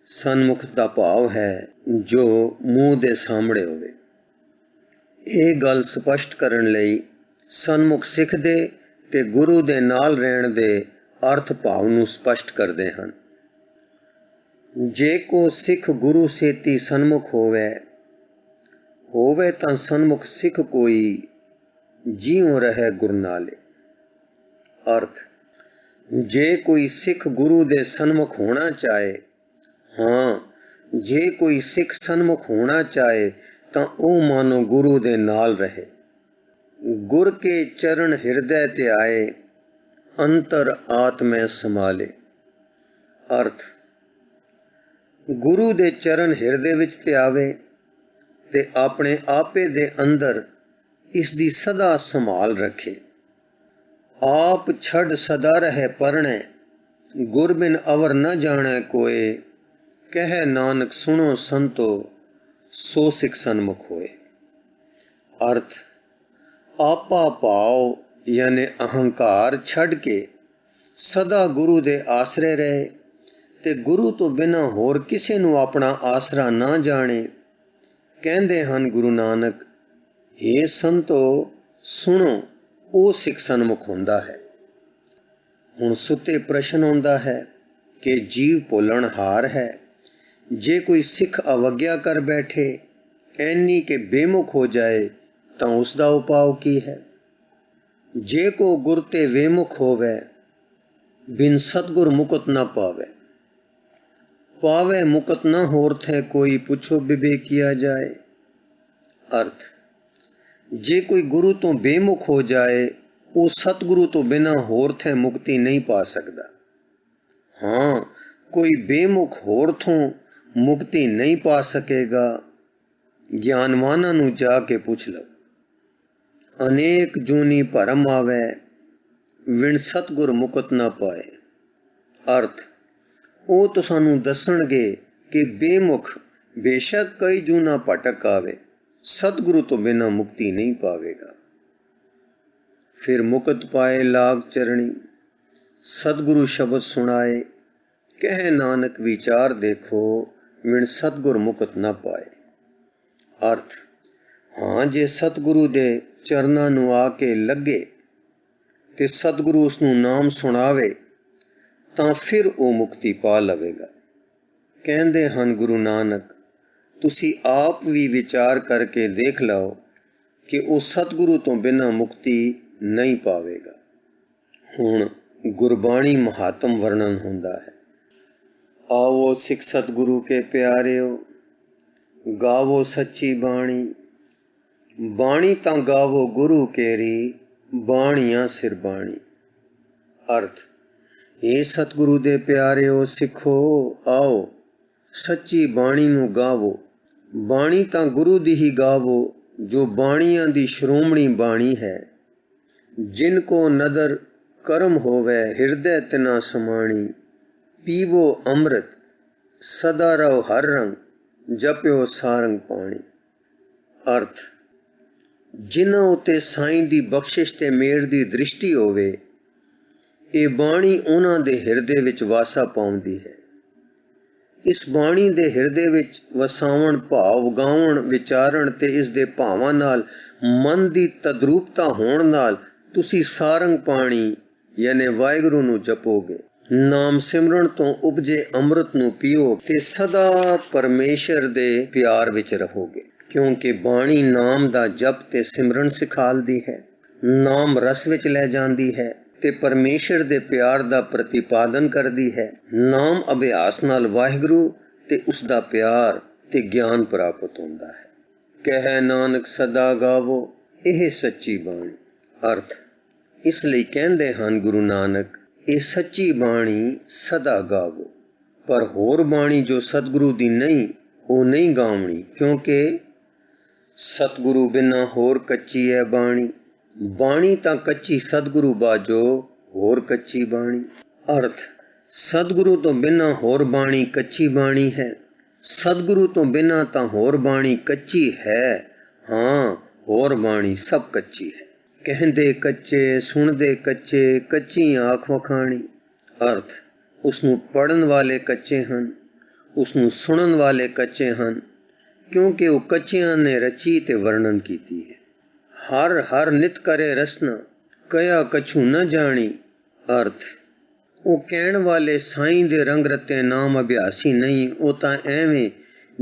ਸਨਮੁਖ ਦਾ ਭਾਵ ਹੈ ਜੋ ਮੂੰਹ ਦੇ ਸਾਹਮਣੇ ਹੋਵੇ। ਇਹ ਗੱਲ ਸਪਸ਼ਟ ਕਰਨ ਲਈ ਸਨਮੁਖ ਸਿੱਖ ਦੇ ਤੇ ਗੁਰੂ ਦੇ ਨਾਲ ਰਹਿਣ ਦੇ ਅਰਥ ਭਾਵ ਨੂੰ ਸਪਸ਼ਟ ਕਰਦੇ ਹਨ। ਜੇ ਕੋ ਸਿੱਖ ਗੁਰੂ ਸੇਤੀ ਸਨਮੁਖ ਹੋਵੇ ਤਾਂ ਸਨਮੁਖ ਸਿੱਖ ਕੋਈ ਜਿਉਂ ਰਹੇ ਗੁਰ ਨਾਲੇ। ਅਰਥ, ਜੇ ਕੋਈ ਸਿੱਖ ਗੁਰੂ ਦੇ ਸਨਮੁਖ ਹੋਣਾ ਚਾਹੇ, ਜੇ ਕੋਈ ਸਿੱਖ ਸਨਮੁਖ ਹੋਣਾ ਚਾਹੇ ਤਾਂ ਉਹ ਮਾਨੋ ਗੁਰੂ ਦੇ ਨਾਲ ਰਹੇ। ਗੁਰ ਕੇ ਚਰਨ ਹਿਰਦੈ ਤੇ ਆਏ, ਅੰਤਰ ਆਤਮੈ ਸਮਾਲੇ। ਅਰਥ, ਗੁਰੂ ਦੇ ਚਰਨ ਹਿਰਦੇ ਵਿੱਚ ਤੇ ਆਵੇ ਤੇ ਆਪਣੇ ਆਪੇ ਦੇ ਅੰਦਰ ਇਸ ਦੀ ਸਦਾ ਸੰਭਾਲ ਰੱਖੇ। ਆਪ ਛੱਡ ਸਦਾ ਰਹੇ ਪਰਣੈ, ਗੁਰ ਬਿਨ ਅਵਰ ਨ ਜਾਣੈ ਕੋਏ, ਕਹਿ ਨਾਨਕ ਸੁਣੋ ਸੰਤੋ, ਸੋ ਸਿੱਖ ਸਨਮੁਖ ਹੋਏ। ਅਰਥ, ਆਪਾ ਭਾਵ ਯਾਨੀ ਅਹੰਕਾਰ ਛੱਡ ਕੇ ਸਦਾ ਗੁਰੂ ਦੇ ਆਸਰੇ ਰਹੇ ਤੇ ਗੁਰੂ ਤੋਂ ਬਿਨਾਂ ਹੋਰ ਕਿਸੇ ਨੂੰ ਆਪਣਾ ਆਸਰਾ ਨਾ ਜਾਣੇ। ਕਹਿੰਦੇ ਹਨ ਗੁਰੂ ਨਾਨਕ, ਹੇ ਸੰਤੋ ਸੁਣੋ, ਉਹ ਸਿੱਖ ਸਨਮੁਖ ਹੁੰਦਾ ਹੈ। ਹੁਣ ਸੁੱਤੇ ਪ੍ਰਸ਼ਨ ਆਉਂਦਾ ਹੈ ਕਿ ਜੀਵ ਭੁੱਲਣ ਹਾਰ ਹੈ। ਜੇ ਕੋਈ ਸਿੱਖ ਅਵੱਗਿਆ ਕਰ ਬੈਠੇ ਐਨੀ ਕਿ ਬੇਮੁਖ ਹੋ ਜਾਏ ਤਾਂ ਉਸ ਦਾ ਉਪਾਅ ਕੀ ਹੈ? ਜੇ ਕੋ ਗੁਰ ਤੇ ਵੇਮੁਖ ਹੋਵੇ, ਬਿਨ ਸਤਗੁਰ ਮੁਕਤ ਨਾ ਪਾਵੇ ਮੁਕਤ ਨਾ ਹੋਰ ਥੇ ਕੋਈ, ਪੁੱਛੋ ਬਿਬੇ ਕੀਆ ਜਾਏ। ਅਰਥ, ਜੇ ਕੋਈ ਗੁਰੂ ਤੋਂ ਬੇਮੁਖ ਹੋ ਜਾਏ ਉਹ ਸਤਿਗੁਰੂ ਤੋਂ ਬਿਨਾਂ ਹੋਰ ਥੇ ਮੁਕਤੀ ਨਹੀਂ ਪਾ ਸਕਦਾ। ਕੋਈ ਬੇਮੁਖ ਹੋਰ ਥੋਂ ਮੁਕਤੀ ਨਹੀਂ ਪਾ ਸਕੇਗਾ। ਗਿਆਨਵਾਨਾਂ ਨੂੰ ਜਾ ਕੇ ਪੁੱਛ ਲਓ। ਅਨੇਕ ਜੂਨੀ ਭਰਮ ਆਵੇ, ਵਿਣ ਸਤਿਗੁਰ ਮੁਕਤ ਨਾ ਪਾਏ। ਅਰਥ, ਉਹ ਤਾਂ ਸਾਨੂੰ ਦੱਸਣਗੇ ਕਿ ਬੇਮੁਖ ਬੇਸ਼ੱਕ ਕਈ ਜੂਨਾ ਭਟਕ ਆਵੇ, ਸਤਿਗੁਰੂ ਤੋਂ ਬਿਨਾਂ ਮੁਕਤੀ ਨਹੀਂ ਪਾਵੇਗਾ। ਫਿਰ ਮੁਕਤ ਪਾਏ ਲਾਗ ਚਰਣੀ, ਸਤਿਗੁਰੂ ਸ਼ਬਦ ਸੁਣਾਏ, ਕਹਿ ਨਾਨਕ ਵਿਚਾਰ ਦੇਖੋ, ਵਿਣ ਸਤਿਗੁਰ ਮੁਕਤ ਨਾ ਪਾਏ। ਅਰਥ, ਜੇ ਸਤਿਗੁਰੂ ਦੇ ਚਰਨਾਂ ਨੂੰ ਆ ਕੇ ਲੱਗੇ ਤੇ ਸਤਿਗੁਰੂ ਉਸ ਨੂੰ ਨਾਮ ਸੁਣਾਵੇ ਤਾਂ ਫਿਰ ਉਹ ਮੁਕਤੀ ਪਾ ਲਵੇਗਾ। ਕਹਿੰਦੇ ਹਨ ਗੁਰੂ ਨਾਨਕ, ਤੁਸੀਂ ਆਪ ਵੀ ਵਿਚਾਰ ਕਰਕੇ ਦੇਖ ਲਓ ਕਿ ਉਹ ਸਤਿਗੁਰੂ ਤੋਂ ਬਿਨਾਂ ਮੁਕਤੀ ਨਹੀਂ ਪਾਵੇਗਾ। ਹੁਣ ਗੁਰਬਾਣੀ ਮਹਾਤਮ ਵਰਣਨ ਹੁੰਦਾ ਹੈ। ਆਵੋ ਸਿੱਖ ਸਤਿਗੁਰੂ ਕੇ ਪਿਆਰਿਓ, ਗਾਵੋ ਸੱਚੀ ਬਾਣੀ, ਬਾਣੀ ਤਾਂ ਗਾਵੋ ਗੁਰੂ ਕੇਰੀ, ਬਾਣੀਆਂ ਸਿਰ ਬਾਣੀ। ਅਰਥ, ਇਹ ਸਤਿਗੁਰੂ ਦੇ ਪਿਆਰਿਓ ਸਿੱਖੋ, ਆਓ ਸੱਚੀ ਬਾਣੀ ਨੂੰ ਗਾਵੋ। ਬਾਣੀ ਤਾਂ ਗੁਰੂ ਦੀ ਹੀ ਗਾਵੋ ਜੋ ਬਾਣੀਆਂ ਦੀ ਸ਼੍ਰੋਮਣੀ ਬਾਣੀ ਹੈ। ਜਿਨ ਕੋ ਨਦਰ ਕਰਮ ਹੋਵੇ, ਹਿਰਦੈ ਤਿਨਾ ਸਮਾਣੀ, ਪੀਵੋ ਅੰਮ੍ਰਿਤ ਸਦਾ ਰਹੋ ਹਰ ਰੰਗ, ਜਪਿਓ ਸਾਰੰਗ ਪਾਣੀ। ਅਰਥ, ਜਿਨ੍ਹਾਂ ਉੱਤੇ ਸਾਈਂ ਦੀ ਬਖਸ਼ਿਸ਼ ਤੇ ਮੇਰ ਦੀ ਦ੍ਰਿਸ਼ਟੀ ਹੋਵੇ, ਇਹ ਬਾਣੀ ਉਹਨਾਂ ਦੇ ਹਿਰਦੇ ਵਿੱਚ ਵਾਸਾ ਪਾਉਂਦੀ ਹੈ। ਇਸ ਬਾਣੀ ਦੇ ਹਿਰਦੇ ਵਿੱਚ ਵਸਾਵਣ, ਭਾਵ ਗਾਉਣ, ਵਿਚਾਰਨ ਤੇ ਇਸ ਦੇ ਭਾਵਾਂ ਨਾਲ ਮਨ ਦੀ ਤਦਰੂਪਤਾ ਹੋਣ ਨਾਲ ਤੁਸੀਂ ਸਾਰੰਗ ਪਾਣੀ ਯਾਨੀ ਵਾਹਿਗੁਰੂ ਨੂੰ ਜਪੋਗੇ। ਨਾਮ ਸਿਮਰਨ ਤੋਂ ਉਪਜੇ ਅੰਮ੍ਰਿਤ ਨੂੰ ਪੀਓ ਤੇ ਸਦਾ ਪਰਮੇਸ਼ਰ ਦੇ ਪਿਆਰ ਵਿੱਚ ਰਹੋਗੇ। ਕਿਉਂਕਿ ਬਾਣੀ ਨਾਮ ਦਾ ਜਪ ਤੇ ਸਿਮਰਨ ਸਿਖਾਲਦੀ ਹੈ, ਨਾਮ ਰਸ ਵਿੱਚ ਲੈ ਜਾਂਦੀ ਹੈ ਤੇ ਪਰਮੇਸ਼ਰ ਦੇ ਪਿਆਰ ਦਾ ਪ੍ਰਤੀਪਾਦਨ ਕਰਦੀ ਹੈ। ਨਾਮ ਅਭਿਆਸ ਨਾਲ ਵਾਹਿਗੁਰੂ ਤੇ ਉਸ ਦਾ ਪਿਆਰ ਤੇ ਗਿਆਨ ਪ੍ਰਾਪਤ ਹੁੰਦਾ ਹੈ। ਕਹਿ ਨਾਨਕ ਸਦਾ ਗਾਵੋ, ਇਹ ਸੱਚੀ ਬਾਣੀ। ਅਰਥ, ਇਸ ਲਈ ਕਹਿੰਦੇ ਹਨ ਗੁਰੂ ਨਾਨਕ ਇਹ ਸੱਚੀ ਬਾਣੀ ਸਦਾ ਗਾਵੋ, ਪਰ ਹੋਰ ਬਾਣੀ ਜੋ ਸਤਿਗੁਰੂ ਦੀ ਨਹੀਂ ਉਹ ਨਹੀਂ ਗਾਵਣੀ, ਕਿਉਂਕਿ ਸਤਿਗੁਰੂ ਬਿਨਾਂ ਹੋਰ ਕੱਚੀ ਹੈ ਬਾਣੀ। ਬਾਣੀ ਤਾਂ ਕੱਚੀ ਸਤਿਗੁਰੂ ਬਾਝੋ, ਹੋਰ ਕੱਚੀ ਬਾਣੀ। ਅਰਥ, ਸਤਿਗੁਰੂ ਤੋਂ ਬਿਨਾਂ ਹੋਰ ਬਾਣੀ ਕੱਚੀ ਬਾਣੀ ਹੈ। ਸਤਿਗੁਰੂ ਤੋਂ ਬਿਨਾਂ ਤਾਂ ਹੋਰ ਬਾਣੀ ਕੱਚੀ ਹੈ, ਹਾਂ ਹੋਰ ਬਾਣੀ ਸਭ ਕੱਚੀ ਹੈ। ਕਹਿੰਦੇ ਕੱਚੇ, ਸੁਣਦੇ ਕੱਚੇ, ਕੱਚੀ ਆਖ ਵਖਾਣੀ। ਅਰਥ, ਉਸਨੂੰ ਪੜ੍ਹਨ ਵਾਲੇ ਕੱਚੇ ਹਨ, ਉਸਨੂੰ ਸੁਣਨ ਵਾਲੇ ਕੱਚੇ ਹਨ, ਕਿਉਂਕਿ ਉਹ ਕੱਚਿਆਂ ਨੇ ਰਚੀ ਤੇ ਵਰਣਨ ਕੀਤੀ ਹੈ। ਹਰ ਹਰ ਨਿਤ ਕਰੇ ਰਸਨਾ, ਕਹਿਆ ਕਛੂ ਨ ਜਾਣੀ। ਅਰਥ, ਉਹ ਕਹਿਣ ਵਾਲੇ ਸਾਈਂ ਦੇ ਰੰਗ ਰਤੇ ਨਾਮ ਅਭਿਆਸੀ ਨਹੀਂ, ਉਹ ਤਾਂ ਐਵੇਂ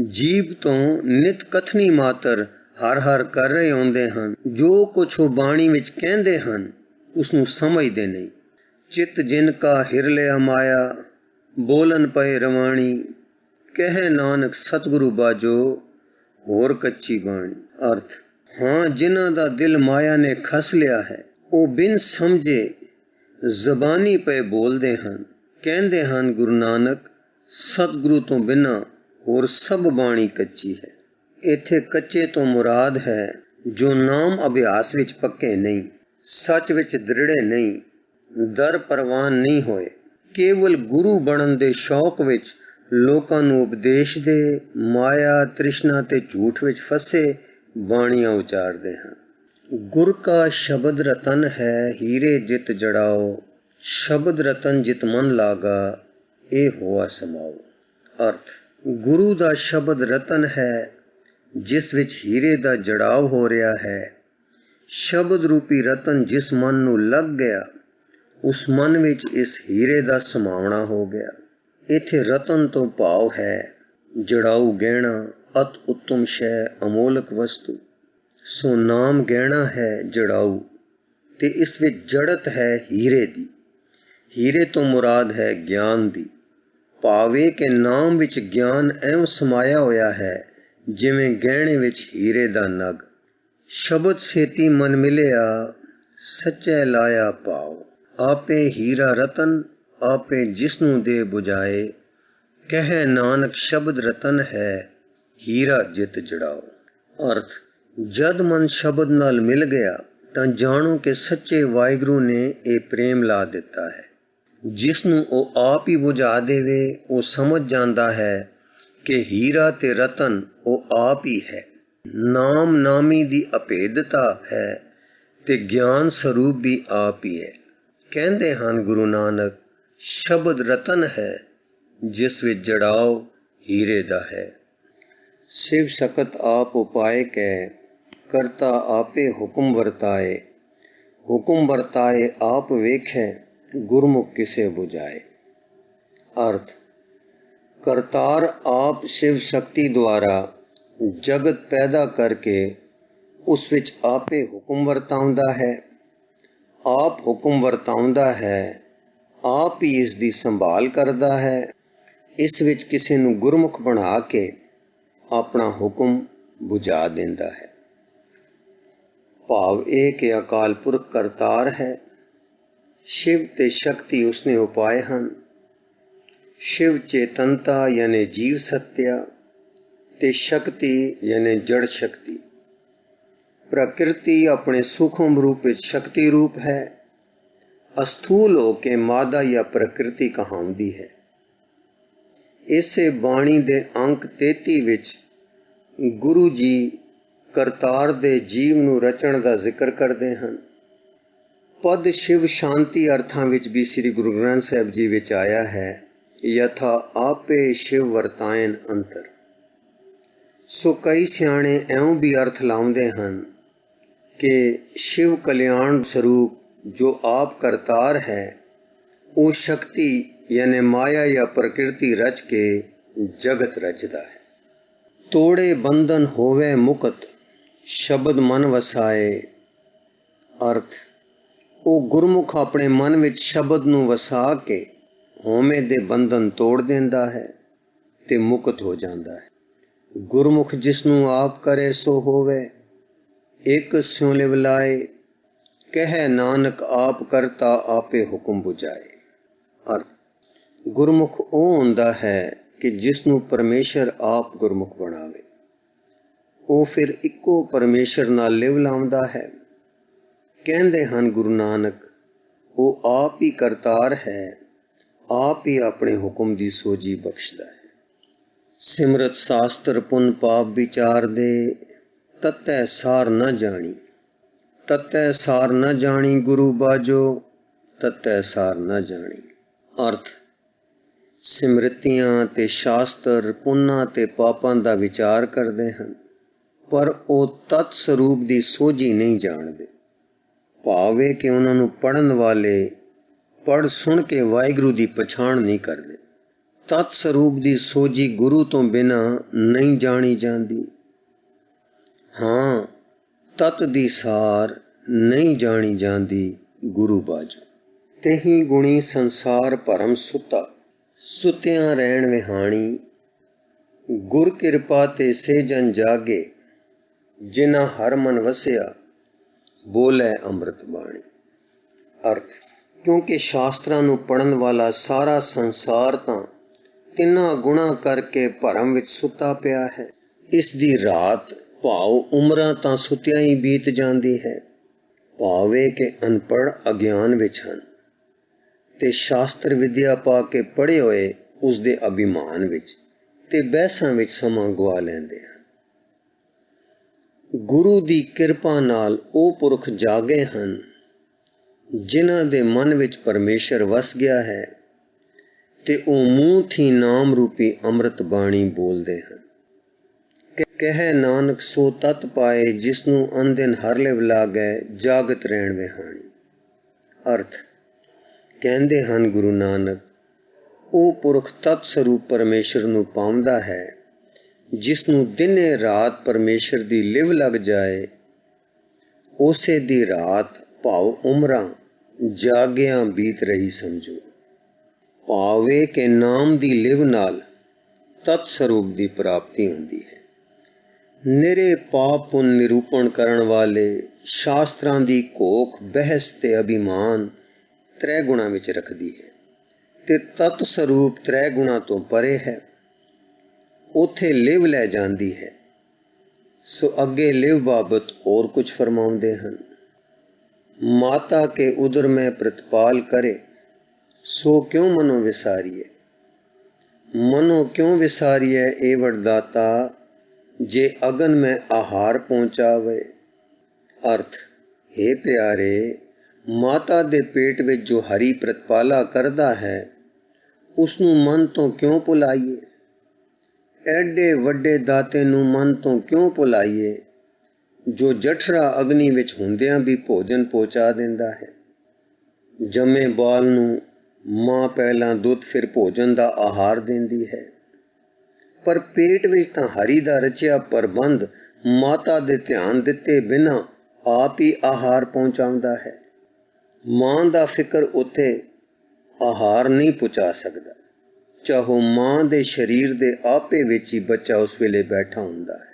ਜੀਭ ਤੋਂ ਨਿਤ ਕਥਨੀ ਮਾਤਰ ਹਰ ਹਰ ਕਰ ਰਹੇ ਆਉਂਦੇ ਹਨ। ਜੋ ਕੁਛ ਉਹ ਬਾਣੀ ਵਿੱਚ ਕਹਿੰਦੇ ਹਨ ਉਸਨੂੰ ਸਮਝਦੇ ਨਹੀਂ। ਚਿੱਤ ਜਿਨ ਕਾ ਹਿਰ ਲਿਆ ਮਾਇਆ, ਬੋਲਨ ਪਏ ਰਵਾਣੀ। ਕਹਿ ਨਾਨਕ ਸਤਿਗੁਰੂ ਬਾਝੋ, ਹੋਰ ਕੱਚੀ ਬਾਣੀ। ਅਰਥ, ਹਾਂ ਜਿਨ੍ਹਾਂ ਦਾ ਦਿਲ ਮਾਇਆ ਨੇ ਖਸ ਲਿਆ ਹੈ, ਉਹ ਬਿਨ ਸਮਝੇ ਜ਼ਬਾਨੀ ਪਏ ਬੋਲਦੇ ਹਨ। ਕਹਿੰਦੇ ਹਨ ਗੁਰੂ ਨਾਨਕ, ਸਤਿਗੁਰੂ ਤੋਂ ਬਿਨਾਂ ਹੋਰ ਸਭ ਬਾਣੀ ਕੱਚੀ ਹੈ। ਇੱਥੇ ਕੱਚੇ ਤੋਂ ਮੁਰਾਦ ਹੈ ਜੋ ਨਾਮ ਅਭਿਆਸ ਵਿੱਚ ਪੱਕੇ ਨਹੀਂ, ਸੱਚ ਵਿੱਚ ਦ੍ਰਿੜੇ ਨਹੀਂ, ਦਰ ਪ੍ਰਵਾਨ ਨਹੀਂ ਹੋਏ, ਕੇਵਲ ਗੁਰੂ ਬਣਨ ਦੇ ਸ਼ੌਕ ਵਿੱਚ ਲੋਕਾਂ ਨੂੰ ਉਪਦੇਸ਼ ਦੇ ਮਾਇਆ, ਤ੍ਰਿਸ਼ਨਾ ਤੇ ਝੂਠ ਵਿੱਚ ਫਸੇ ਬਾਣੀਆਂ ਉਚਾਰਦੇ ਹਨ। ਗੁਰ ਕਾ ਸ਼ਬਦ ਰਤਨ ਹੈ, ਹੀਰੇ ਜਿਤ ਜੜਾਓ। ਸ਼ਬਦ ਰਤਨ ਜਿਤ ਮਨ ਲਾਗਾ, ਇਹ ਹੋਆ ਸਮਾਓ। ਅਰਥ, ਗੁਰੂ ਦਾ ਸ਼ਬਦ ਰਤਨ ਹੈ ਜਿਸ ਵਿੱਚ ਹੀਰੇ ਦਾ ਜੜਾਵ ਹੋ ਰਿਹਾ ਹੈ। ਸ਼ਬਦ ਰੂਪੀ ਰਤਨ ਜਿਸ ਮਨ ਨੂੰ ਲੱਗ ਗਿਆ, ਉਸ ਮਨ ਵਿੱਚ ਇਸ ਹੀਰੇ ਦਾ ਸਮਾਵਣਾ ਹੋ ਗਿਆ। ਇੱਥੇ ਰਤਨ ਤੋਂ ਭਾਵ ਹੈ ਜੜਾਊ ਗਹਿਣਾ, ਅਤ ਉੱਤਮ ਸ਼ੈ, ਅਮੋਲਕ ਵਸਤੂ। ਸੋ ਨਾਮ ਗਹਿਣਾ ਹੈ ਜੜਾਊ, ਤੇ ਇਸ ਵਿੱਚ ਜੜਤ ਹੈ ਹੀਰੇ ਦੀ। ਹੀਰੇ ਤੋਂ ਮੁਰਾਦ ਹੈ ਗਿਆਨ ਦੀ। ਭਾਵੇਂ ਕਿ ਨਾਮ ਵਿੱਚ ਗਿਆਨ ਐਉਂ ਸਮਾਇਆ ਹੋਇਆ ਹੈ ਜਿਵੇਂ ਗਹਿਣੇ ਵਿੱਚ ਹੀਰੇ ਦਾ ਨਗ। ਸ਼ਬਦ ਸੇਤੀ ਮਨ ਮਿਲਿਆ, ਸੱਚੇ ਲਾਇਆ ਪਾਓ। ਆਪੇ ਹੀਰਾ ਰਤਨ, ਆਪੇ ਜਿਸਨੂੰ ਦੇ ਬੁਝਾਏ। ਕਹਿ ਨਾਨਕ ਸ਼ਬਦ ਰਤਨ ਹੈ, ਹੀਰਾ ਜਿਤ ਜੜਾਓ। ਅਰਥ, ਜਦ ਮਨ ਸ਼ਬਦ ਨਾਲ ਮਿਲ ਗਿਆ ਤਾਂ ਜਾਣੋ ਕਿ ਸੱਚੇ ਵਾਹਿਗੁਰੂ ਨੇ ਇਹ ਪ੍ਰੇਮ ਲਾ ਦਿੱਤਾ ਹੈ। ਜਿਸ ਨੂੰ ਉਹ ਆਪ ਹੀ ਬੁਝਾ ਦੇਵੇ, ਉਹ ਸਮਝ ਜਾਂਦਾ ਹੈ ਕਿ ਹੀਰਾ ਤੇ ਰਤਨ ਉਹ ਆਪ ਹੀ ਹੈ। ਨਾਮ ਨਾਮੀ ਦੀ ਅਭੇਦਤਾ ਹੈ ਤੇ ਗਿਆਨ ਸਰੂਪ ਵੀ ਆਪ ਹੀ ਹੈ। ਕਹਿੰਦੇ ਹਨ ਗੁਰੂ ਨਾਨਕ, ਸ਼ਬਦ ਰਤਨ ਹੈ ਜਿਸ ਵਿੱਚ ਜੜਾਓ ਹੀਰੇ ਦਾ ਹੈ। ਸਿਵ ਸਕਤ ਆਪ ਉਪਾਏ ਕੈ, ਕਰਤਾ ਆਪੇ ਹੁਕਮ ਵਰਤਾਏ। ਹੁਕਮ ਵਰਤਾਏ ਆਪ ਵੇਖੈ, ਗੁਰਮੁਖ ਕਿਸੇ ਬੁਝਾਏ। ਅਰਥ, ਕਰਤਾਰ ਆਪ ਸ਼ਿਵ ਸ਼ਕਤੀ ਦੁਆਰਾ ਜਗਤ ਪੈਦਾ ਕਰਕੇ ਉਸ ਵਿੱਚ ਆਪੇ ਹੁਕਮ ਵਰਤਾਉਂਦਾ ਹੈ। ਆਪ ਹੁਕਮ ਵਰਤਾਉਂਦਾ ਹੈ, ਆਪ ਹੀ ਇਸ ਦੀ ਸੰਭਾਲ ਕਰਦਾ ਹੈ। ਇਸ ਵਿੱਚ ਕਿਸੇ ਨੂੰ ਗੁਰਮੁਖ ਬਣਾ ਕੇ ਆਪਣਾ ਹੁਕਮ ਬੁਝਾ ਦਿੰਦਾ ਹੈ। ਭਾਵ ਇਹ ਕਿ ਅਕਾਲ ਪੁਰਖ ਕਰਤਾਰ ਹੈ, ਸ਼ਿਵ ਤੇ ਸ਼ਕਤੀ ਉਸਨੇ ਉਪਾਏ ਹਨ। ਸ਼ਿਵ ਚੇਤਨਤਾ ਯਾਨੀ ਜੀਵ ਸੱਤਿਆ, ਤੇ ਸ਼ਕਤੀ ਯਾਨੀ ਜੜ ਸ਼ਕਤੀ। ਪ੍ਰਕਿਰਤੀ ਆਪਣੇ ਸੂਖਮ ਰੂਪ ਵਿੱਚ ਸ਼ਕਤੀ ਰੂਪ ਹੈ, ਅਸਥੂਲ ਹੋ ਕੇ ਮਾਦਾ ਜਾਂ ਪ੍ਰਕਿਰਤੀ ਕਹਾਉਂਦੀ ਹੈ। ਇਸੇ ਬਾਣੀ ਦੇ ਅੰਕ 33 ਵਿੱਚ ਗੁਰੂ ਜੀ ਕਰਤਾਰ ਦੇ ਜੀਵ ਨੂੰ ਰਚਣ ਦਾ ਜ਼ਿਕਰ ਕਰਦੇ ਹਨ। ਪਦ ਸ਼ਿਵ ਸ਼ਾਂਤੀ ਅਰਥਾਂ ਵਿੱਚ ਵੀ ਸ੍ਰੀ ਗੁਰੂ ਗ੍ਰੰਥ ਸਾਹਿਬ ਜੀ ਵਿੱਚ ਆਇਆ ਹੈ, ਯਥਾ ਆਪੇ ਸ਼ਿਵ ਵਰਤਾਇਨ ਅੰਤਰ। ਸੋ ਕਈ ਸਿਆਣੇ ਇਉਂ ਵੀ ਅਰਥ ਲਾਉਂਦੇ ਹਨ ਕਿ ਸ਼ਿਵ ਕਲਿਆਣ ਸਰੂਪ ਜੋ ਆਪ ਕਰਤਾਰ ਹੈ, ਉਹ ਸ਼ਕਤੀ ਯਾਨੀ ਮਾਇਆ ਜਾਂ ਪ੍ਰਕਿਰਤੀ ਰਚ ਕੇ ਜਗਤ ਰਚਦਾ ਹੈ। ਤੋੜੇ ਬੰਧਨ ਹੋਵੇ ਮੁਕਤ, ਸ਼ਬਦ ਮਨ ਵਸਾਏ। ਅਰਥ, ਉਹ ਗੁਰਮੁਖ ਆਪਣੇ ਮਨ ਵਿੱਚ ਸ਼ਬਦ ਨੂੰ ਵਸਾ ਕੇ ਹਉਮੈ ਦੇ ਬੰਧਨ ਤੋੜ ਦਿੰਦਾ ਹੈ ਤੇ ਮੁਕਤ ਹੋ ਜਾਂਦਾ ਹੈ। ਗੁਰਮੁਖ ਜਿਸ ਨੂੰ ਆਪ ਕਰੇ ਸੋ ਹੋਵੇ, ਇੱਕ ਸਿਉ ਲਿਵ ਲਾਏ। ਕਹਿ ਨਾਨਕ ਆਪ ਕਰਤਾ ਆਪੇ ਹੁਕਮ ਬੁਝਾਏ। अर्थ गुरमुख ਉਹ ਹੁੰਦਾ ਹੈ ਕਿ ਜਿਸ ਨੂੰ ਪਰਮੇਸ਼ਰ ਆਪ ਗੁਰਮੁਖ ਬਣਾਵੇ। ਉਹ ਫਿਰ ਇੱਕੋ ਪਰਮੇਸ਼ਰ ਨਾਲ ਲਿਵ ਲਾਉਂਦਾ ਹੈ। ਕਹਿੰਦੇ ਹਨ ਗੁਰੂ ਨਾਨਕ, ਉਹ ਆਪ ਹੀ ਕਰਤਾਰ ਹੈ, ਆਪ ਹੀ ਆਪਣੇ ਹੁਕਮ ਦੀ ਸੋਝੀ ਬਖਸ਼ਦਾ ਹੈ। ਸਿਮਰਤ ਸ਼ਾਸਤਰ ਪੁੰਨ ਪਾਪ ਵਿਚਾਰ ਦੇ, ਤਤੈ ਸਾਰ ਨ ਜਾਣੀ। ਤਤੈ ਸਾਰ ਨ ਜਾਣੀ ਗੁਰੂ ਬਾਝੋ, ਤਤੈ ਸਾਰ ਨ ਜਾਣੀ। ਅਰਥ ਸਿਮਰਤੀਆਂ ਤੇ ਸ਼ਾਸਤਰ ਪੁੰਨਾਂ ਤੇ ਪਾਪਾਂ ਦਾ ਵਿਚਾਰ ਕਰਦੇ ਹਨ, ਪਰ ਉਹ ਤਤ ਸਰੂਪ ਦੀ ਸੋਝੀ ਨਹੀਂ ਜਾਣਦੇ। ਭਾਵੇਂ ਕਿ ਉਹਨਾਂ ਨੂੰ ਪੜ੍ਹਨ ਵਾਲੇ ਪੜ੍ਹ ਸੁਣ ਕੇ ਵਾਹਿਗੁਰੂ ਦੀ ਪਛਾਣ ਨਹੀਂ ਕਰਦੇ। ਤਤ ਸਰੂਪ ਦੀ ਸੋਝੀ ਗੁਰੂ ਤੋਂ ਬਿਨਾਂ ਨਹੀਂ ਜਾਣੀ ਜਾਂਦੀ। ਹਾਂ, ਤਤ ਦੀ ਸਾਰ ਨਹੀਂ ਜਾਣੀ ਜਾਂਦੀ ਗੁਰੂ ਬਾਝੋਂ। ਤੇਹੀ ਗੁਣੀ ਸੰਸਾਰ ਭਰਮ ਸੁੱਤਾ, ਸੁੱਤਿਆਂ ਰਹਿਣ ਵਿਹਾਣੀ। ਗੁਰ ਕਿਰਪਾ ਤੇ ਸੇ ਜਨ ਜਾਗੇ, ਜਿਨ੍ਹਾਂ ਹਰ ਮਨ ਵਸਿਆ, ਬੋਲੇ ਅੰਮ੍ਰਿਤ ਬਾਣੀ। ਅਰਥ ਕਿਉਂਕਿ ਸ਼ਾਸਤਰਾਂ ਨੂੰ ਪੜ੍ਹਨ ਵਾਲਾ ਸਾਰਾ ਸੰਸਾਰ ਤਾਂ ਤਿੰਨਾਂ ਗੁਣਾਂ ਕਰਕੇ ਭਰਮ ਵਿੱਚ ਸੁੱਤਾ ਪਿਆ ਹੈ। ਇਸ ਦੀ ਰਾਤ ਭਾਵ ਉਮਰਾਂ ਤਾਂ ਸੁੱਤਿਆਂ ਹੀ ਬੀਤ ਜਾਂਦੀ ਹੈ। ਭਾਵੇਂ ਕਿ ਅਨਪੜ੍ਹ ਅਗਿਆਨ ਵਿੱਚ ਹਨ ਤੇ ਸ਼ਾਸਤਰ ਵਿਦਿਆ ਪਾ ਕੇ ਪੜ੍ਹੇ ਹੋਏ ਉਸ ਦੇ ਅਭਿਮਾਨ ਵਿੱਚ ਤੇ ਬਹਿਸਾਂ ਵਿੱਚ ਸਮਾਂ ਗਵਾ ਲੈਂਦੇ ਹਨ। ਗੁਰੂ ਦੀ ਕਿਰਪਾ ਨਾਲ ਉਹ ਪੁਰਖ ਜਾਗੇ ਹਨ ਜਿਨ੍ਹਾਂ ਦੇ ਮਨ ਵਿੱਚ ਪਰਮੇਸ਼ਰ ਵਸ ਗਿਆ ਹੈ ਤੇ ਉਹ ਮੂੰਹ ਥੀ ਨਾਮ ਰੂਪੀ ਅੰਮ੍ਰਿਤ ਬਾਣੀ ਬੋਲਦੇ ਹਨ। ਕਹਿ ਨਾਨਕ ਸੋ ਤਤ ਪਾਏ, ਜਿਸ ਨੂੰ ਅਨਦਿਨ ਹਰ ਲਿਵ ਲਾਗੈ, ਜਾਗਤ ਰਹਿਣ ਵਿਹਾਣੀ। ਅਰਥ ਕਹਿੰਦੇ ਹਨ ਗੁਰੂ ਨਾਨਕ, ਉਹ ਪੁਰਖ ਤਤ ਸਰੂਪ ਪਰਮੇਸ਼ਰ ਨੂੰ ਪਾਉਂਦਾ ਹੈ ਜਿਸ ਨੂੰ ਦਿਨੇ ਰਾਤ ਪਰਮੇਸ਼ਰ ਦੀ ਲਿਵ ਲੱਗ ਜਾਏ। ਉਸੇ ਦੀ ਰਾਤ ਭਾਵ ਉਮਰਾਂ ਜਾਗਿਆਂ ਬੀਤ ਰਹੀ ਸਮਝੋ। ਭਾਵੇਂ ਕਿ ਨਾਮ ਦੀ ਲਿਵ ਨਾਲ ਤਤ ਸਰੂਪ ਦੀ ਪ੍ਰਾਪਤੀ ਹੁੰਦੀ ਹੈ। ਨਿਰੇ ਪਾਪ ਪੁੰਨ ਨਿਰੂਪਣ ਕਰਨ ਵਾਲੇ ਸ਼ਾਸਤਰਾਂ ਦੀ ਘੋਖ ਬਹਿਸ ਤੇ ਅਭਿਮਾਨ ਤ੍ਰੈ ਗੁਣਾਂ ਵਿੱਚ ਰੱਖਦੀ ਹੈ ਤੇ ਤਤ ਸਰੂਪ ਤ੍ਰੈ ਗੁਣਾਂ ਤੋਂ ਪਰੇ ਹੈ। ਉੱਥੇ ਲਿਵ ਲੈ ਜਾਂਦੀ ਹੈ। ਸੋ ਅੱਗੇ ਲਿਵ ਬਾਬਤ ਹੋਰ ਕੁਝ ਫਰਮਾਉਂਦੇ ਹਨ। ਮਾਤਾ ਕੇ ਉਦਰ ਮੈਂ ਪ੍ਰਤਪਾਲ ਕਰੇ, ਸੋ ਕਿਉਂ ਮਨੋ ਵਿਸਾਰੀਏ। ਮਨੋ ਕਿਉਂ ਵਿਸਾਰੀਏ ਏ ਵਰਦਾਤਾ, ਜੇ ਅਗਨ ਮੈਂ ਆਹਾਰ ਪਹੁੰਚਾਵੇ। ਅਰਥ ਹੇ ਪਿਆਰੇ, ਮਾਤਾ ਦੇ ਪੇਟ ਵਿੱਚ ਜੋ ਹਰੀ ਪ੍ਰਤਪਾਲਾ ਕਰਦਾ ਹੈ, ਉਸ ਨੂੰ ਮਨ ਤੋਂ ਕਿਉਂ ਭੁਲਾਈਏ। ਐਡੇ ਵੱਡੇ ਦਾਤੇ ਨੂੰ ਮਨ ਤੋਂ ਕਿਉਂ ਭੁਲਾਈਏ, ਜੋ ਜਠਰਾ ਅਗਨੀ ਵਿੱਚ ਹੁੰਦਿਆਂ ਵੀ ਭੋਜਨ ਪਹੁੰਚਾ ਦਿੰਦਾ ਹੈ। ਜੰਮੇ ਬਾਲ ਨੂੰ ਮਾਂ ਪਹਿਲਾਂ ਦੁੱਧ ਫਿਰ ਭੋਜਨ ਦਾ ਆਹਾਰ ਦਿੰਦੀ ਹੈ, ਪਰ ਪੇਟ ਵਿੱਚ ਤਾਂ ਹਰੀ ਦਾ ਰਚਿਆ ਪ੍ਰਬੰਧ ਮਾਤਾ ਦੇ ਧਿਆਨ ਦਿੱਤੇ ਬਿਨਾਂ ਆਪ ਹੀ ਆਹਾਰ ਪਹੁੰਚਾਉਂਦਾ ਹੈ। ਮਾਂ ਦਾ ਫਿਕਰ ਉੱਥੇ ਆਹਾਰ ਨਹੀਂ ਪਹੁੰਚਾ ਸਕਦਾ, ਚਾਹੋ ਮਾਂ ਦੇ ਸਰੀਰ ਦੇ ਆਪੇ ਵਿੱਚ ਹੀ ਬੱਚਾ ਉਸ ਵੇਲੇ ਬੈਠਾ ਹੁੰਦਾ ਹੈ।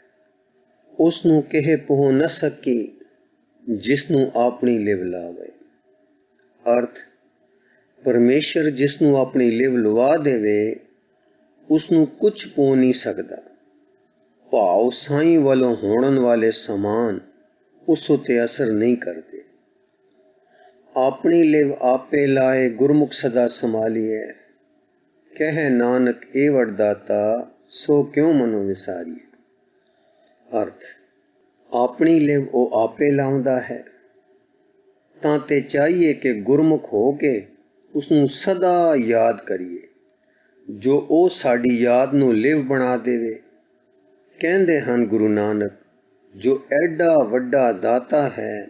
ਉਸ ਨੂੰ ਕਿਹ ਪਹੁ ਨਾ ਸਕੀ, ਜਿਸ ਨੂੰ ਆਪਣੀ ਲਿਵ ਲਾਵੇ। ਅਰਥ ਪਰਮੇਸ਼ਰ ਜਿਸ ਨੂੰ ਆਪਣੀ ਲਿਵ ਲਵਾ ਦੇਵੇ, ਉਸ ਨੂੰ ਕੁਝ ਪੋ ਨਹੀਂ ਸਕਦਾ। ਭਾਵ ਸਾਈਂ ਵੱਲੋਂ ਹੋਣ ਵਾਲੇ ਸਮਾਨ ਉਸ ਉੱਤੇ ਅਸਰ ਨਹੀਂ ਕਰਦੇ। ਆਪਣੀ ਲਿਵ ਆਪੇ ਲਾਏ, ਗੁਰਮੁਖ ਸਦਾ ਸੰਭਾਲੀਏ। ਕਹਿ ਨਾਨਕ ਏ ਵਰਦਾਤਾ, ਸੋ ਕਿਉਂ ਮਨੋ ਵਿਸਾਰੀਏ। ਅਰਥ ਆਪਣੀ ਲਿਵ ਉਹ ਆਪੇ ਲਾਉਂਦਾ ਹੈ, ਤਾਂ ਤੇ ਚਾਹੀਏ ਕਿ ਗੁਰਮੁਖ ਹੋ ਕੇ ਉਸ ਨੂੰ ਸਦਾ ਯਾਦ ਕਰੀਏ, ਜੋ ਉਹ ਸਾਡੀ ਯਾਦ ਨੂੰ ਲਿਵ ਬਣਾ ਦੇਵੇ। ਕਹਿੰਦੇ ਹਨ ਗੁਰੂ ਨਾਨਕ, ਜੋ ਐਡਾ ਵੱਡਾ ਦਾਤਾ ਹੈ,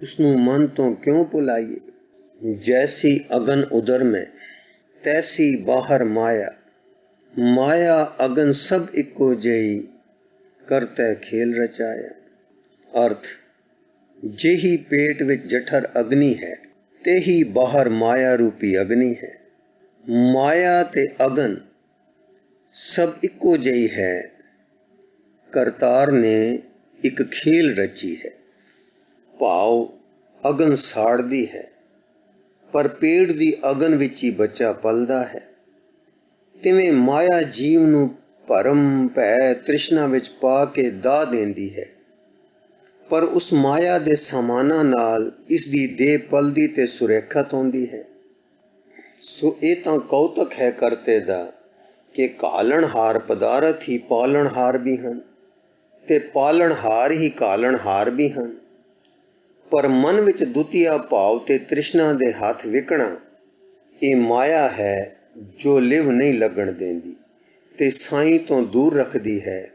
ਉਸ ਨੂੰ ਮਨ ਤੋਂ ਕਿਉਂ ਭੁਲਾਈਏ। ਜੈਸੀ ਅਗਨ ਉਦਰ ਮੈਂ, ਤੈਸੀ ਬਾਹਰ ਮਾਇਆ। ਮਾਇਆ ਅਗਨ ਸਭ ਇੱਕੋ ਜਿਹੀ, ਕਰਤੈ ਖੇਲ ਰਚਾਇਆ। ਅਰਥ ਜਿਹੀ ਪੇਟ ਵਿੱਚ ਜਠਰ ਅਗਨੀ ਹੈ, ਤੇਹੀ ਬਾਹਰ ਮਾਇਆ ਰੂਪੀ ਅਗਨੀ ਹੈ। ਮਾਇਆ ਤੇ ਅਗਨ ਸਭ ਇੱਕੋ ਜਿਹੀ ਹੈ। ਕਰਤਾਰ ਨੇ ਇੱਕ ਖੇਲ ਰਚੀ ਹੈ। ਭਾਵ ਅਗਨ ਸਾੜਦੀ ਹੈ, ਪਰ ਪੇਟ ਦੀ ਅਗਨ ਵਿੱਚ ਹੀ ਬੱਚਾ ਪਲਦਾ ਹੈ। ਤਿਵੇਂ ਮਾਇਆ ਜੀਵ ਨੂੰ ਭਰਮ, ਭੈ, ਤ੍ਰਿਸ਼ਨਾ ਵਿੱਚ ਪਾ ਕੇ ਦਾਹ ਦਿੰਦੀ ਹੈ, ਪਰ ਉਸ ਮਾਇਆ ਦੇ ਸਮਾਨਾਂ ਨਾਲ ਇਸ ਦੀ ਦੇਹ ਪਲਦੀ ਤੇ ਸੁਰੱਖਿਅਤ ਹੁੰਦੀ ਹੈ। ਸੋ ਇਹ ਤਾਂ ਕੌਤਕ ਹੈ ਕਰਤੇ ਦਾ ਕਿ ਕਾਲਣਹਾਰ ਪਦਾਰਥ ਹੀ ਪਾਲਣਹਾਰ ਵੀ ਹਨ ਤੇ ਪਾਲਣਹਾਰ ਹੀ ਕਾਲਣਹਾਰ ਵੀ ਹਨ। ਪਰ ਮਨ ਵਿੱਚ ਦੁਤੀਆ ਭਾਵ ਤੇ ਤ੍ਰਿਸ਼ਨਾ ਦੇ ਹੱਥ ਵਿਕਣਾ ਇਹ ਮਾਇਆ ਹੈ ਜੋ ਲਿਵ ਨਹੀਂ ਲੱਗਣ ਦਿੰਦੀ ਤੇ ਸਾਈਂ ਤੋਂ ਦੂਰ ਰੱਖਦੀ ਹੈ।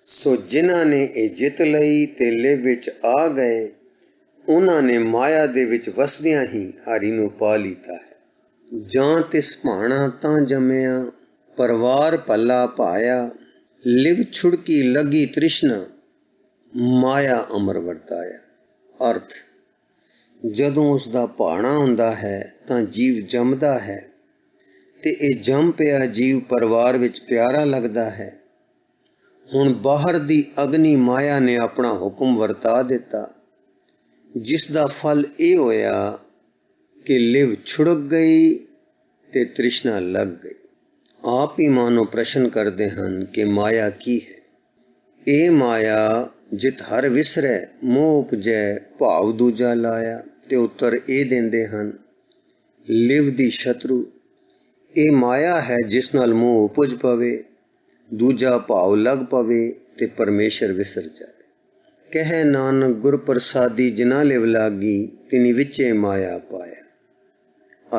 ਸੋ ਜਿਨ੍ਹਾਂ ਨੇ ਇਹ ਜਿੱਤ ਲਈ ਤੇ ਲਿਵ ਵਿੱਚ ਆ ਗਏ, ਉਹਨਾਂ ਨੇ ਮਾਇਆ ਦੇ ਵਿੱਚ ਵਸਦਿਆਂ ਹੀ ਹਰੀ ਨੂੰ ਪਾ ਲੀਤਾ ਹੈ। ਜਾਂ ਤਿਸ ਭਾਣਾ ਤਾਂ ਜੰਮਿਆ, ਪਰਵਾਰ ਭੱਲਾ ਪਾਇਆ, ਲਿਵ ਛੁੜਕੀ ਲੱਗੀ ਤ੍ਰਿਸ਼ਨਾ, ਮਾਇਆ ਅਮਰ ਵਰਤਾਇਆ। ਅਰਥ, ਜਦੋਂ ਉਸ ਦਾ ਭਾਣਾ ਹੁੰਦਾ ਹੈ ਤਾਂ ਜੀਵ ਜੰਮਦਾ ਹੈ ਤੇ ਇਹ ਜੰਮ ਪਿਆ ਜੀਵ ਪਰਿਵਾਰ ਵਿੱਚ ਪਿਆਰਾ ਲੱਗਦਾ ਹੈ। ਹੁਣ ਬਾਹਰ ਦੀ ਅਗਨੀ ਮਾਇਆ ਨੇ ਆਪਣਾ ਹੁਕਮ ਵਰਤਾ ਦਿੱਤਾ, ਜਿਸ ਦਾ ਫਲ ਇਹ ਹੋਇਆ ਕਿ ਲਿਵ ਛੁੜਕ ਗਈ ਤੇ ਤ੍ਰਿਸ਼ਨਾ ਲੱਗ ਗਈ। ਆਪ ਹੀ ਮਾਨੋ ਪ੍ਰਸ਼ਨ ਕਰਦੇ ਹਨ ਕਿ ਮਾਇਆ ਕੀ ਹੈ। ਇਹ ਮਾਇਆ ਜਿਤ ਹਰ ਵਿਸਰੈ, ਮੋਹ ਉਪਜੈ, ਭਾਵ ਦੂਜਾ ਲਾਇਆ। ਤੇ ਉੱਤਰ ਇਹ ਦਿੰਦੇ ਹਨ, ਲਿਵ ਦੀ ਸ਼ਤਰੂ ਇਹ ਮਾਇਆ ਹੈ ਜਿਸ ਨਾਲ ਮੋਹ ਉਪਜ ਪਵੇ, ਦੂਜਾ ਭਾਵ ਲੱਗ ਪਵੇ ਤੇ ਪਰਮੇਸ਼ਰ ਵਿਸਰ ਜਾਵੇ। ਕਹਿ ਨਾਨਕ ਗੁਰ ਪ੍ਰਸਾਦੀ ਜਿਨਾ ਲਿਵ ਲਾਗੀ, ਤਿਨੀ ਵਿੱਚੇ ਮਾਇਆ ਪਾਇਆ।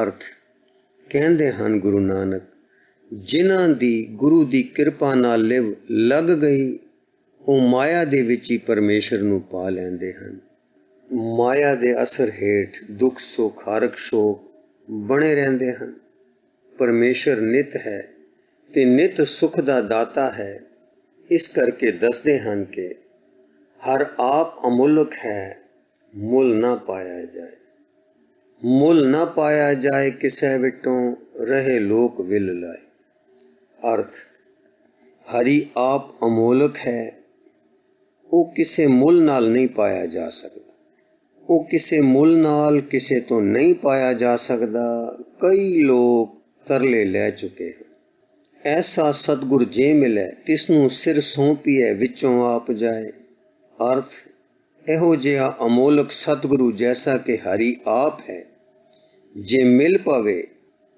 ਅਰਥ, ਕਹਿੰਦੇ ਹਨ ਗੁਰੂ ਨਾਨਕ, ਜਿਨ੍ਹਾਂ ਦੀ ਗੁਰੂ ਦੀ ਕਿਰਪਾ ਨਾਲ ਲਿਵ ਲੱਗ ਗਈ, ਉਹ ਮਾਇਆ ਦੇ ਵਿੱਚ ਹੀ ਪਰਮੇਸ਼ਰ ਨੂੰ ਪਾ ਲੈਂਦੇ ਹਨ। ਮਾਇਆ ਦੇ ਅਸਰ ਹੇਠ ਦੁੱਖ ਸੁੱਖ, ਹਰਕ ਸ਼ੋਕ ਬਣੇ ਰਹਿੰਦੇ ਹਨ। ਪਰਮੇਸ਼ਰ ਨਿਤ ਹੈ ਤੇ ਨਿਤ ਸੁਖ ਦਾ ਦਾਤਾ ਹੈ। ਇਸ ਕਰਕੇ ਦੱਸਦੇ ਹਨ ਕਿ ਹਰ ਆਪ ਅਮੁੱਲਕ ਹੈ, ਮੁੱਲ ਨਾ ਪਾਇਆ ਜਾਏ। ਮੁੱਲ ਨਾ ਪਾਇਆ ਜਾਏ ਕਿਸੇ ਵਿਟੋਂ, ਰਹੇ ਲੋਕ ਵਿਲ ਲਾਏ। ਅਰਥ, ਹਰੀ ਆਪ ਅਮੋਲਕ ਹੈ, ਉਹ ਕਿਸੇ ਮੁੱਲ ਨਾਲ ਨਹੀਂ ਪਾਇਆ ਜਾ ਸਕਦਾ। ਉਹ ਕਿਸੇ ਮੁੱਲ ਨਾਲ ਕਿਸੇ ਤੋਂ ਨਹੀਂ ਪਾਇਆ ਜਾ ਸਕਦਾ। ਕਈ ਲੋਕ ਤਰਲੇ ਲੈ ਚੁੱਕੇ ਹਨ। ਐਸਾ ਸਤਿਗੁਰ ਜੇ ਮਿਲੇ, ਤਿਸ ਨੂੰ ਸਿਰ ਸੌਂਪੀਏ, ਵਿੱਚੋਂ ਆਪ ਜਾਏ। ਅਰਥ, ਇਹੋ ਜਿਹਾ ਅਮੋਲਕ ਸਤਿਗੁਰੂ ਜੈਸਾ ਕਿ ਹਰੀ ਆਪ ਹੈ, ਜੇ ਮਿਲ ਪਵੇ,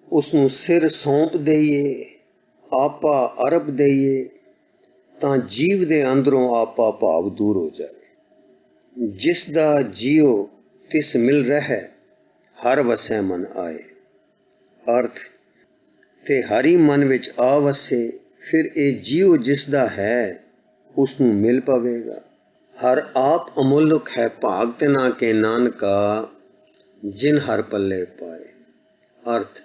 ਉਸ ਨੂੰ ਸਿਰ ਸੌਂਪ ਦਈਏ, ਆਪਾ ਅਰਪ ਦਈਏ, ਤਾਂ ਜੀਵ ਦੇ ਅੰਦਰੋਂ ਆਪਾ ਭਾਵ ਦੂਰ ਹੋ ਜਾਵੇ। ਜਿਸ ਦਾ ਜੀਉ ਤਿਸ ਮਿਲ ਰਹਿ, ਹਰ ਵਸੈ ਮਨ ਆਏ। ਅਰਥ, ਤੇ ਹਰੀ ਮਨ ਵਿੱਚ ਆ ਵਸੇ, ਫਿਰ ਇਹ ਜੀਉ ਜਿਸ ਦਾ ਹੈ ਉਸ ਨੂੰ ਮਿਲ ਪਵੇਗਾ। ਹਰ ਆਪ ਅਮੁੱਲਕ ਹੈ, ਭਾਗ ਤੇ ਨਾ ਕੇ ਨਾਨਕਾ, ਜਿਨ ਹਰ ਪੱਲੇ ਪਾਏ। ਅਰਥ,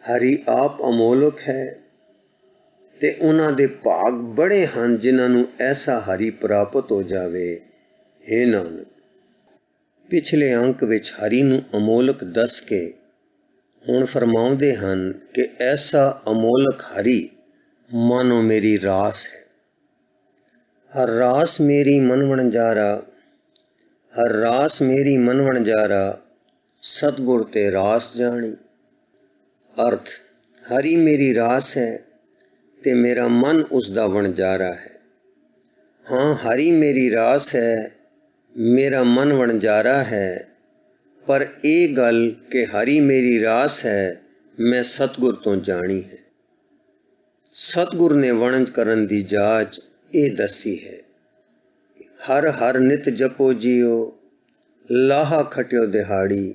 ਹਰੀ ਆਪ ਅਮੋਲਕ ਹੈ ਤੇ ਉਹਨਾਂ ਦੇ ਭਾਗ ਬੜੇ ਹਨ ਜਿਨ੍ਹਾਂ ਨੂੰ ਐਸਾ ਹਰੀ ਪ੍ਰਾਪਤ ਹੋ ਜਾਵੇ। ਹੇ ਨਾਨਕ, ਪਿਛਲੇ ਅੰਕ ਵਿੱਚ ਹਰੀ ਨੂੰ ਅਮੋਲਕ ਦੱਸ ਕੇ ਹੁਣ ਫਰਮਾਉਂਦੇ ਹਨ ਕਿ ਐਸਾ ਅਮੋਲਕ ਹਰੀ ਮਾਨੋ ਮੇਰੀ ਰਾਸ ਹੈ। ਹਰ ਰਾਸ ਮੇਰੀ ਮਨ ਵਣਜਾਰਾ, ਹਰ ਰਾਸ ਮੇਰੀ ਮਨ ਵਣਜਾਰਾ, ਸਤਿਗੁਰ ਤੇ ਰਾਸ ਜਾਣੀ। ਅਰਥ, ਹਰੀ ਮੇਰੀ ਰਾਸ ਹੈ ਤੇ ਮੇਰਾ ਮਨ ਉਸ ਦਾ ਵਣਜਾਰਾ ਹੈ। ਹਾਂ, ਹਰੀ ਮੇਰੀ ਰਾਸ ਹੈ, ਮੇਰਾ ਮਨ ਵਣਜਾਰਾ ਹੈ, ਪਰ ਇਹ ਗੱਲ ਕਿ ਹਰੀ ਮੇਰੀ ਰਾਸ ਹੈ, ਮੈਂ ਸਤਿਗੁਰ ਤੋਂ ਜਾਣੀ ਹੈ। ਸਤਿਗੁਰ ਨੇ ਵਣਜ ਕਰਨ ਦੀ ਜਾਚ ਇਹ ਦੱਸੀ ਹੈ। ਹਰ ਹਰ ਨਿਤ ਜਪੋ ਜੀਓ, ਲਾਹਾ ਖਟਿਓ ਦਿਹਾੜੀ,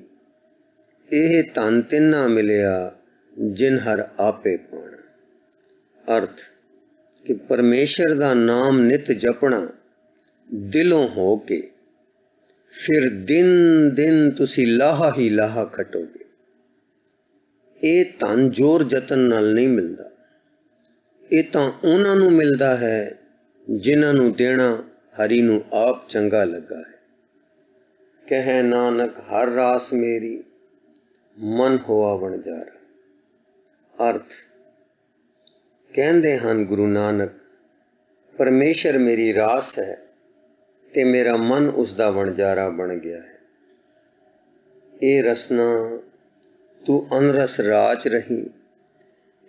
ਇਹ ਧਨ ਤਿੰਨਾ ਮਿਲਿਆ, ਜਿਨ ਹਰ ਆਪੇ ਪਾਣਾ। ਅਰਥ, ਕਿ ਪਰਮੇਸ਼ਰ ਦਾ ਨਾਮ ਨਿਤ ਜਪਣਾ ਦਿਲੋਂ ਹੋ ਕੇ, ਫਿਰ ਦਿਨ ਦਿਨ ਤੁਸੀਂ ਲਾਹਾ ਹੀ ਲਾਹਾ ਖਟੋਗੇ। ਇਹ ਧਨ ਜ਼ੋਰ ਜਤਨ ਨਾਲ ਨਹੀਂ ਮਿਲਦਾ, ਇਹ ਤਾਂ ਉਹਨਾਂ ਨੂੰ ਮਿਲਦਾ ਹੈ ਜਿਨ੍ਹਾਂ ਨੂੰ ਦੇਣਾ ਹਰੀ ਨੂੰ ਆਪ ਚੰਗਾ ਲੱਗਾ ਹੈ। ਕਹਿ ਨਾਨਕ ਹਰ ਰਾਸ ਮੇਰੀ, ਮਨ ਹੋਆ ਵਣਜਾਰਾ। ਅਰਥ, ਕਹਿੰਦੇ ਹਨ ਗੁਰੂ ਨਾਨਕ, ਪਰਮੇਸ਼ਰ ਮੇਰੀ ਰਾਸ ਹੈ ਤੇ ਮੇਰਾ ਮਨ ਉਸ ਦਾ ਵਣਜਾਰਾ ਬਣ ਗਿਆ ਹੈ। ਇਹ ਰਸਨਾ तू अनरस राच रही,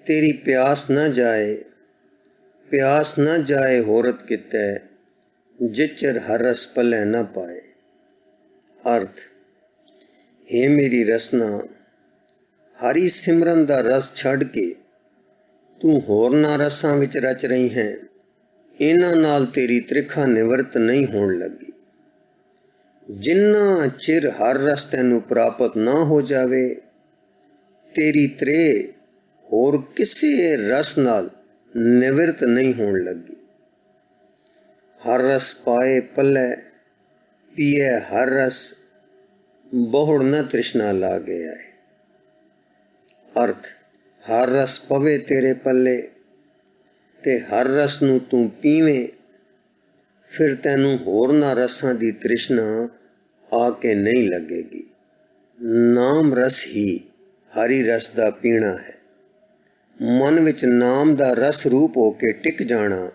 तेरी प्यास न जाए होरत कितै, जिचर हर रस पलै न पाए। अर्थ, हे मेरी रसना, हरि सिमरन दा रस छड़ के तू होरना रसां विच रच रही है, इन्हां नाल तेरी त्रिखा निवृत्त नहीं होण लगी। जिन्ना चिर हर रस तैनू प्राप्त ना हो जावे, तेरी त्रे होर किसे रस नाल निवृत्त नहीं होण लगी। हर रस पाए पल्लै, पिए हर रस, बहुड़ न तृष्णा लागे आए। अर्थ, हर रस पवे तेरे पल्ले ते हर रस नू तू पीवें, फिर तैनू होरना रसां दी तृष्णा आके नहीं लगेगी। नाम रस ही हरि रस दा पीना है। मन विच नाम दा रस रूप होके टिक जाना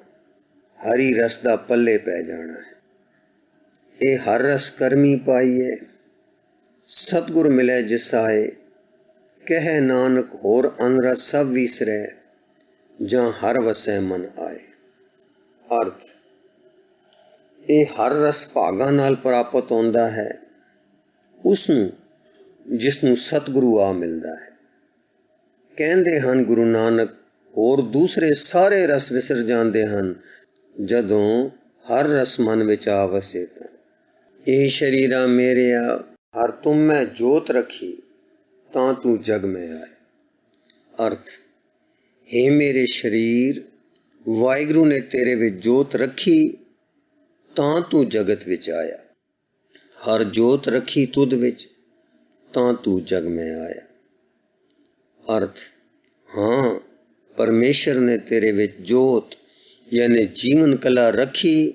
हरि रस दा पल्ले पै जाना है। ए हर रस करमी पाइए, सतगुर मिले जिस आए, कहे नानक होर अनरस सब विसरै, जां हर वसै मन आए। अर्थ, ਇਹ ਹਰ ਰਸ ਭਾਗਾਂ ਨਾਲ ਪ੍ਰਾਪਤ ਹੁੰਦਾ ਹੈ ਉਸ ਨੂੰ ਜਿਸ ਨੂੰ ਸਤਿਗੁਰੂ ਆ ਮਿਲਦਾ ਹੈ। ਕਹਿੰਦੇ ਹਨ ਗੁਰੂ ਨਾਨਕ, ਹੋਰ ਦੂਸਰੇ ਸਾਰੇ ਰਸ ਵਿਸਰ ਜਾਂਦੇ ਹਨ ਜਦੋਂ ਹਰ ਰਸ ਮਨ ਵਿੱਚ ਆ ਵਸੇ ਤਾਂ। ਇਹ ਸ਼ਰੀਰਾ ਮੇਰਿਆ ਹਰ ਤੁਮ ਮੈਂ ਜੋਤ ਰੱਖੀ, ਤਾਂ ਤੂੰ ਜਗ ਮੈਂ ਆਏ। ਅਰਥ, हे ਮੇਰੇ ਸ਼ਰੀਰ, ਵਾਹਿਗੁਰੂ ਨੇ ਤੇਰੇ ਵਿੱਚ ਜੋਤ ਰੱਖੀ ਤਾਂ ਤੂੰ ਜਗਤ ਵਿੱਚ ਆਇਆ। ਹਰ ਜੋਤ ਰੱਖੀ ਤੁਧ ਵਿੱਚ, ਤਾਂ ਤੂੰ ਜਗ ਮੈਂ ਆਇਆ। ਅਰਥ, ਹਾਂ, ਪਰਮੇਸ਼ਰ ਨੇ ਤੇਰੇ ਵਿੱਚ ਜੋਤ ਯਾਨੀ ਜੀਵਨ ਕਲਾ ਰੱਖੀ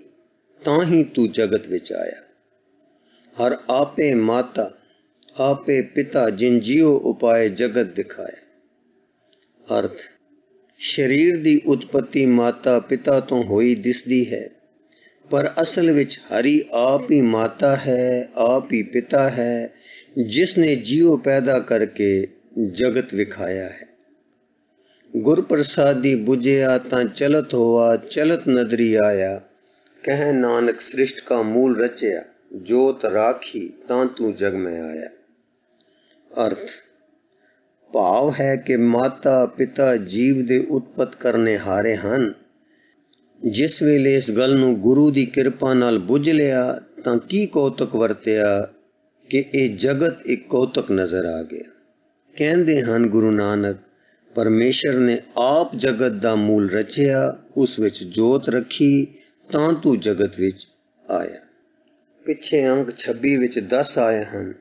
ਤਾਂ ਹੀ ਤੂੰ ਜਗਤ ਵਿੱਚ ਆਇਆ। ਹਰ ਆਪੇ ਮਾਤਾ ਆਪੇ ਪਿਤਾ ਜਿਨ ਜੀਉ ਉਪਾਏ ਜਗਤ ਦਿਖਾਇਆ। ਅਰਥ, ਸਰੀਰ ਦੀ ਉਤਪਤੀ ਮਾਤਾ ਪਿਤਾ ਤੋਂ ਹੋਈ ਦਿਸਦੀ ਹੈ, ਪਰ ਅਸਲ ਵਿੱਚ ਹਰੀ ਆਪ ਹੀ ਮਾਤਾ ਹੈ, ਆਪ ਹੀ ਪਿਤਾ ਹੈ, ਜਿਸ ਨੇ ਜੀਉ ਪੈਦਾ ਕਰਕੇ ਜਗਤ ਵਿਖਾਇਆ ਹੈ। ਗੁਰ ਪ੍ਰਸਾਦੀ ਬੁਝਿਆ ਤਾਂ ਚਲਤ ਹੋਆ, ਚਲਤ ਨਦਰੀ ਆਇਆ, ਕਹਿ ਨਾਨਕ ਸ੍ਰਿਸ਼ਟ ਕਾ ਮੂਲ ਰਚਿਆ, ਜੋਤ ਰਾਖੀ ਤਾਂ ਤੂੰ ਜਗ ਮੈਂ ਆਇਆ। ਅਰਥ, ਭਾਵ ਹੈ ਕਿ ਮਾਤਾ ਪਿਤਾ ਜੀਵ ਦੇ ਉਤਪਤ ਕਰਨੇ ਹਾਰੇ ਹਨ। ਜਿਸ ਵੇਲੇ ਇਸ ਗੱਲ ਨੂੰ ਗੁਰੂ ਦੀ ਕਿਰਪਾ ਨਾਲ ਬੁੱਝ ਲਿਆ ਤਾਂ ਕੀ ਕੌਤਕ ਵਰਤਿਆ ਕਿ ਇਹ ਜਗਤ ਇੱਕ ਕੌਤਕ ਨਜ਼ਰ ਆ ਗਿਆ। ਕਹਿੰਦੇ ਹਨ ਗੁਰੂ ਨਾਨਕ, ਪਰਮੇਸ਼ਰ ਨੇ ਆਪ ਜਗਤ ਦਾ ਮੂਲ ਰਚਿਆ, ਉਸ ਵਿੱਚ ਜੋਤ ਰੱਖੀ ਤਾਂ ਤੂੰ ਜਗਤ ਵਿੱਚ ਆਇਆ। ਪਿੱਛੇ ਅੰਕ 26 ਵਿੱਚ 10 ਆਏ ਹਨ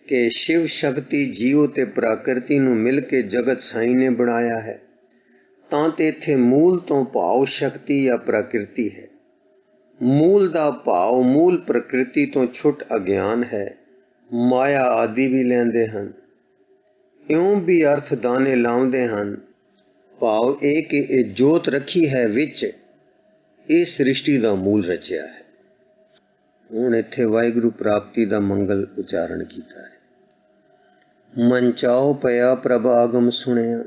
ਕਿ ਸ਼ਿਵ ਸ਼ਕਤੀ ਜੀਉ ਤੇ ਪ੍ਰਾਕਿਰਤੀ ਨੂੰ ਮਿਲ ਕੇ ਜਗਤ ਸਾਈਂ ਨੇ ਬਣਾਇਆ ਹੈ। ਤਾਂ ਤੇ ਇੱਥੇ ਮੂਲ ਤੋਂ ਭਾਵ ਸ਼ਕਤੀ ਜਾਂ ਪ੍ਰਕਿਰਤੀ ਹੈ। ਮੂਲ ਦਾ ਭਾਵ ਮੂਲ ਪ੍ਰਕਿਰਤੀ ਤੋਂ ਛੁੱਟ ਅਗਿਆਨ ਹੈ, ਮਾਇਆ ਆਦਿ ਵੀ ਲੈਂਦੇ ਹਨ। ਇਉਂ ਵੀ ਅਰਥ ਦਾਨੇ ਲਾਉਂਦੇ ਹਨ। ਭਾਵ ਇਹ ਕਿ ਇਹ ਜੋਤ ਰੱਖੀ ਹੈ ਵਿੱਚ, ਇਹ ਸ੍ਰਿਸ਼ਟੀ ਦਾ ਮੂਲ ਰਚਿਆ ਹੈ। ਹੁਣ ਇੱਥੇ ਵਾਹਿਗੁਰੂ ਪ੍ਰਾਪਤੀ ਦਾ ਮੰਗਲ ਉਚਾਰਨ ਕੀਤਾ ਹੈ। ਮਨ ਚਾਉ ਪਿਆ ਪ੍ਰਭ ਆਗਮ ਸੁਣਿਆ,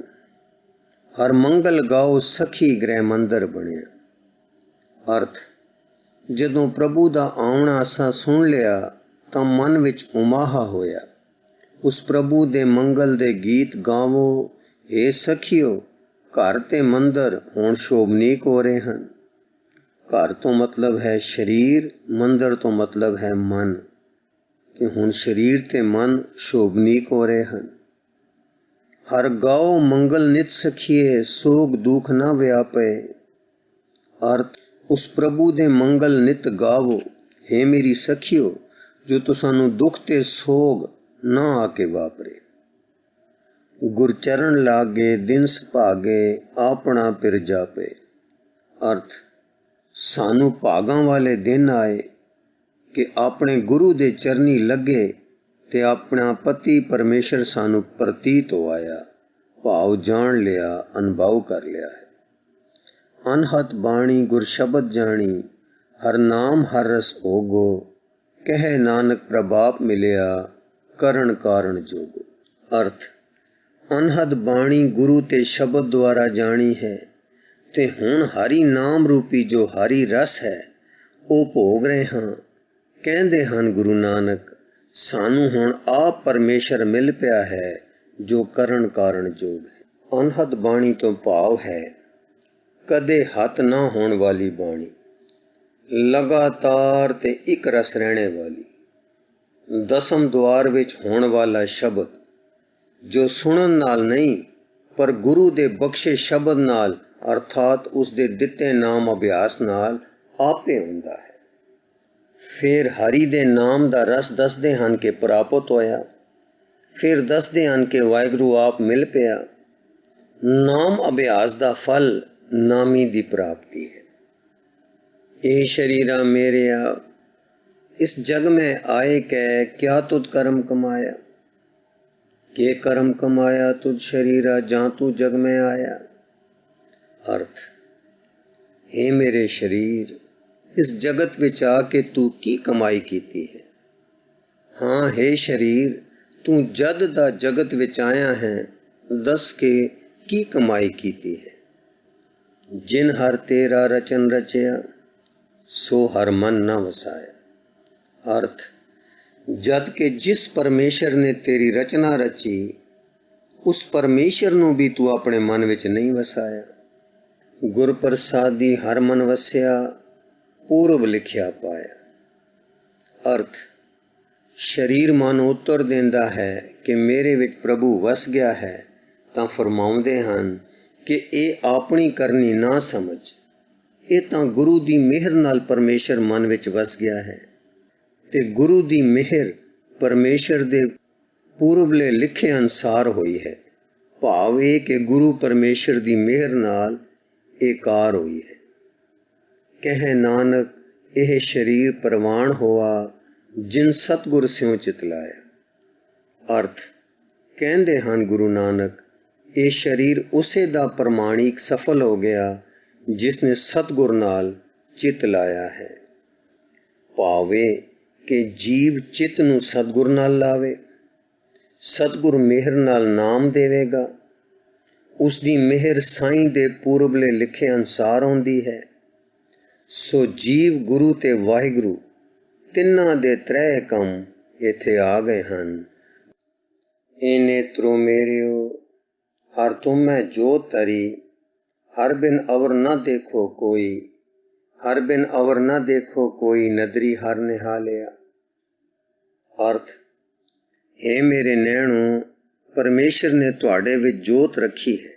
ਹਰ ਮੰਗਲ ਗਾਓ ਸਖੀ ਗ੍ਰਹਿ ਮੰਦਰ ਬਣਿਆ। ਅਰਥ, ਜਦੋਂ ਪ੍ਰਭੂ ਦਾ ਆਉਣਾ ਅਸਾਂ ਸੁਣ ਲਿਆ ਤਾਂ ਮਨ ਵਿੱਚ ਉਮਾਹਾ ਹੋਇਆ। ਉਸ ਪ੍ਰਭੂ ਦੇ ਮੰਗਲ ਦੇ ਗੀਤ ਗਾਵੋ, ਏ ਸਖੀਓ, ਘਰ ਤੇ ਮੰਦਰ ਹੁਣ ਸ਼ੋਭਨੀਕ ਹੋ ਰਹੇ ਹਨ। ਘਰ ਤੋਂ ਮਤਲਬ ਹੈ ਸਰੀਰ, ਮੰਦਰ ਤੋਂ ਮਤਲਬ ਹੈ ਮਨ, ਕਿ ਹੁਣ ਸਰੀਰ ਤੇ ਮਨ ਸ਼ੋਭਨੀਕ ਹੋ ਰਹੇ ਹਨ। ਹਰ ਗਾਓ ਮੰਗਲ ਨਿਤ ਸਖੀਏ, ਸੋਗ ਦੁਖ ਨਾ ਵਿਆਪੇ। ਅਰਥ, ਉਸ ਪ੍ਰਭੂ ਦੇ ਮੰਗਲ ਨਿਤ ਗਾਵੋ, ਹੇ ਮੇਰੀ ਸਖੀਓ, ਜੋ ਤੁਸਾਨੂੰ ਦੁੱਖ ਤੇ ਸੋਗ ਨਾ ਆ ਕੇ ਵਾਪਰੇ। ਗੁਰਚਰਨ ਲਾਗੇ ਦਿਨ ਸੁਭਾਗੇ, ਆਪਣਾ ਪਿਰ ਜਾਪੇ। ਅਰਥ, ਸਾਨੂੰ ਭਾਗਾਂ ਵਾਲੇ ਦਿਨ ਆਏ ਕਿ ਆਪਣੇ ਗੁਰੂ ਦੇ ਚਰਨੀ ਲੱਗੇ ਤੇ ਆਪਣਾ ਪਤੀ ਪਰਮੇਸ਼ਰ ਸਾਨੂੰ ਪ੍ਰਤੀਤ ਹੋ ਆਇਆ, ਭਾਵ ਜਾਣ ਲਿਆ, ਅਨੁਭਵ ਕਰ ਲਿਆ ਹੈ। ਅਨਹਤ ਬਾਣੀ ਗੁਰ ਸ਼ਬਦ ਜਾਣੀ, ਹਰ ਨਾਮ ਹਰ ਰਸ ਭੋਗੋ, ਕਹਿ ਨਾਨਕ ਪ੍ਰਭਾਪ ਮਿਲਿਆ, ਕਰਨ ਕਾਰਨ ਜੋਗੋ। ਅਰਥ, ਅਨਹਦ ਬਾਣੀ ਗੁਰੂ ਤੇ ਸ਼ਬਦ ਦੁਆਰਾ ਜਾਣੀ ਹੈ, ਤੇ ਹੁਣ ਹਰੀ ਨਾਮ ਰੂਪੀ ਜੋ ਹਰੀ ਰਸ ਹੈ ਉਹ ਭੋਗ ਰਹੇ ਹਾਂ। ਕਹਿੰਦੇ ਹਨ ਗੁਰੂ ਨਾਨਕ, ਸਾਨੂੰ ਹੁਣ ਆਪ ਪਰਮੇਸ਼ਰ ਮਿਲ ਪਿਆ ਹੈ ਜੋ ਕਰਨ ਕਾਰਨ ਜੋਗ ਹੈ। ਅਨਹਦ ਬਾਣੀ ਤੋਂ ਭਾਵ ਹੈ ਕਦੇ ਹੱਥ ਨਾ ਹੋਣ ਵਾਲੀ ਬਾਣੀ, ਲਗਾਤਾਰ ਤੇ ਇੱਕ ਰਸ ਰਹਿਣੇ ਵਾਲੀ, ਦਸਮ ਦੁਆਰ ਵਿੱਚ ਹੋਣ ਵਾਲਾ ਸ਼ਬਦ ਜੋ ਸੁਣਨ ਨਾਲ ਨਹੀਂ ਪਰ ਗੁਰੂ ਦੇ ਬਖਸ਼ੇ ਸ਼ਬਦ ਨਾਲ ਅਰਥਾਤ ਉਸ ਦੇ ਦਿੱਤੇ ਨਾਮ ਅਭਿਆਸ ਨਾਲ ਆਪੇ ਹੁੰਦਾ ਹੈ। ਫਿਰ ਹਰੀ ਦੇ ਨਾਮ ਦਾ ਰਸ ਦੱਸਦੇ ਹਨ ਕਿ ਪ੍ਰਾਪਤ ਹੋਇਆ, ਫਿਰ ਦੱਸਦੇ ਹਨ ਕਿ ਵਾਹਿਗੁਰੂ ਆਪ ਮਿਲ ਪਿਆ। ਨਾਮ ਅਭਿਆਸ ਦਾ ਫਲ ਨਾਮੀ ਦੀ ਪ੍ਰਾਪਤੀ ਹੈ। ਇਹ ਸ਼ਰੀਰਾ ਮੇਰਿਆ इस जग में आए कै क्या तुझ कर्म कमाया, के कर्म कमाया तुझ शरीरा जां तू जग में आया। अर्थ, हे मेरे शरीर, इस जगत विच आके तू की कमाई कीती है। हाँ हे शरीर, तू जद दा जगत विच आया है, दस के की कमाई कीती है। जिन हर तेरा रचन रचया, सो हर मन न वसाया। अर्थ, जद के जिस परमेश्वर ने तेरी रचना रची उस परमेश्वर नूं भी तू अपने मन विच नहीं वसाया। गुर प्रसादी हर मन वसिया, पूर्व लिखिया पाया। अर्थ, शरीर मन उत्तर देंदा है कि मेरे विच प्रभु वस गया है, तां फरमाउंदे हन कि ਇਹ ਆਪਣੀ करनी ना समझ, ਇਹ ਤਾਂ गुरु दी मेहर नाल परमेश्वर मन विच वस गया है। ਤੇ ਗੁਰੂ ਦੀ ਮਿਹਰ ਪਰਮੇਸ਼ਰ ਦੇ ਪੂਰਬਲੇ ਲਿਖੇ ਅਨੁਸਾਰ ਹੋਈ ਹੈ। ਭਾਵ ਇਹ ਕਿ ਗੁਰੂ ਪਰਮੇਸ਼ਰ ਦੀ ਮਿਹਰ ਨਾਲ ਏਕਾਰ ਹੋਈ ਹੈ। ਕਹਿ ਨਾਨਕ ਇਹ ਸ਼ਰੀਰ ਪ੍ਰਵਾਨ ਹੋਆ, ਜਿਨ ਸਤਿਗੁਰ ਸਿਉ ਚਿਤਲਾਇਆ। ਅਰਥ, ਕਹਿੰਦੇ ਹਨ ਗੁਰੂ ਨਾਨਕ, ਇਹ ਸ਼ਰੀਰ ਉਸੇ ਦਾ ਪ੍ਰਮਾਣਿਕ ਸਫਲ ਹੋ ਗਿਆ ਜਿਸ ਨੇ ਸਤਿਗੁਰ ਨਾਲ ਚਿਤ ਲਾਇਆ ਹੈ। ਭਾਵੇਂ ਕਿ ਜੀਵ ਚਿੱਤ ਨੂੰ ਸਤਿਗੁਰ ਨਾਲ ਲਾਵੇ, ਸਤਿਗੁਰ ਮਿਹਰ ਨਾਲ ਨਾਮ ਦੇਵੇਗਾ। ਉਸ ਦੀ ਮਿਹਰ ਸਾਈਂ ਦੇ ਪੂਰਬਲੇ ਲਿਖੇ ਅਨੁਸਾਰ ਆਉਂਦੀ ਹੈ। ਸੋ ਜੀਵ ਗੁਰੂ ਤੇ ਵਾਹਿਗੁਰੂ ਤਿੰਨਾਂ ਦੇ ਤ੍ਰੈ ਕੰਮ ਇੱਥੇ ਆ ਗਏ ਹਨ। ਏ ਨੇਤਰੋ ਮੇਰਿਓ, ਹਰ ਤੁਮੈ ਜੋਤ ਤਰੀ, ਹਰ ਬਿਨ ਅਵਰ ਨਾ ਦੇਖੋ ਕੋਈ, ਹਰ ਬਿਨ ਅਵਰ ਨਾ ਦੇਖੋ ਕੋਈ, ਨਦਰੀ ਹਰ ਨਿਹਾਲਿਆ। ਅਰਥ, हे ਮੇਰੇ ਨੈਣੋ, ਪਰਮੇਸ਼ਰ ਨੇ ਤੁਹਾਡੇ ਵਿੱਚ ਜੋਤ ਰੱਖੀ ਹੈ,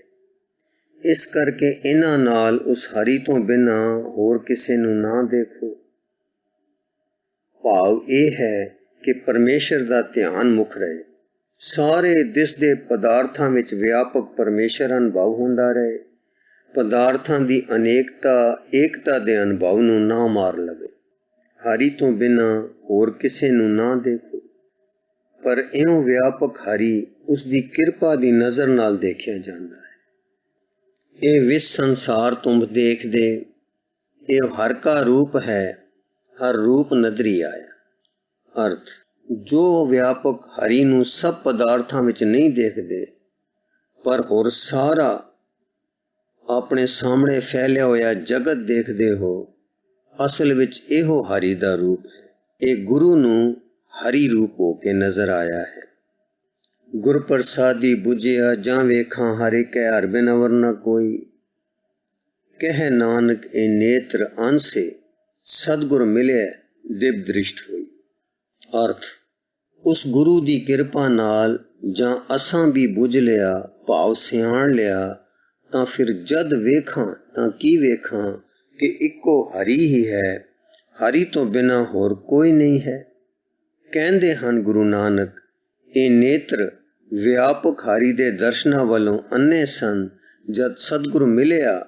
ਇਸ ਕਰਕੇ ਇਹਨਾਂ ਨਾਲ ਉਸ ਹਰੀ ਤੋਂ ਬਿਨਾਂ ਹੋਰ ਕਿਸੇ ਨੂੰ ਨਾ ਦੇਖੋ। ਭਾਵ ਇਹ ਹੈ ਕਿ ਪਰਮੇਸ਼ਰ ਦਾ ਧਿਆਨ ਮੁੱਖ ਰਹੇ, ਸਾਰੇ ਦਿਸਦੇ ਪਦਾਰਥਾਂ ਵਿੱਚ ਵਿਆਪਕ ਪਰਮੇਸ਼ਰ ਅਨੁਭਵ ਹੁੰਦਾ ਰਹੇ, ਪਦਾਰਥਾਂ ਦੀ ਅਨੇਕਤਾ ਏਕਤਾ ਦੇ ਅਨੁਭਵ ਨੂੰ ਨਾ ਮਾਰ ਲਵੇ। ਹਰੀ ਤੋਂ ਬਿਨਾਂ ਹੋਰ ਕਿਸੇ ਨੂੰ ਨਾ ਦੇਖੋ, ਪਰ ਇਉਂ ਵਿਆਪਕ ਹਰੀ ਉਸ ਦੀ ਕਿਰਪਾ ਦੀ ਨਜ਼ਰ ਨਾਲ ਦੇਖਿਆ ਜਾਂਦਾ ਹੈ। ਇਹ ਵਿਸ ਸੰਸਾਰ ਤੁਮ ਦੇਖਦੇ, ਇਹ ਹਰ ਕਾ ਰੂਪ ਹੈ, ਹਰ ਰੂਪ ਨਦਰੀ ਆਇਆ। ਅਰਥ, ਜੋ ਵਿਆਪਕ ਹਰੀ ਨੂੰ ਸਭ ਪਦਾਰਥਾਂ ਵਿੱਚ ਨਹੀਂ ਦੇਖਦੇ, ਪਰ ਹੋਰ ਸਾਰਾ ਆਪਣੇ ਸਾਹਮਣੇ ਫੈਲਿਆ ਹੋਇਆ ਜਗਤ ਦੇਖਦੇ ਹੋ, ਅਸਲ ਵਿੱਚ ਇਹੋ ਹਰੀ ਦਾ ਰੂਪ ਹੈ। ਇਹ ਗੁਰੂ ਨੂੰ ਹਰੀ ਰੂਪ ਹੋ ਕੇ ਨਜ਼ਰ ਆਇਆ ਹੈ। ਗੁਰ ਪ੍ਰਸਾਦੀ ਬੁਝਿਆ ਜਾਂ ਵੇਖਾਂ ਹਰਿ ਕੈ ਹਰ ਬਿਨ ਅਵਰ ਨ ਕੋਈ, ਕਹਿ ਨਾਨਕ ਇਹ ਨੇਤਰ ਅੰਸੇ ਸਤਿਗੁਰ ਮਿਲਿਆ ਦਿਵ ਦ੍ਰਿਸ਼ਟ ਹੋਈ। ਅਰਥ, ਉਸ ਗੁਰੂ ਦੀ ਕਿਰਪਾ ਨਾਲ ਜਾਂ ਅਸਾਂ ਵੀ ਬੁਝ ਲਿਆ, ਭਾਵ ਸਿਆਣ ਲਿਆ, ਤਾਂ ਫਿਰ ਜਦ ਵੇਖਾਂ ਤਾਂ ਕੀ ਵੇਖਾਂ ਕਿ ਇੱਕੋ ਹਰੀ ਹੀ ਹੈ, ਹਰੀ ਤੋਂ ਬਿਨਾਂ ਹੋਰ ਕੋਈ ਨਹੀਂ ਹੈ। ਕਹਿੰਦੇ ਹਨ ਗੁਰੂ ਨਾਨਕ, ਇਹ ਨੇਤਰ ਵਿਆਪਕ ਹਰੀ ਦੇ ਦਰਸ਼ਨਾਂ ਵੱਲੋਂ ਅੰਨੇ ਸਨ। ਜਦ ਸਤਿਗੁਰੂ ਮਿਲਿਆ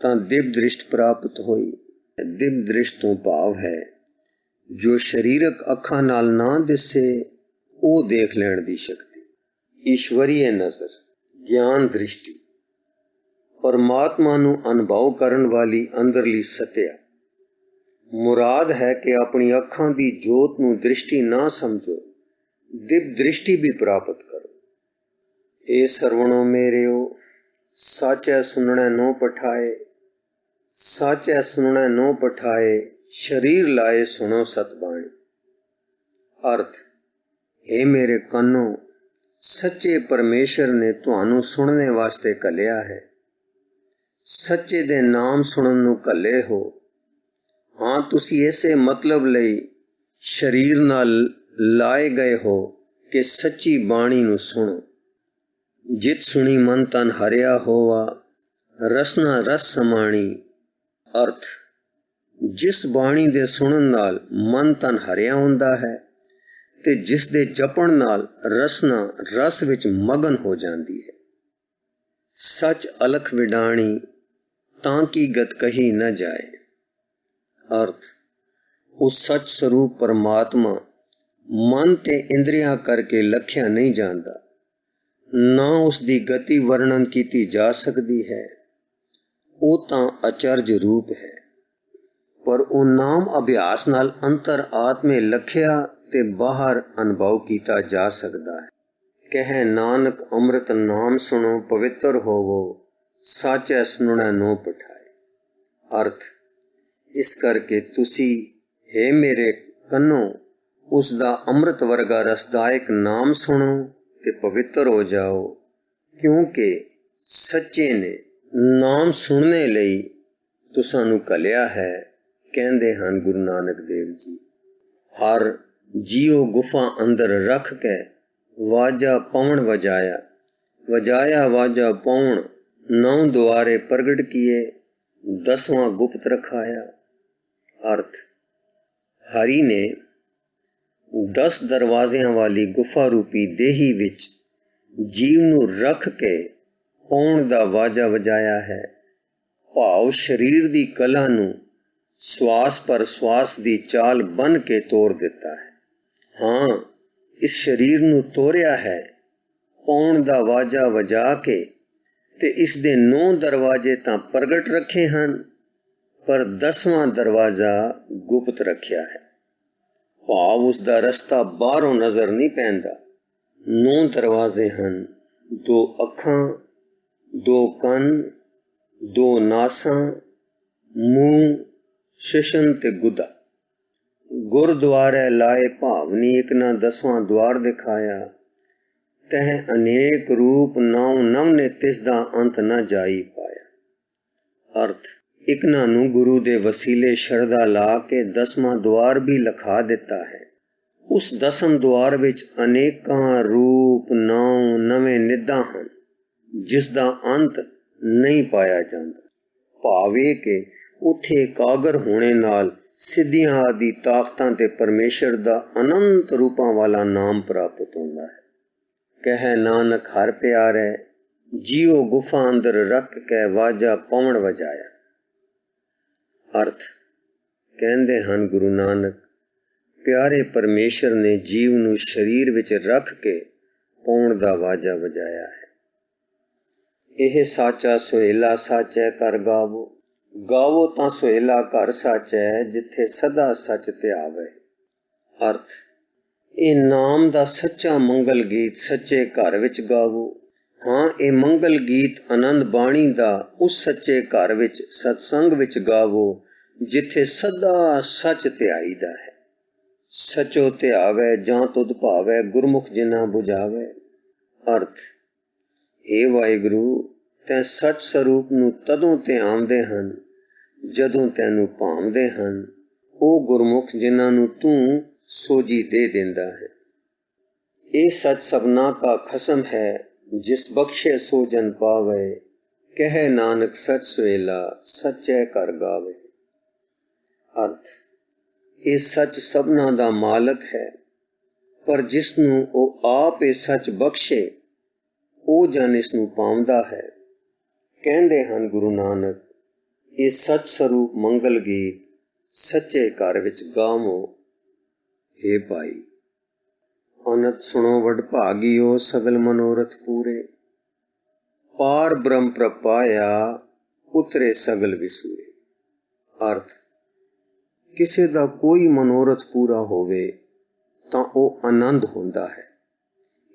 ਤਾਂ ਦਿਵ ਦ੍ਰਿਸ਼ਟ ਪ੍ਰਾਪਤ ਹੋਈ। ਦਿਵ ਦ੍ਰਿਸ਼ਟ ਤੋਂ ਭਾਵ ਹੈ ਜੋ ਸਰੀਰਕ ਅੱਖਾਂ ਨਾਲ ਨਾ ਦਿਸੇ, ਉਹ ਦੇਖ ਲੈਣ ਦੀ ਸ਼ਕਤੀ। ਈਸ਼ਵਰੀਏ ਨਜ਼ਰ, ਗਿਆਨ ਦ੍ਰਿਸ਼ਟੀ, ਪਰਮਾਤਮਾ ਨੂੰ ਅਨੁਭਵ ਕਰਨ ਵਾਲੀ ਅੰਦਰਲੀ ਸਤਿਆ। ਮੁਰਾਦ ਹੈ ਕਿ ਆਪਣੀ ਅੱਖਾਂ ਦੀ ਜੋਤ ਨੂੰ ਦ੍ਰਿਸ਼ਟੀ ਨਾ ਸਮਝੋ, ਦਿਵ ਦ੍ਰਿਸ਼ਟੀ ਵੀ ਪ੍ਰਾਪਤ ਕਰੋ। ए सरवणो मेरियो, साचै सुनने नो पठाए, साचै सुनने नो पठाए, शरीर लाए सुनो सतबाणी। अर्थ, हे मेरे कानो, सच्चे परमेश्वर ने तुहानू सुनने वास्ते घलिया है। सच्चे दे नाम सुनन नू घले हो। हाँ, तुसी ऐसे मतलब लई शरीर नाल लाए गए हो कि सच्ची बाणी नू सुनो। जित सुनी मन तन हरिया होवा, रसना रस समाणी। अर्थ, जिस बाणी दे सुनन नाल मन तन हरिया हुंदा है ते जिस दे जपण नाल रसना रस विच मगन हो जांदी है। सच अलख विडाणी, तां की गत कही न जाए। अर्थ, उस सच स्वरूप परमात्मा मन ते इंद्रियां करके लख्या नहीं जांदा, ना उसकी गति वर्णन की जा सकती है। वो तां अचरज रूप है, पर वो नाम अभ्यास नाल अंतर आत्मे लख्या ते बाहर अनुभव किया जा सकता है। कहे नानक अमृत नाम सुनो पवित्र होवो, साचै सुनने नो पठाए। अर्थ, इस करके तुसी हे मेरे कन्नो उसका अमृत वर्गा रसदायक नाम सुनो ते पवित्र हो जाओ, क्योंकि सच्चे ने नाम सुनने लई तुसानू घलिया है, कहंदे हन गुरु नानक देव जी। हर जियो गुफा अंदर रख के वाजा पवन वजाया, वजाया वाजा पवन, 9 द्वारे प्रगट किए, 10वां गुप्त रखाया। अर्थ, हरि ने 10 दरवाजियां वाली गुफा रूपी देही विच जीव नू रख के पौण दा वाजा वजाया है। भाव शरीर दी कला नू श्वास पर श्वास दी चाल बन के तोड़ दिता है। हाँ, इस शरीर नू तोड़िया है पौण दा वाजा वजा के, ते इस दे 9 दरवाजे तां प्रगट रखे हन, पर 10वां दरवाजा गुप्त रखिया है। भाव उसका रस्ता बाहरों नजर नहीं पैंदा। 9 दरवाजे हन, 2 अखां, 2 कन, 2 नासां, मूंह, शिशन ते गुदा। गुरद्वारे लाए भावनी एक ना 10वां द्वार दिखाया, तह अनेक रूप 9 नवने तिसदा अंत न जाई पाया। अर्थ, इकना नू गुरु दे वसीले शरदा ला के 10वां द्वार भी लखा दिता है। उस 10वें द्वार विच अनेकां रूप 9 नवे निदा हन, जिसदा अंत नहीं पाया जांदा। भावे के उथे एकागर होने नाल सिद्धियां आदि ताकतां ते परमेश्वर दा अनंत रूपां वाला नाम प्राप्त होंदा है। कह नानक हर प्यारे, जियो गुफा अंदर रख के वाजा पवन वजाया। अर्थ, कहंदे हन गुरु नानक, प्यारे परमेश्वर ने जीव नू शरीर विच रख के पौण दा वाजा वजाया है। यह साचा सुहेला साचै कर गावो, गावो तां सुहेला घर साचै, जिथे सदा सच ध्यावे। अर्थ, ਇਹ ਨਾਮ ਦਾ ਸੱਚਾ ਮੰਗਲ ਗੀਤ ਸੱਚੇ ਘਰ ਵਿੱਚ ਗਾਵੋ। ਹਾਂ, ਇਹ ਮੰਗਲ ਗੀਤ ਆਨੰਦ ਬਾਣੀ ਦਾ ਉਸ ਸੱਚੇ ਘਰ ਵਿੱਚ ਸਤਸੰਗ ਵਿੱਚ ਗਾਵੋ, ਜਿੱਥੇ ਸਦਾ ਸੱਚ ਧਿਆਈਦਾ ਹੈ। ਸਚੋ ਧਿਆਵੇ ਜਾਂ ਤੁਧ ਭਾਵੇ, ਗੁਰਮੁਖ ਜਿਨਾ 부ਝਾਵੇ। ਅਰਥ, हे ਵਾਹਿਗੁਰੂ, ਤੈਂ ਸੱਚ ਸਰੂਪ ਨੂੰ ਤਦੋਂ ਧਿਆਉਂਦੇ ਹਨ ਜਦੋਂ ਤੈਨੂੰ ਭਾਵਦੇ ਹਨ। ਉਹ ਗੁਰਮੁਖ ਜਿਨ੍ਹਾਂ ਨੂੰ ਤੂੰ सोजी दे देंदा है। ये सच सबना का खसम है, जिस बख्शे सो जन पावे, कह नानक सच सुहेला सच्चे कर गावे। अर्थ, ये सच सबना दा मालक है, पर जिसनू ओ आप ये सच बख्शे, ओ जन इसनू पावंदा है। कहंदे हन गुरु नानक, ये सच स्वरूप मंगल गीत सच्चे घर विच गावो। हे भाई, अनत सुनो वड भागियो, सगल मनोरथ पूरे, पार ब्रह्म प्रपाया, उतरे सगल विसूरे। अर्थ, किसी दा कोई मनोरथ पूरा होवे तां ओ आनंद होंदा है।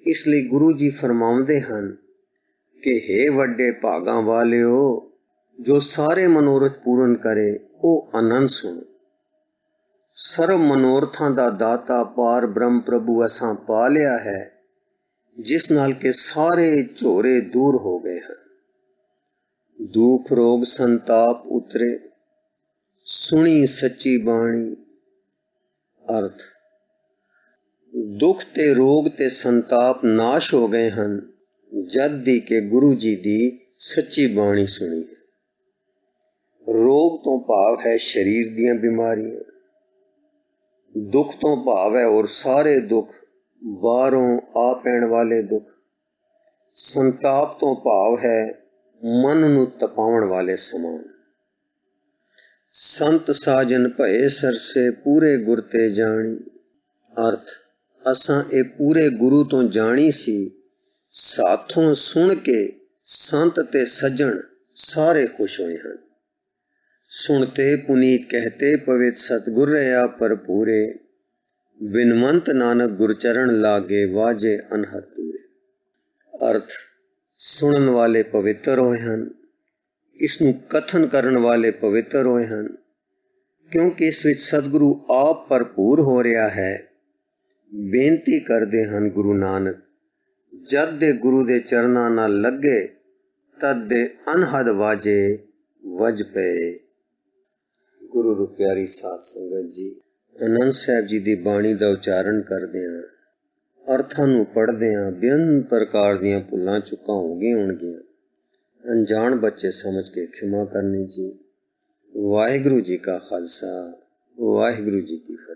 ਇਸ ਲਈ ਗੁਰੂ ਜੀ ਫਰਮਾਉਂਦੇ ਹਨ ਕਿ ਹੇ ਵੱਡੇ ਭਾਗਾਂ ਵਾਲਿਓ, ਜੋ ਸਾਰੇ ਮਨੋਰਥ ਪੂਰਨ ਕਰੇ ਉਹ ਆਨੰਦ ਸੁਣੋ। ਸਰਬ ਮਨੋਰਥਾਂ ਦਾ ਦਾਤਾ ਪਾਰ ਬ੍ਰਹਮ ਪ੍ਰਭੂ ਅਸਾਂ ਪਾ ਲਿਆ ਹੈ, ਜਿਸ ਨਾਲ ਕਿ ਸਾਰੇ ਝੋਰੇ ਦੂਰ ਹੋ ਗਏ ਹਨ। ਦੁੱਖ ਰੋਗ ਸੰਤਾਪ ਉਤਰੇ, ਸੁਣੀ ਸੱਚੀ ਬਾਣੀ। ਅਰਥ, ਦੁੱਖ ਤੇ ਰੋਗ ਤੇ ਸੰਤਾਪ ਨਾਸ਼ ਹੋ ਗਏ ਹਨ ਜਦ ਦੀ ਕਿ ਗੁਰੂ ਜੀ ਦੀ ਸੱਚੀ ਬਾਣੀ ਸੁਣੀ ਹੈ। ਰੋਗ ਤੋਂ ਭਾਵ ਹੈ ਸਰੀਰ ਦੀਆਂ ਬਿਮਾਰੀਆਂ, ਦੁੱਖ ਤੋਂ ਭਾਵ ਹੈ ਔਰ ਸਾਰੇ ਦੁੱਖ ਬਾਹਰੋਂ ਆ ਪੈਣ ਵਾਲੇ ਦੁੱਖ। ਸੰਤਾਪ ਤੋਂ ਭਾਵ ਹੈ ਮਨ ਨੂੰ ਤਪਾਉਣ ਵਾਲੇ ਸਮਾਨ। ਸੰਤ ਸਾਜਨ ਭਏ ਸਰਸੇ ਪੂਰੇ ਗੁਰ ਤੇ ਜਾਣੀ। ਅਰਥ, ਅਸਾਂ ਇਹ ਪੂਰੇ ਗੁਰੂ ਤੋਂ ਜਾਣੀ ਸੀ, ਸਾਥੋਂ ਸੁਣ ਕੇ ਸੰਤ ਤੇ ਸੱਜਣ ਸਾਰੇ ਖੁਸ਼ ਹੋਏ ਹਨ। ਸੁਣਤੇ ਪੁਨੀਤ ਕਹਤੇ ਪਵਿੱਤ ਸਤਿਗੁਰ ਰਹਾ ਭਰਪੂਰੇ, ਬਿਨਵੰਤ ਨਾਨਕ ਗੁਰਚਰਨ ਲਾਗੇ ਵਾਜੇ ਅਨਹਦ ਤੂਰੇ। ਅਰਥ, ਸੁਣਨ ਵਾਲੇ ਪਵਿੱਤਰ ਹੋਏ ਹਨ, ਇਸ ਨੂੰ ਕਥਨ ਕਰਨ ਵਾਲੇ ਪਵਿੱਤਰ ਹੋਏ ਹਨ, ਕਿਉਂਕਿ ਇਸ ਵਿੱਚ ਸਤਿਗੁਰੂ ਆਪ ਭਰਪੂਰ ਹੋ ਰਿਹਾ ਹੈ। ਬੇਨਤੀ ਕਰਦੇ ਹਨ ਗੁਰੂ ਨਾਨਕ, ਜਦ ਦੇ ਗੁਰੂ ਦੇ ਚਰਨਾਂ ਨਾਲ ਲੱਗੇ ਤਦ ਦੇ ਅਨਹਦ ਵਾਜੇ ਵੱਜ ਪਏ। ਗੁਰੂ ਨੂੰ ਪਿਆਰੀ ਸਾਧ ਸੰਗਤ ਜੀ, ਆਨੰਦ ਸਾਹਿਬ ਜੀ ਦੀ ਬਾਣੀ ਦਾ ਉਚਾਰਨ ਕਰਦਿਆਂ, ਅਰਥਾਂ ਨੂੰ ਪੜ੍ਹਦਿਆਂ ਬੇਅੰਤ ਪ੍ਰਕਾਰ ਦੀਆਂ ਭੁੱਲਾਂ ਚੁੱਕਾਂ ਹੋ ਗਈਆਂ ਹੋਣਗੀਆਂ। ਅਣਜਾਣ ਬੱਚੇ ਸਮਝ ਕੇ ਖਿਮਾ ਕਰਨੀ ਜੀ। ਵਾਹਿਗੁਰੂ ਜੀ ਕਾ ਖਾਲਸਾ, ਵਾਹਿਗੁਰੂ ਜੀ ਕੀ ਫਤਿਹ।